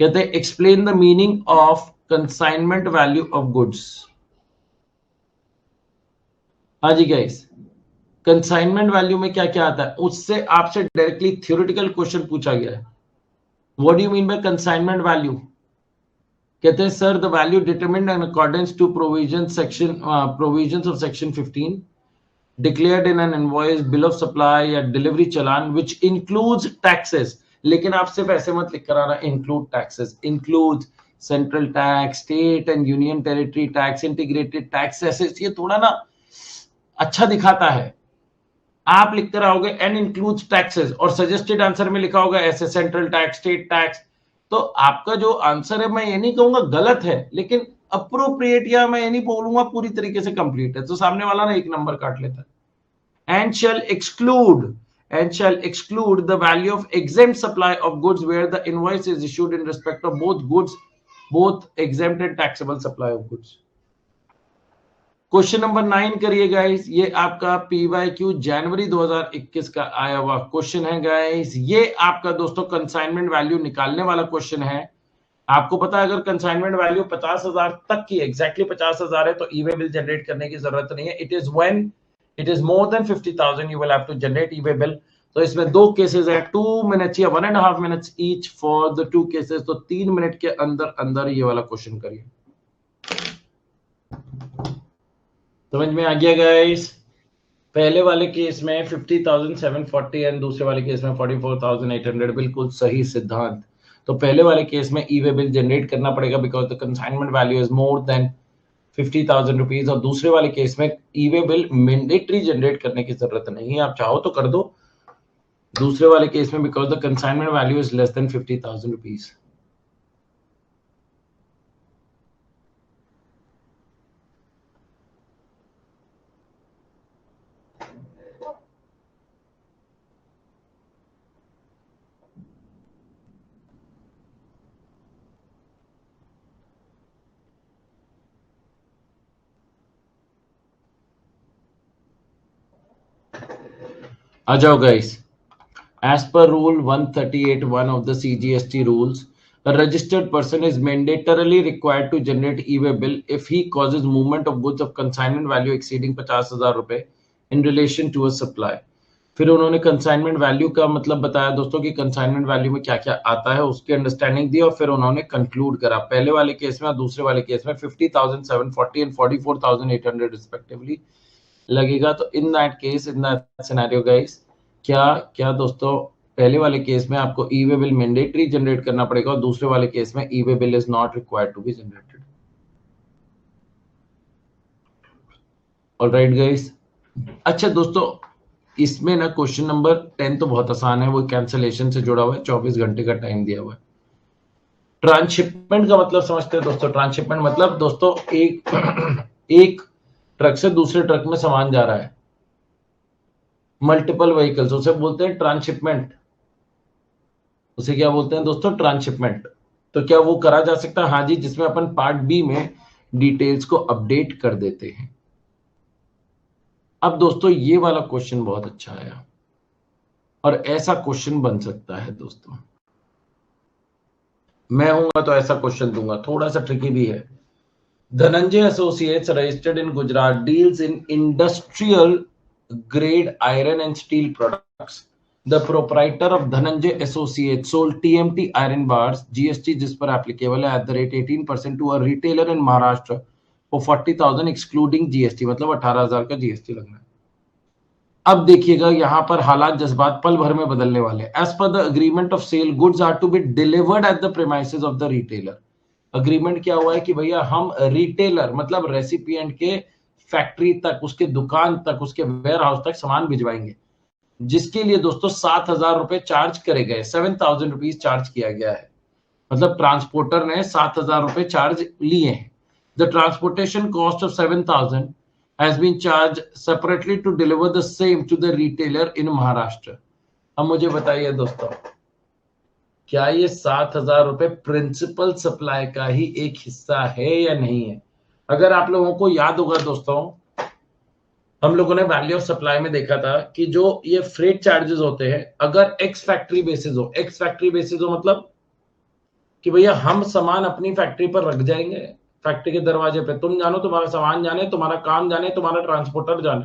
कहते हैं explain the meaning of consignment value of goods. हाँ जी गाइस, कंसाइनमेंट वैल्यू में क्या क्या आता है, उससे आपसे डायरेक्टली थ्योरेटिकल क्वेश्चन पूछा गया है। What do you mean by consignment value? कहते हैं sir, the value determined in accordance to provisions of section 15 declared in an invoice, bill of supply या delivery challan which includes taxes। लेकिन आप सिर्फ ऐसे मत लिख कर आना include taxes, includes central tax, state and union territory tax, integrated tax। ऐसे ये थोड़ा ना अच्छा दिखाता है। आप लिख कर आओगे एंड इंक्लूड्स टैक्सेस, और सजेस्टेड आंसर में लिखा होगा ऐसे सेंट्रल टैक्स, स्टेट टैक्स, तो आपका जो आंसर है, मैं ये नहीं कहूंगा गलत है, लेकिन अप्रोप्रिएट, या मैं ये नहीं बोलूंगा पूरी तरीके से कंप्लीट है। तो सामने वाला ना 1 नंबर काट लेता है। And shall exclude the value of exempt supply of goods where the invoice is issued in respect of both goods, both exempt and taxable supply of goods. Question number 9 करिए गाइस, ये आपका पीवाईक्यू जनवरी 2021 का आया हुआ क्वेश्चन है गाइस। ये आपका दोस्तों कंसाइनमेंट वैल्यू निकालने वाला क्वेश्चन है। आपको पता है अगर कंसाइनमेंट वैल्यू 50,000 तक की, एग्जैक्टली 50,000 है, तो ई-वे बिल जनरेट करने की जरूरत नहीं है। It is when it is more than 50,000 you will have to generate e way bill. तो इसमें 2 केसेस है, 2 मिनट्स या 1.5 minutes each for the 2 cases. तो 3 मिनट के अंदर अंदर ये वाला क्वेश्चन करिए। समझ में आ गया गाइस? पहले वाले केस में 50,740 एंड दूसरे वाले केस में 44,800, बिल्कुल सही सिद्धांत। तो पहले वाले केस में ई-वे बिल जनरेट करना पड़ेगा because the consignment value is more than 50,000 rupees, और दूसरे वाले केस में ई-वे बिल मैंडेटरी जनरेट करने की जरूरत नहीं है, आप चाहो तो कर दो। दूसरे वाले केस में because the consignment value is less than 50,000 rupees. आ जाओ guys. As per rule 138(1) of the CGST rules, a registered person is mandatorily required to generate e-way bill if he causes movement of goods of consignment value exceeding 50,000 रुपए in relation to a supply। फिर उन्होंने कंसाइनमेंट वैल्यू का मतलब बताया दोस्तों कि कंसाइनमेंट वैल्यू में क्या क्या आता है, उसकी अंडरस्टैंडिंग दी, और फिर उन्होंने कंक्लूड करा पहले वाले केस में और दूसरे वाले केस में 50,740 एंड 44,800 रिस्पेक्टिवली लगेगा। तो in that case, in that scenario guys, क्या क्या दोस्तों, पहले वाले केस में आपको ई-वे बिल मैंडेटरी जनरेट करना पड़ेगा और दूसरे वाले केस में e way bill is not required to be generated. Alright guys. अच्छा दोस्तों, इसमें ना क्वेश्चन नंबर 10 तो बहुत आसान है, वो कैंसलेशन से जुड़ा हुआ है, 24 घंटे का टाइम दिया हुआ है। ट्रांसशिपमेंट का मतलब समझते हैं दोस्तों? ट्रांसशिपमेंट मतलब दोस्तों एक ट्रक से दूसरे ट्रक में सामान जा रहा है, मल्टीपल व्हीकल्स, उसे बोलते हैं ट्रांसशिपमेंट। उसे क्या बोलते हैं दोस्तों? ट्रांसशिपमेंट। तो क्या वो करा जा सकता है? हाँ जी, जिसमें अपन पार्ट बी में डिटेल्स को अपडेट कर देते हैं। अब दोस्तों ये वाला क्वेश्चन बहुत अच्छा आया, और ऐसा क्वेश्चन बन सकता है दोस्तों। मैं हूंगा तो ऐसा क्वेश्चन दूंगा, थोड़ा सा ट्रिकी भी है। Dhananjay Associates registered in Gujarat deals in industrial grade iron and steel products. The proprietor of Dhananjay Associate sold TMT iron bars, GST जिस पर एप्लीकेबल है, @ 18% to a retailer in Maharashtra for 40,000 excluding GST, मतलब 18,000 का जीएसटी लगना है। अब देखिएगा यहां पर हालात जज्बात पल भर में बदलने वाले हैं। As per the agreement of sale, goods are to be delivered at the premises of the retailer. Agreement क्या हुआ है कि भैया हम रिटेलर मतलब रेसिपिएंट के फैक्ट्री तक, उसके दुकान तक, उसके वेयर हाउस तक सामान भिजवाएंगे, जिसके लिए दोस्तों 7,000 रुपए चार्ज करे गए, 7,000 रुपीज चार्ज किया गया है। मतलब ट्रांसपोर्टर ने 7,000 रुपए चार्ज लिए हैं। The transportation cost of 7,000 has been charged separately to deliver the same to the retailer in Maharashtra। अब मुझे बताइए दोस्तों, क्या ये 7,000 रुपए प्रिंसिपल सप्लाई का ही एक हिस्सा है या नहीं है? अगर आप लोगों को याद होगा दोस्तों, हम लोगों ने वैल्यू ऑफ सप्लाई में देखा था कि जो ये फ्रेट चार्जेस होते हैं, अगर एक्स फैक्ट्री बेसिस हो, एक्स फैक्ट्री बेसिस हो मतलब कि भैया हम सामान अपनी फैक्ट्री पर रख जाएंगे, फैक्ट्री के दरवाजे पे, तुम जानो, तुम्हारा सामान जाने, तुम्हारा काम जाने, तुम्हारा ट्रांसपोर्टर जाने।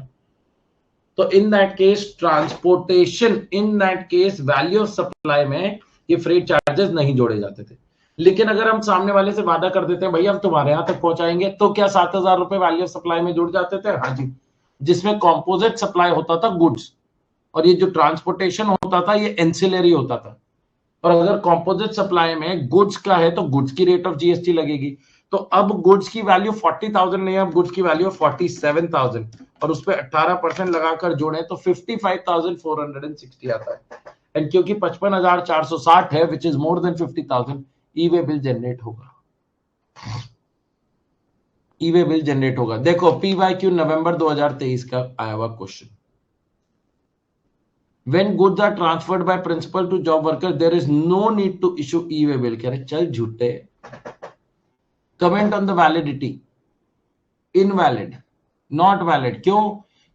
तो in that case transportation, in that case value of supply में ये फ्रेट चार्जेस नहीं जोड़े जाते थे। लेकिन अगर हम सामने वाले से वादा कर देते हैं भैया हम तुम्हारे यहां तक पहुंचाएंगे, तो क्या 7,000 रुपए वैल्यू ऑफ सप्लाई में जुड़ जाते थे? हाँ जी, जिसमें कॉम्पोजिट सप्लाई होता था गुड्स, और ये जो ट्रांसपोर्टेशन होता था ये एंसिलरी होता था। और अगर कॉम्पोजिट सप्लाई में गुड्स का है तो गुड्स की रेट ऑफ जीएसटी लगेगी। तो अब गुड्स की वैल्यू 40,000 नहीं है, अब गुड्स की वैल्यू 47,000, और उस पर 18% लगाकर जोड़े तो 55,460 आता है। एंड क्योंकि 55,460 है, which is more than 50,000, E way bill generate होगा। ई वे बिल जनरेट होगा। देखो पीवाईक्यू नवंबर 2023 का आया हुआ question. When goods are transferred by principal to job worker, there is no need to issue e-way bill। कह रहे चल झूठे। Comment on the validity। Invalid, not valid। क्यों?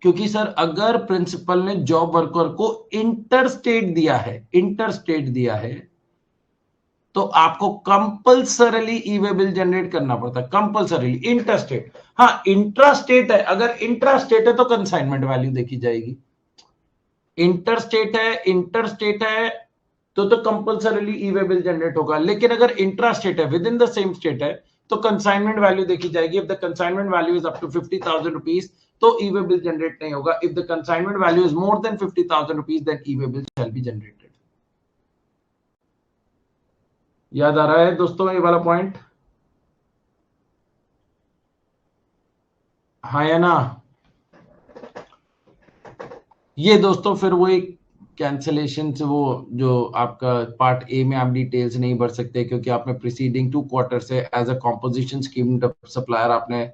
क्योंकि सर अगर प्रिंसिपल ने जॉब वर्कर को इंटरस्टेट दिया है, इंटरस्टेट दिया है, तो आपको कंपल्सरली ई-वे बिल जनरेट करना पड़ता है, कंपल्सरली। इंटरस्टेट, हाँ इंट्रास्टेट है, अगर इंट्रास्टेट है तो कंसाइनमेंट वैल्यू देखी जाएगी। इंटरस्टेट है, इंटरस्टेट है तो कंपल्सरीली ई-वे बिल जनरेट होगा। लेकिन अगर इंट्रास्टेट है, within the same state है, तो कंसाइनमेंट वैल्यू देखी जाएगी। If the consignment value is up to 50,000 rupees तो ई-वे बिल जनरेट नहीं होगा। If the consignment value is more than 50,000 rupees then e way bill shall be generated. याद आ रहा है दोस्तों ये वाला पॉइंट? हाँ या ना? ये दोस्तों फिर वो एक कैंसिलेशन से, वो जो आपका पार्ट ए में आप डिटेल्स नहीं भर सकते क्योंकि आपने प्रीसीडिंग 2 क्वार्टर से as a composition scheme supplier आपने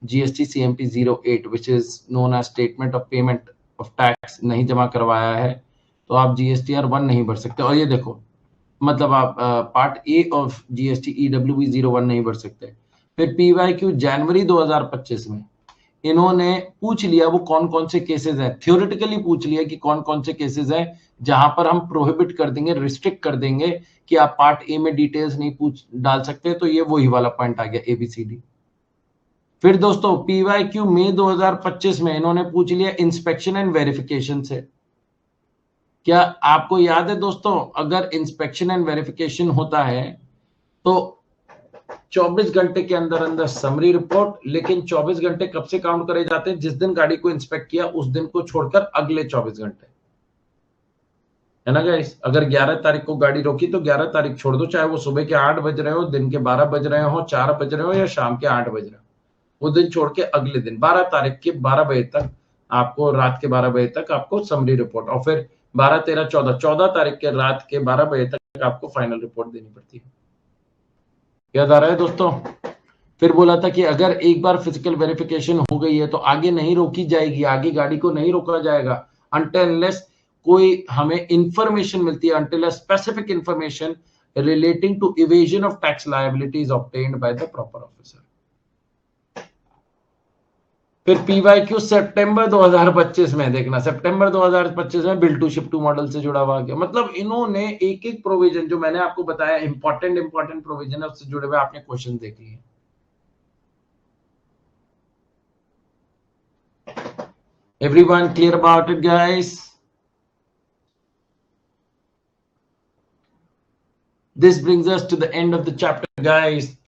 GST CMP 08 which is known as statement of payment of tax नहीं जमा करवाया है, तो आप जीएसटीआर 1 नहीं भर सकते। और ये देखो मतलब आप part A of GST EWB 01 नहीं भर सकते। फिर पीवाईक्यू जनवरी 2025 में इन्होंने पूछ लिया वो कौन कौन से केसेस हैं, थ्योरेटिकली पूछ लिया कि कौन कौन से केसेस हैं जहां पर हम प्रोहिबिट कर देंगे, रिस्ट्रिक्ट कर देंगे कि आप पार्ट ए में डिटेल्स नहीं पूछ डाल सकते। तो ये वही वाला पॉइंट आ गया एबीसीडी। फिर दोस्तों पीवाईक्यू मई 2025 में इन्होंने पूछ लिया इंस्पेक्शन एंड वेरिफिकेशन से। क्या आपको याद है दोस्तों, अगर इंस्पेक्शन एंड वेरिफिकेशन होता है तो 24 घंटे के अंदर अंदर समरी रिपोर्ट, लेकिन 24 घंटे कब से काउंट करे जाते हैं? जिस दिन गाड़ी को इंस्पेक्ट किया उस दिन को छोड़कर अगले 24 घंटे, है ना गाइस? अगर 11 तारीख को गाड़ी रोकी तो 11 तारीख छोड़ दो, चाहे वो सुबह के 8 बज रहे हो, दिन के 12 बज रहे हो, 4 बज रहे हो या शाम के 8 बज रहे हो, वो दिन छोड़ के अगले दिन 12 तारीख के 12 बजे तक आपको, रात के 12 बजे तक आपको समरी रिपोर्ट, और फिर 12, 13, 14 तारीख के रात के 12 बजे तक आपको फाइनल रिपोर्ट देनी पड़ती है। याद आ रहा है दोस्तों? फिर बोला था कि अगर एक बार फिजिकल वेरिफिकेशन हो गई है तो आगे नहीं रोकी जाएगी, आगे गाड़ी को नहीं रोका जाएगा until unless कोई हमें इंफॉर्मेशन मिलती है, until a specific information relating to evasion of tax liability is obtained by the proper officer. फिर PYQ सितंबर 2025 में देखना, सितंबर 2025 में bill to ship to model से जुड़ा हुआ गया। मतलब इन्होंने एक एक प्रोविजन जो मैंने आपको बताया इंपॉर्टेंट प्रोविजन है उससे जुड़े हुए आपने क्वेश्चन देख लिए। Everyone clear about it, guys? This brings us to the end of the chapter, guys.